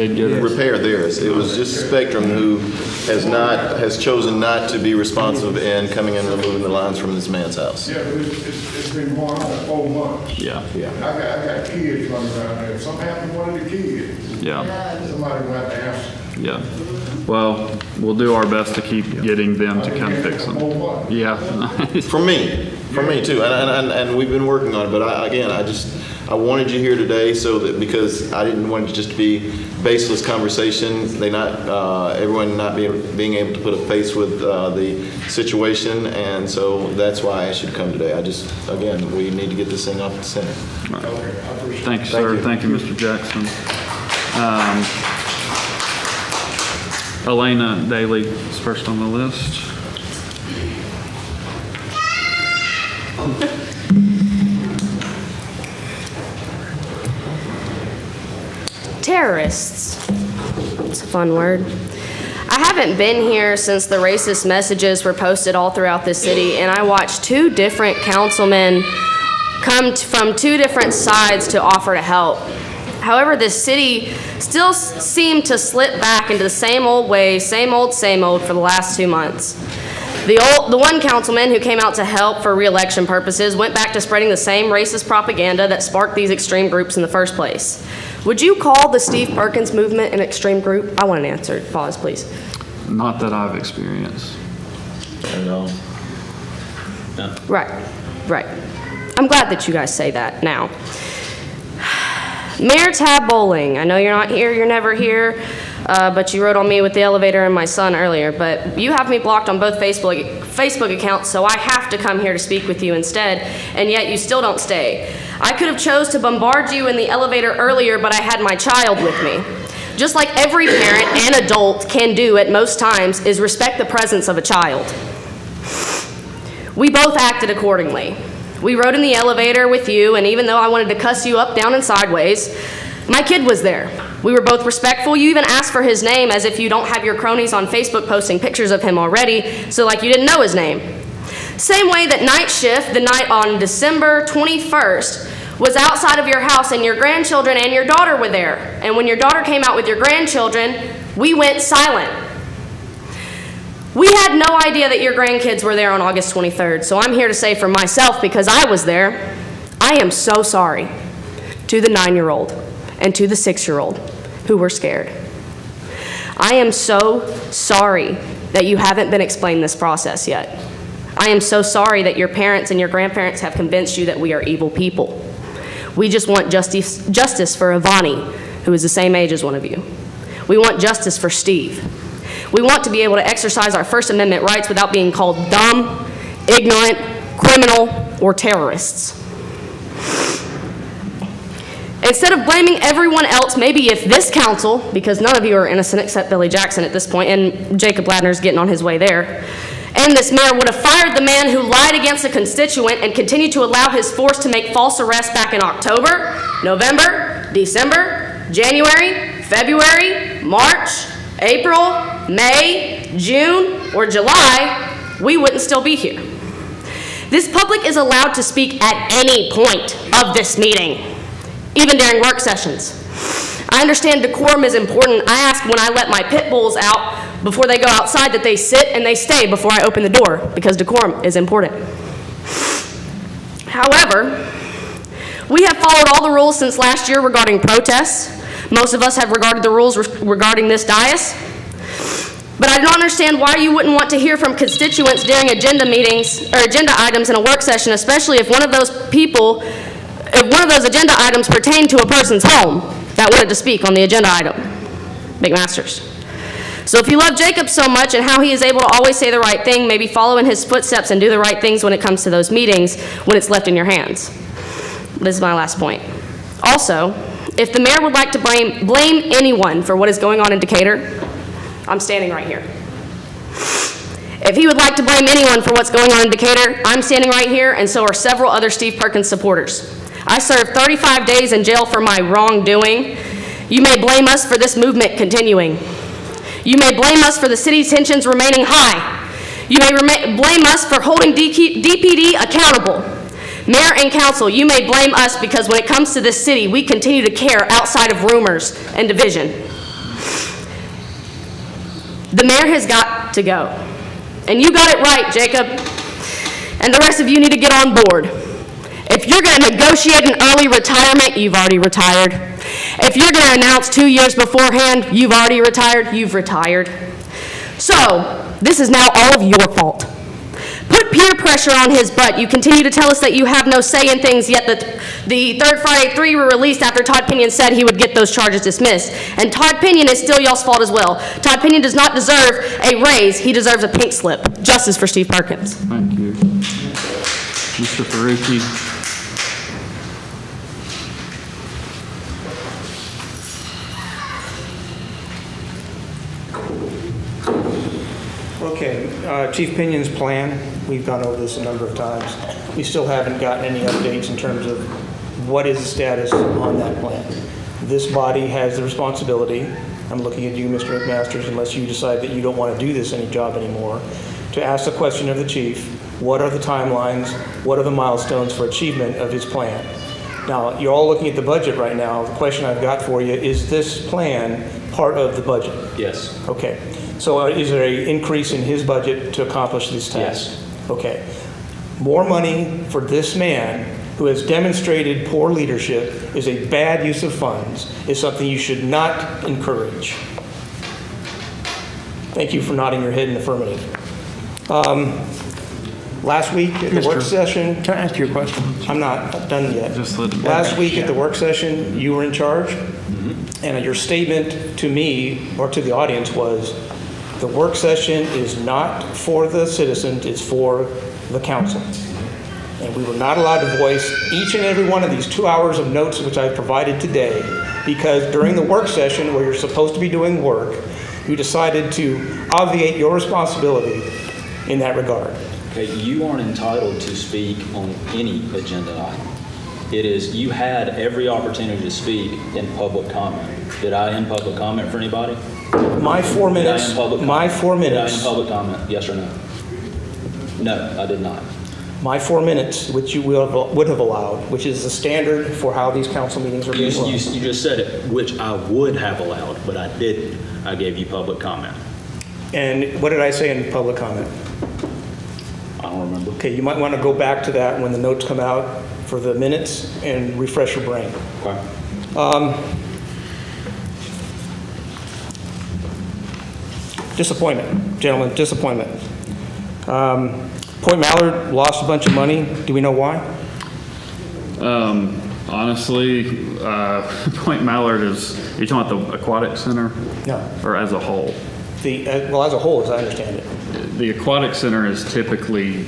repaired theirs. It was just Spectrum who has chosen not to be responsive in coming in and removing the lines from this man's house. Yeah, but it's been going on 4 months. Yeah. I got kids running around there. If something happened to one of the kids, somebody will have to answer. Yeah. Well, we'll do our best to keep getting them to come fix them. Yeah. For me too, and we've been working on it. But I wanted you here today because I didn't want it to just be baseless conversation. Everyone not being able to put a face with the situation, and so that's why I asked you to come today. We need to get this thing off the center. Thank you, sir. Thank you, Mr. Jackson. Elena Daly is first on the list. Terrorists. It's a fun word. I haven't been here since the racist messages were posted all throughout the city, and I watched 2 different councilmen come from 2 different sides to offer to help. However, this city still seemed to slip back into the same old ways, same old for the last 2 months. The one councilman who came out to help for re-election purposes went back to spreading the same racist propaganda that sparked these extreme groups in the first place. Would you call the Steve Perkins movement an extreme group? I want an answer. Pause, please. Not that I've experienced. At all. No. Right. I'm glad that you guys say that now. Mayor Tab Bowling, I know you're not here, you're never here, but you wrote on me with the elevator and my son earlier, but you have me blocked on both Facebook accounts, so I have to come here to speak with you instead, and yet you still don't stay. I could have chose to bombard you in the elevator earlier, but I had my child with me. Just like every parent and adult can do at most times is respect the presence of a child. We both acted accordingly. We rode in the elevator with you, and even though I wanted to cuss you up, down, and sideways, my kid was there. We were both respectful. You even asked for his name as if you don't have your cronies on Facebook posting pictures of him already, so like you didn't know his name. Same way that night shift, the night on December 21st, was outside of your house and your grandchildren and your daughter were there. And when your daughter came out with your grandchildren, we went silent. We had no idea that your grandkids were there on August 23rd, so I'm here to say for myself, because I was there, I am so sorry to the 9-year-old and to the 6-year-old who were scared. I am so sorry that you haven't been explained this process yet. I am so sorry that your parents and your grandparents have convinced you that we are evil people. We just want justice for Ivani, who is the same age as one of you. We want justice for Steve. We want to be able to exercise our First Amendment rights without being called dumb, ignorant, criminal, or terrorists. Instead of blaming everyone else, maybe if this council, because none of you are innocent except Billy Jackson at this point, and Jacob Ladner's getting on his way there, and this mayor would have fired the man who lied against a constituent and continued to allow his force to make false arrests back in October, November, December, January, February, March, April, May, June, or July, we wouldn't still be here. This public is allowed to speak at any point of this meeting, even during work sessions. I understand decorum is important. I ask when I let my pit bulls out before they go outside that they sit and they stay before I open the door, because decorum is important. However, we have followed all the rules since last year regarding protests. Most of us have regarded the rules regarding this dais. But I don't understand why you wouldn't want to hear from constituents during agenda meetings or agenda items in a work session, especially if one of those agenda items pertained to a person's home that wanted to speak on the agenda item. McMasters. So if you love Jacob so much and how he is able to always say the right thing, maybe follow in his footsteps and do the right things when it comes to those meetings when it's left in your hands. This is my last point. Also, if the mayor would like to blame anyone for what is going on in Decatur, I'm standing right here. If he would like to blame anyone for what's going on in Decatur, I'm standing right here, and so are several other Steve Perkins supporters. I served 35 days in jail for my wrongdoing. You may blame us for this movement continuing. You may blame us for the city tensions remaining high. You may blame us for holding DPD accountable. Mayor and council, you may blame us because when it comes to this city, we continue to care outside of rumors and division. The mayor has got to go. And you got it right, Jacob. And the rest of you need to get on board. If you're going to negotiate an early retirement, you've already retired. If you're going to announce 2 years beforehand, you've already retired, you've retired. So, this is now all of your fault. Put peer pressure on his butt. You continue to tell us that you have no say in things, yet the Third Friday 3 were released after Todd Pinion said he would get those charges dismissed. And Todd Pinion is still y'all's fault as well. Todd Pinion does not deserve a raise. He deserves a pink slip. Justice for Steve Perkins. Thank you. Mr. Faruqi. Okay, Chief Pinion's plan, we've gone over this a number of times. We still haven't gotten any updates in terms of what is the status on that plan. This body has the responsibility, I'm looking at you, Mr. McMasters, unless you decide that you don't want to do this job anymore, to ask the question of the chief, what are the timelines, what are the milestones for achievement of his plan? Now, you're all looking at the budget right now. The question I've got for you, is this plan part of the budget? Yes. Okay. So is there an increase in his budget to accomplish this task? Yes. Okay. More money for this man who has demonstrated poor leadership is a bad use of funds is something you should not encourage. Thank you for nodding your head in affirmative. Last week at the work session... Can I ask you a question? I'm not done yet. Just let him... Last week at the work session, you were in charge, and your statement to me or to the audience was, the work session is not for the citizens, it's for the council. And we were not allowed to voice each and every one of these 2 hours of notes which I provided today, because during the work session where you're supposed to be doing work, you decided to obviate your responsibility in that regard. Okay, you aren't entitled to speak on any agenda item. It is, you had every opportunity to speak in public comment. Did I end public comment for anybody? My 4 minutes. Did I end public comment? My 4 minutes. Did I end public comment? Yes or no? No, I did not. My 4 minutes, which you would have allowed, which is the standard for how these council meetings are being run. You just said it, which I would have allowed, but I didn't. I gave you public comment. And what did I say in public comment? I don't remember. Okay, you might want to go back to that when the notes come out for the minutes and refresh your brain. Okay. Disappointment, gentlemen, disappointment. Point Mallard lost a bunch of money. Do we know why? Honestly, Point Mallard is, you're talking about the aquatic center? No. Or as a whole? Well, as a whole, as I understand it. The aquatic center is typically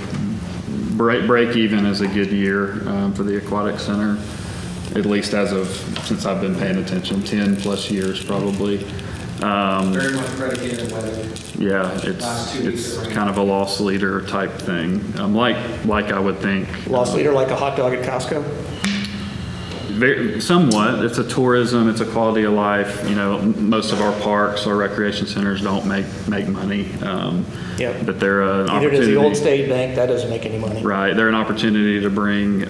break even is a good year for the aquatic center, at least as of, since I've been paying attention, 10 plus years probably. Very much predicated on weather. Yeah, it's kind of a loss leader type thing. Like I would think. Loss leader like a hot dog at Costco? Somewhat. It's a tourism, it's a quality of life. You know, most of our parks, our recreation centers don't make money. Yep. But they're an Neither opportunity. does the old state bank, that doesn't make any money. Right, they're an opportunity to bring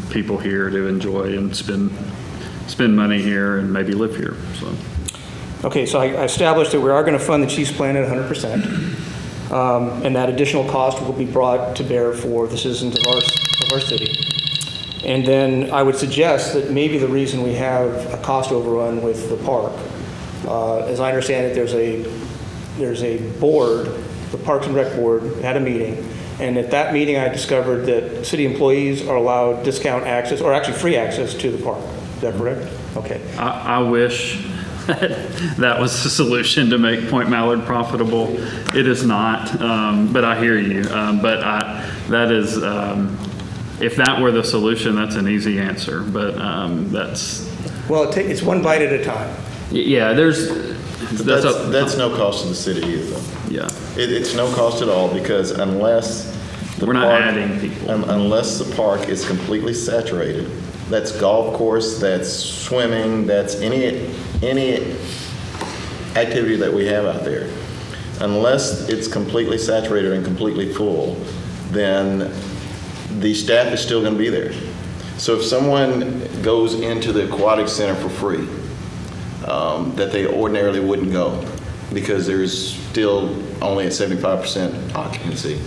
people here to enjoy and spend money here and maybe live here, so. Okay, so I established that we are going to fund the Chiefs plan at 100%, and that additional cost will be brought to bear for the citizens of our city. And then I would suggest that maybe the reason we have a cost overrun with the park, as I understand it, there's a board, the Parks and Rec Board had a meeting, and at that meeting I discovered that city employees are allowed discount access, or actually free access to the park. Is that correct? Okay. I wish that was the solution to make Point Mallard profitable. It is not, but I hear you. That is, if that were the solution, that's an easy answer. But that's well, it's one bite at a time. Yeah, that's no cost to the city either, though. Yeah, it's no cost at all because unless we're not adding people, unless the park is completely saturated, that's golf course, that's swimming, that's any activity that we have out there. Unless it's completely saturated and completely full, then the staff is still going to be there. So if someone goes into the aquatic center for free, that they ordinarily wouldn't go because there's still only a 75% occupancy,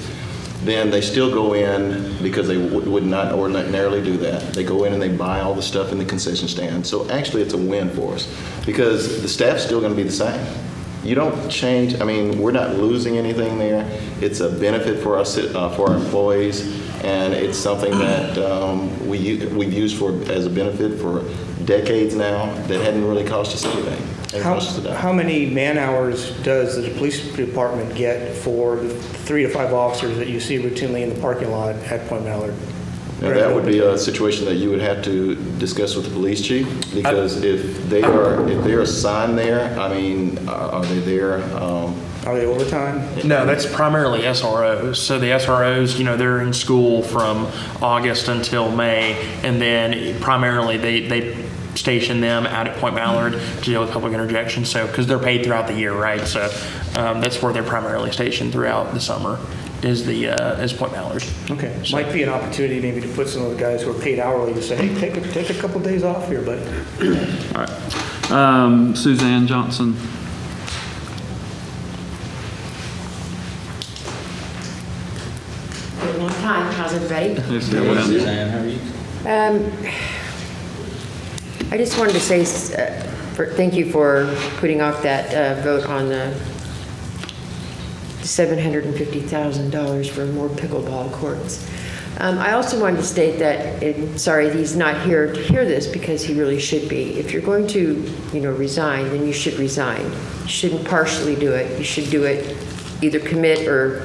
then they still go in because they would not ordinarily do that. They go in and they buy all the stuff in the concession stand. So actually it's a win for us because the staff's still going to be the same. You don't change, I mean, we're not losing anything there. It's a benefit for our employees, and it's something that we've used as a benefit for decades now that hadn't really cost us anything. How many man-hours does the police department get for the 3 to 5 officers that you see routinely in the parking lot at Point Mallard? Now, that would be a situation that you would have to discuss with the police chief, because if they're assigned there, I mean, are they there? Are they overtime? No, that's primarily SROs. So the SROs, they're in school from August until May, and then primarily they station them out at Point Mallard to deal with public interjection. So, because they're paid throughout the year, right? So that's where they're primarily stationed throughout the summer. Is Point Mallard. Okay. So, might be an opportunity maybe to put some of the guys who are paid hourly to say, hey, take a couple days off here, buddy. All right. Suzanne Johnson. Been a long time. How's everybody? Hey, Suzanne, how are you? I just wanted to say thank you for putting off that vote on the $750,000 for more pickleball courts. I also wanted to state that, sorry, he's not here to hear this because he really should be. If you're going to, resign, then you should resign. You shouldn't partially do it. You should do it, either commit or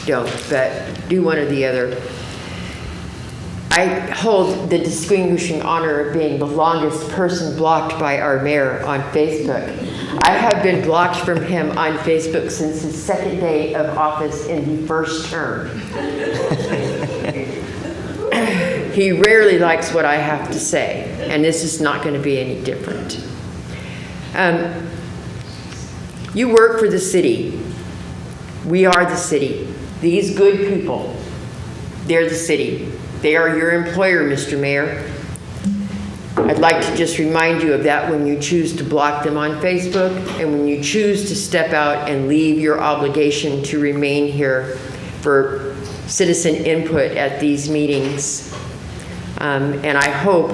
don't, but do one or the other. I hold the distinguishing honor of being the longest person blocked by our mayor on Facebook. I have been blocked from him on Facebook since his second day of office in the first term. He rarely likes what I have to say, and this is not going to be any different. You work for the city. We are the city. These good people, they're the city. They are your employer, Mr. Mayor. I'd like to just remind you of that when you choose to block them on Facebook and when you choose to step out and leave your obligation to remain here for citizen input at these meetings. And I hope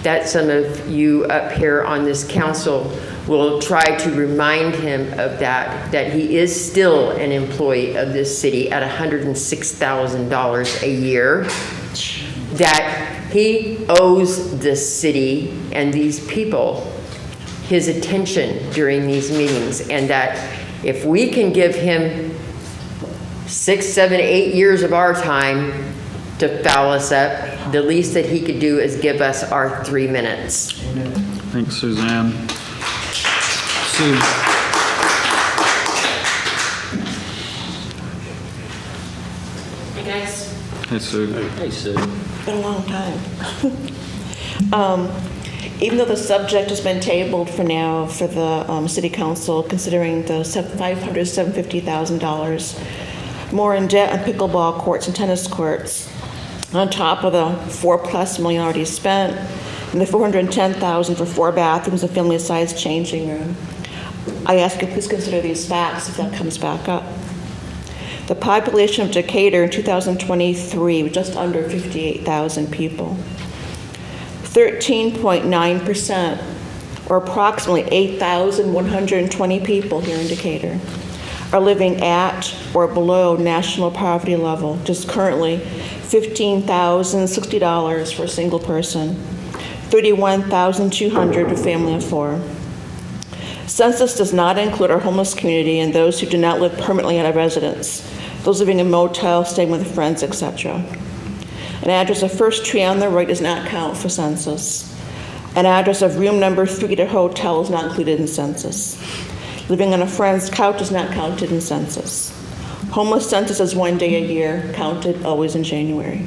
that some of you up here on this council will try to remind him of that he is still an employee of this city at $106,000 a year, that he owes this city and these people his attention during these meetings, and that if we can give him 6, 7, 8 years of our time to foul us up, the least that he could do is give us our 3 minutes. Thanks, Suzanne. Sue. Hey guys. Hey, Sue. Hey, Sue. Been a long time. Even though the subject has been tabled for now for the city council, considering the $750,000 more in debt on pickleball courts and tennis courts, on top of the $4+ million already spent, and the $410,000 for 4 bathrooms and family-sized changing room, I ask you please consider these facts if that comes back up. The population of Decatur in 2023 was just under 58,000 people. 13.9%, or approximately 8,120 people here in Decatur, are living at or below national poverty level, just currently $15,060 for a single person, $31,200 for a family of 4. Census does not include our homeless community and those who do not live permanently at a residence, those living in motels, staying with friends, etc. An address of First Tree on the right does not count for census. An address of room number 3 to hotel is not included in census. Living on a friend's couch is not counted in census. Homeless census is 1 day a year, counted always in January.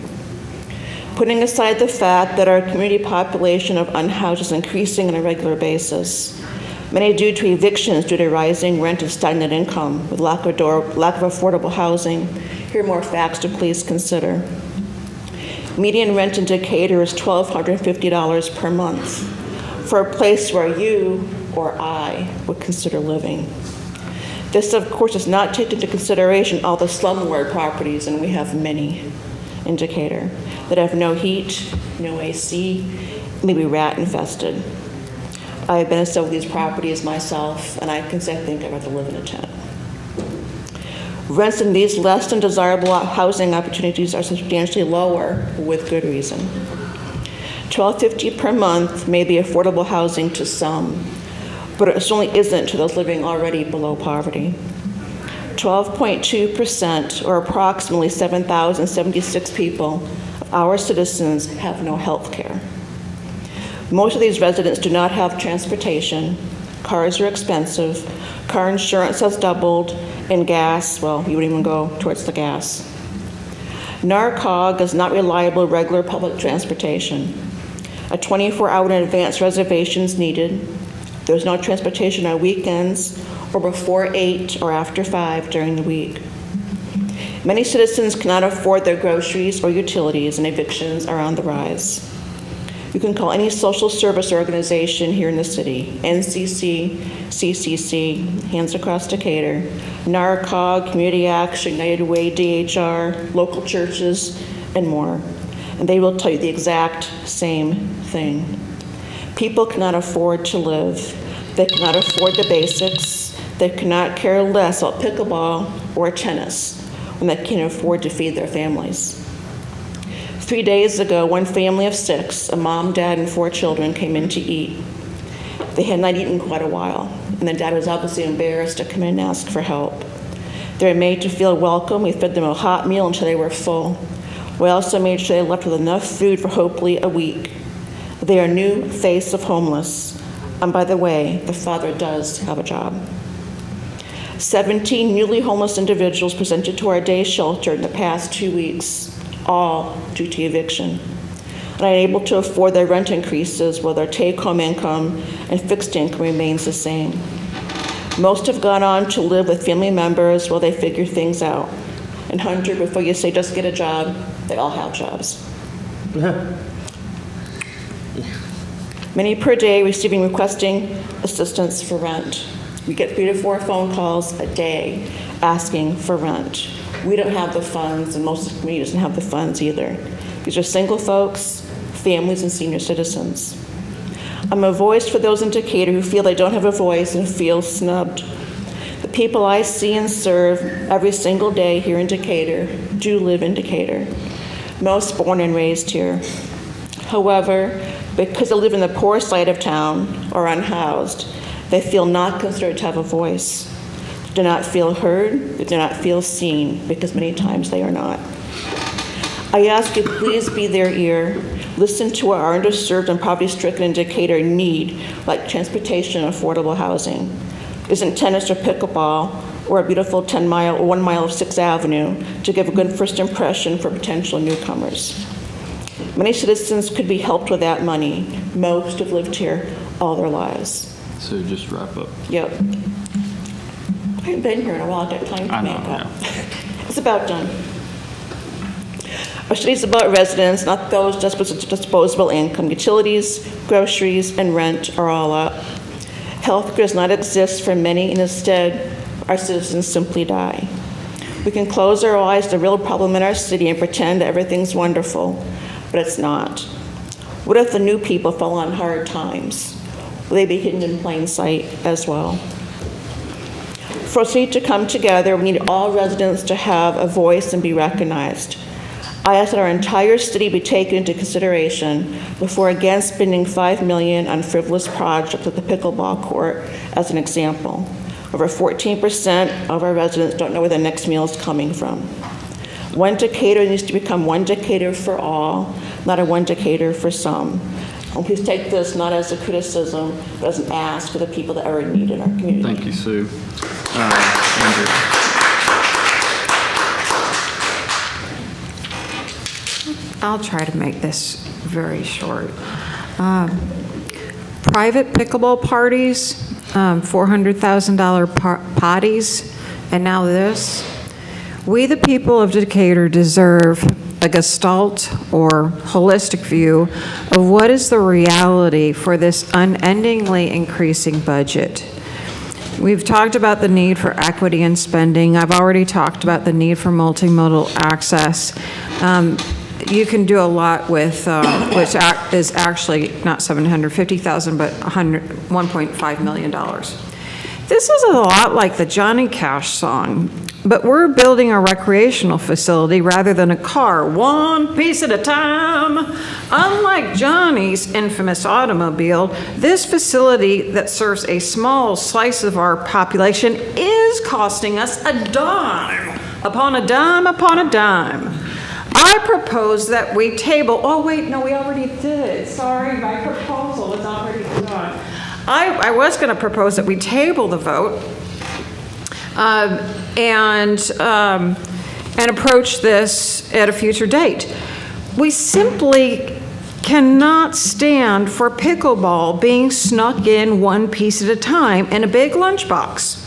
Putting aside the fact that our community population of unhoused is increasing on a regular basis, many due to evictions due to rising rent and stagnant income with lack of affordable housing, here are more facts to please consider. Median rent in Decatur is $1,250 per month for a place where you or I would consider living. This, of course, does not take into consideration all the slumlord properties, and we have many in Decatur, that have no heat, no AC, maybe rat infested. I've been in several of these properties myself, and I can say I think I'd rather live in a tent. Rents in these less than desirable housing opportunities are substantially lower, with good reason. $1,250 per month may be affordable housing to some, but it certainly isn't to those living already below poverty. 12.2%, or approximately 7,076 people, of our citizens have no health care. Most of these residents do not have transportation. Cars are expensive. Car insurance has doubled, and gas, well, you wouldn't even go towards the gas. NARCOG is not reliable, regular public transportation. A 24-hour in advance reservation is needed. There's no transportation on weekends or before 8 or after 5 during the week. Many citizens cannot afford their groceries or utilities, and evictions are on the rise. You can call any social service organization here in the city, NCC, CCC, Hands Across Decatur, NARCOG, Community Action, United Way, DHR, local churches, and more. And they will tell you the exact same thing. People cannot afford to live. They cannot afford the basics. They cannot care less about pickleball or tennis when they can't afford to feed their families. 3 days ago, one family of 6, a mom, dad, and 4 children, came in to eat. They had not eaten in quite a while, and the dad was obviously embarrassed to come in and ask for help. They were made to feel welcome. We fed them a hot meal until they were full. We also made sure they left with enough food for hopefully a week. They are new face of homeless. And by the way, the father does have a job. 17 newly homeless individuals presented to our day shelter in the past 2 weeks, all due to eviction, and unable to afford their rent increases while their take-home income and fixed income remains the same. Most have gone on to live with family members while they figure things out. And Hunter, before you say just get a job, they all have jobs. Many per day requesting assistance for rent. We get 3 to 4 phone calls a day asking for rent. We don't have the funds, and most of the community doesn't have the funds either. These are single folks, families, and senior citizens. I'm a voice for those in Decatur who feel they don't have a voice and feel snubbed. The people I see and serve every single day here in Decatur do live in Decatur, most born and raised here. However, because they live in the poor side of town or unhoused, they feel not considered to have a voice. They do not feel heard, they do not feel seen, because many times they are not. I ask you, please be their ear. Listen to what our underserved and poverty-stricken in Decatur need, like transportation and affordable housing. Isn't tennis or pickleball or a beautiful 1 mile of 6th Avenue to give a good first impression for potential newcomers. Many citizens could be helped with that money. Most have lived here all their lives. So just wrap up. Yep. I haven't been here in a while. I've got time to make up. It's about done. Our study's about residents, not those just with disposable income. Utilities, groceries, and rent are all up. Health care does not exist for many, and instead, our citizens simply die. We can close our eyes to the real problem in our city and pretend that everything's wonderful, but it's not. What if the new people fall on hard times? Will they be hidden in plain sight as well? For us to come together, we need all residents to have a voice and be recognized. I ask that our entire city be taken into consideration before again spending $5 million on frivolous projects at the pickleball court as an example. Over 14% of our residents don't know where the next meal is coming from. One Decatur needs to become one Decatur for all, not a one Decatur for some. And please take this not as a criticism, but as an ask for the people that are in need in our community. Thank you, Sue. Andrew. I'll try to make this very short. Private pickleball parties, $400,000 potties, and now this. We, the people of Decatur, deserve a gestalt or holistic view of what is the reality for this unendingly increasing budget. We've talked about the need for equity in spending. I've already talked about the need for multimodal access. You can do a lot with, which is actually not $750,000, but $1.5 million. This is a lot like the Johnny Cash song, but we're building a recreational facility rather than a car, one piece at a time. Unlike Johnny's infamous automobile, this facility that serves a small slice of our population is costing us a dime upon a dime upon a dime. I propose that we table, oh wait, no, we already did. Sorry, my proposal is already done. I was going to propose that we table the vote and approach this at a future date. We simply cannot stand for pickleball being snuck in one piece at a time in a big lunchbox.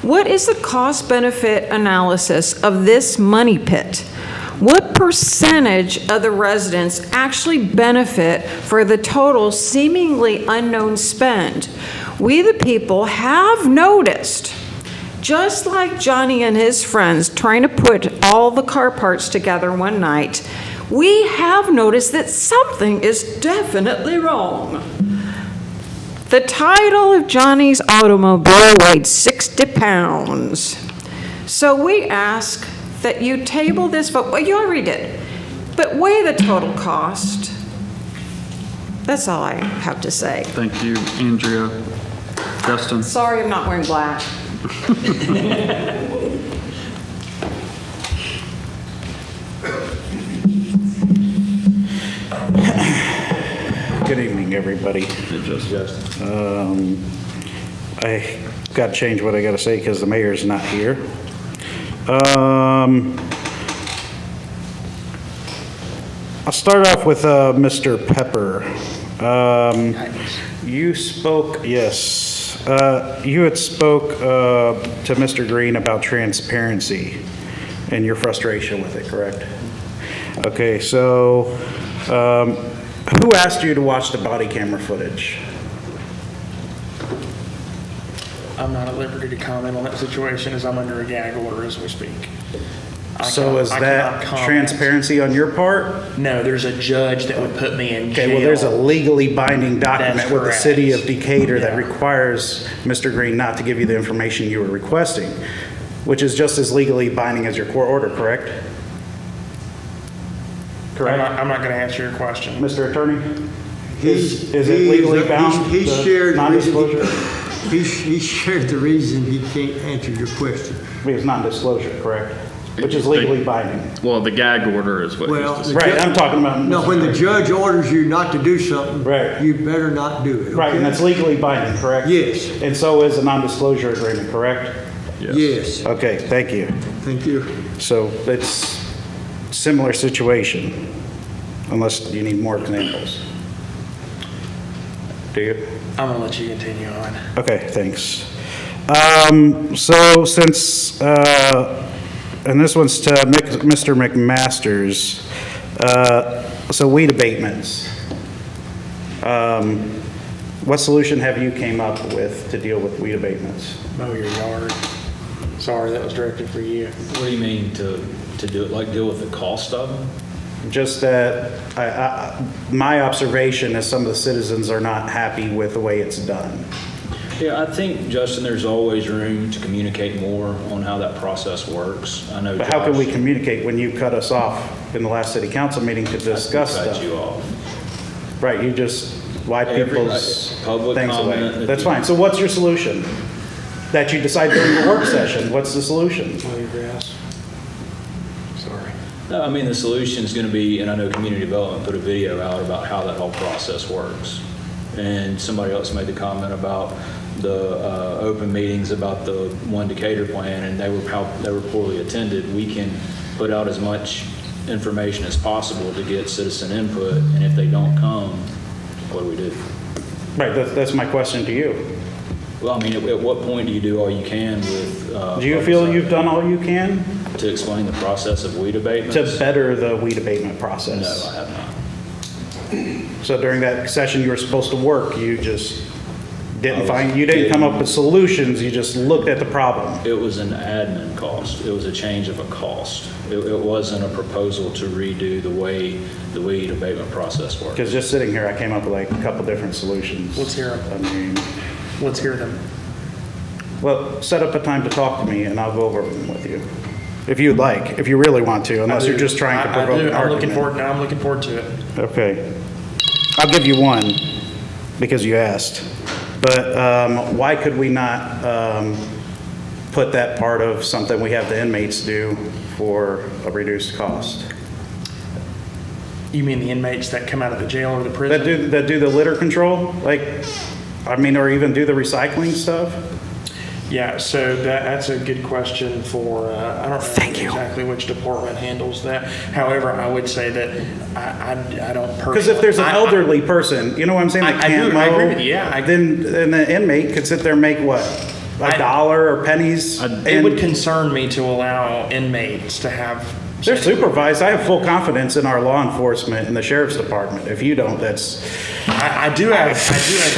What is the cost-benefit analysis of this money pit? What percentage of the residents actually benefit for the total seemingly unknown spend? We the people have noticed, just like Johnny and his friends trying to put all the car parts together one night, we have noticed that something is definitely wrong. The title of Johnny's automobile weighed 60 pounds. So we ask that you table this vote. Well, you already did, but weigh the total cost. That's all I have to say. Thank you, Andrea. Justin? Sorry I'm not wearing black. Good evening, everybody. I got to change what I got to say because the mayor's not here. I'll start off with Mr. Pepper. You spoke, yes, you had spoke to Mr. Green about transparency and your frustration with it, correct? Okay, so who asked you to watch the body camera footage? I'm not at liberty to comment on that situation as I'm under a gag order as we speak. So is that transparency on your part? No, there's a judge that would put me in jail. Okay, well, there's a legally binding document That's with the correct. city of Decatur that requires Mr. Green not to give you the information you were requesting, which is just as legally binding as your court order, correct? Correct? I'm not going to answer your question. Mr. Attorney? Is it legally bound? He the shared non-disclosure? he shared the reason he can't answer your question. It's non-disclosure, correct? Which is legally binding. Well, the gag order is what Well, he's Right, I'm talking about. No, when the judge orders you not to do something, right, you better not do it. Right, and that's legally binding, correct? Yes. And so is a non-disclosure agreement, correct? Yes. Okay, thank you. Thank you. So it's similar situation, unless you need more examples. Do you? I'm going to let you continue on. Okay, thanks. So since, and this one's to Mr. McMasters, so weed abatements. What solution have you came up with to deal with weed abatements? Mow your yard. Sorry, that was directed for you. What do you mean to do it, like deal with the cost of them? Just that my observation is some of the citizens are not happy with the way it's done. Yeah, I think, Justin, there's always room to communicate more on how that process works. I know. But how can we communicate when you cut us off in the last city council meeting to discuss I cut stuff? you off. Right, you just wipe people's public things comment away. that That's you- fine. So what's your solution? That you decide during your work session, what's the solution? Mow your grass. Sorry. No, I mean, the solution is going to be, and I know community development put a video out about how that whole process works. And somebody else made the comment about the open meetings about the One Decatur plan, and they were poorly attended. We can put out as much information as possible to get citizen input, and if they don't come, what do we do? Right, that's my question to you. Well, I mean, at what point do you do all you can with? Do you feel you've done all you can to explain the process of weed abatement? to better the weed abatement process? No, I have not. So during that session you were supposed to work, you just didn't You didn't come up with solutions, you just looked at the problem. It was an admin cost. It was a change of a cost. It wasn't a proposal to redo the way the weed abatement process works. Because just sitting here, I came up with like a couple different solutions. Let's hear them. I mean, Let's hear them. well, set up a time to talk to me and I'll go over them with you. If you'd like, if you really want to, unless you're just trying to provoke an argument. I'm looking forward to it. Okay. I'll give you one because you asked. But why could we not put that part of something we have the inmates do for a reduced cost? You mean the inmates that come out of the jail or the prison? That do the litter control? Like, I mean, or even do the recycling stuff? Yeah, so that's a good question for, I don't know exactly which department handles that. However, I would say that I don't personally. Because if there's an elderly person, you know what I'm saying, that can't mow, I agree with you, yeah. then the inmate could sit there and make what? A dollar or pennies? It would concern me to allow inmates to have. They're supervised. I have full confidence in our law enforcement and the sheriff's department. If you don't, that's. I do have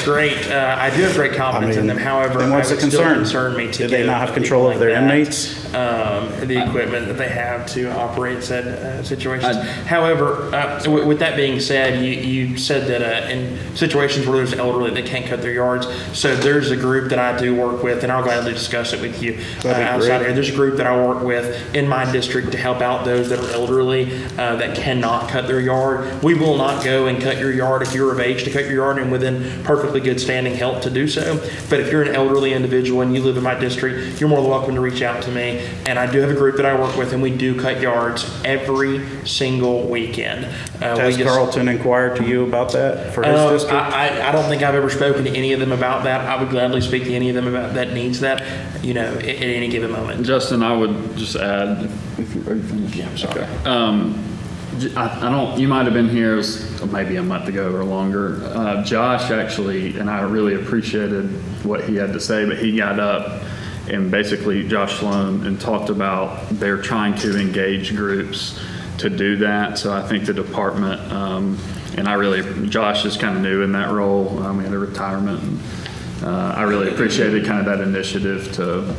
great confidence in them. However, then what's it would the concern? still concern me to. Do they not have control of their inmates? The equipment that they have to operate said situations. However, with that being said, you said that in situations where there's elderly that can't cut their yards, so there's a group that I do work with, and I'll gladly discuss it with you outside here. There's a group that I work with in my district to help out those that are elderly that cannot cut their yard. We will not go and cut your yard if you're of age to cut your yard and within perfectly good standing health to do so. But if you're an elderly individual and you live in my district, you're more than welcome to reach out to me. And I do have a group that I work with, and we do cut yards every single weekend. Has Carlton inquired to you about that for his district? I don't think I've ever spoken to any of them about that. I would gladly speak to any of them about that needs that, at any given moment. Justin, I would just add, if you're finished. Yeah, I'm sorry. I don't, you might have been here, it was maybe a month ago or longer. Josh actually, and I really appreciated what he had to say, but he got up and basically Josh Sloan and talked about they're trying to engage groups to do that. So I think the department, and Josh is kind of new in that role. We had a retirement. And, I really appreciated kind of that initiative to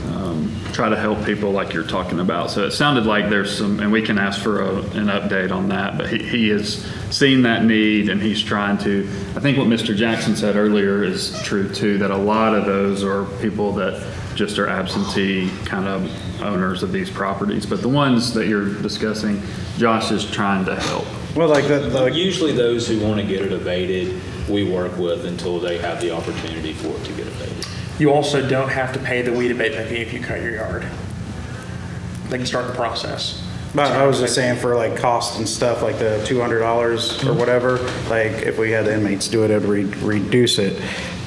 try to help people like you're talking about. So it sounded like there's some, and we can ask for an update on that, but he has seen that need and he's trying to, I think what Mr. Jackson said earlier is true too, that a lot of those are people that just are absentee kind of owners of these properties. But the ones that you're discussing, Josh is trying to help. Well, usually those who want to get it abated, we work with until they have the opportunity for it to get abated. You also don't have to pay the weed abatement fee if you cut your yard. They can start the process. But I was just saying for like cost and stuff, like the $200 or whatever, like if we had the inmates do it, it would reduce it.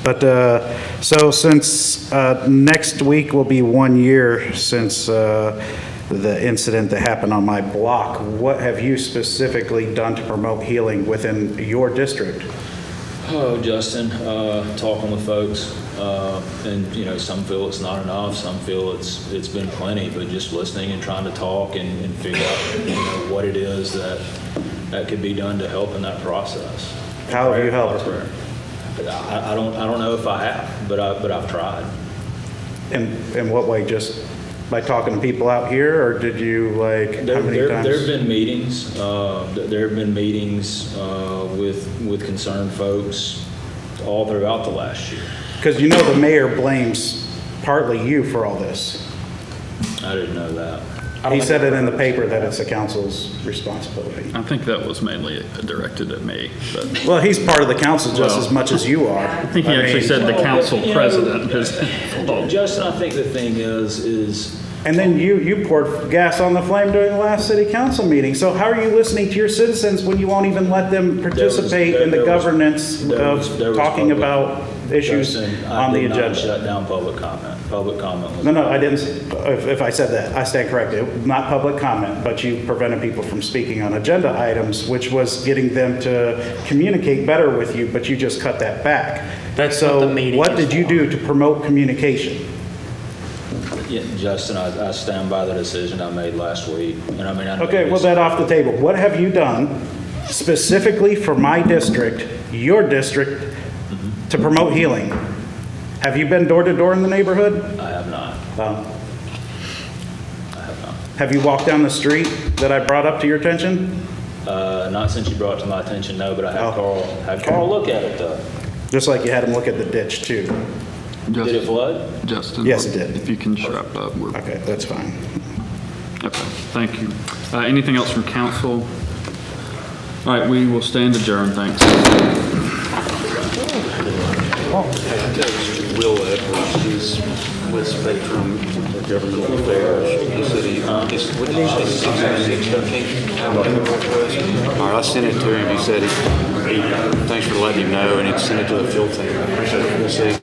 But so since next week will be 1 year since the incident that happened on my block, what have you specifically done to promote healing within your district? Oh, Justin, talking with folks, and some feel it's not enough, some feel it's been plenty, but just listening and trying to talk and figure out what it is that could be done to help in that process. How have you helped? I don't know if I have, but I've tried. In what way? Just by talking to people out here, or did you how many times? There have been meetings. There have been meetings with concerned folks all throughout the last year. Because the mayor blames partly you for all this. I didn't know that. He said it in the paper that it's the council's responsibility. I think that was mainly directed at me. But. Well, he's part of the council just as much as you are. I think he actually said the council president. Justin, I think the thing is. And then you poured gas on the flame during the last city council meeting. So how are you listening to your citizens when you won't even let them participate in the governance of talking about issues Justin, on the I did not agenda. shut down public comment. Public comment was. No, I didn't, if I said that, I stand corrected. Not public comment, but you prevented people from speaking on agenda items, which was getting them to communicate better with you, but you just cut that back. That's what the meeting What is did you for. do to promote communication? Yeah, Justin, I stand by the decision I made last week. And I mean, Okay, well, that off the table. What have you done specifically for my district, your district, to promote healing? Have you been door to door in the neighborhood? I have not. I have not. Have you walked down the street that I brought up to your attention? Not since you brought it to my attention, no, but I had Carl look at it though. Just like you had him look at the ditch too. Did it flood? Justin? Yes, it did. If you can wrap up. Okay, that's fine. Okay, thank you. Anything else from council? All right, we will stand adjourned, thanks. Will Edwards, he's with Spectrum Government Affairs. He said what did you say, 613? All right, I sent it to him. He said thanks for letting him know, and he sent it to the field team. We'll see.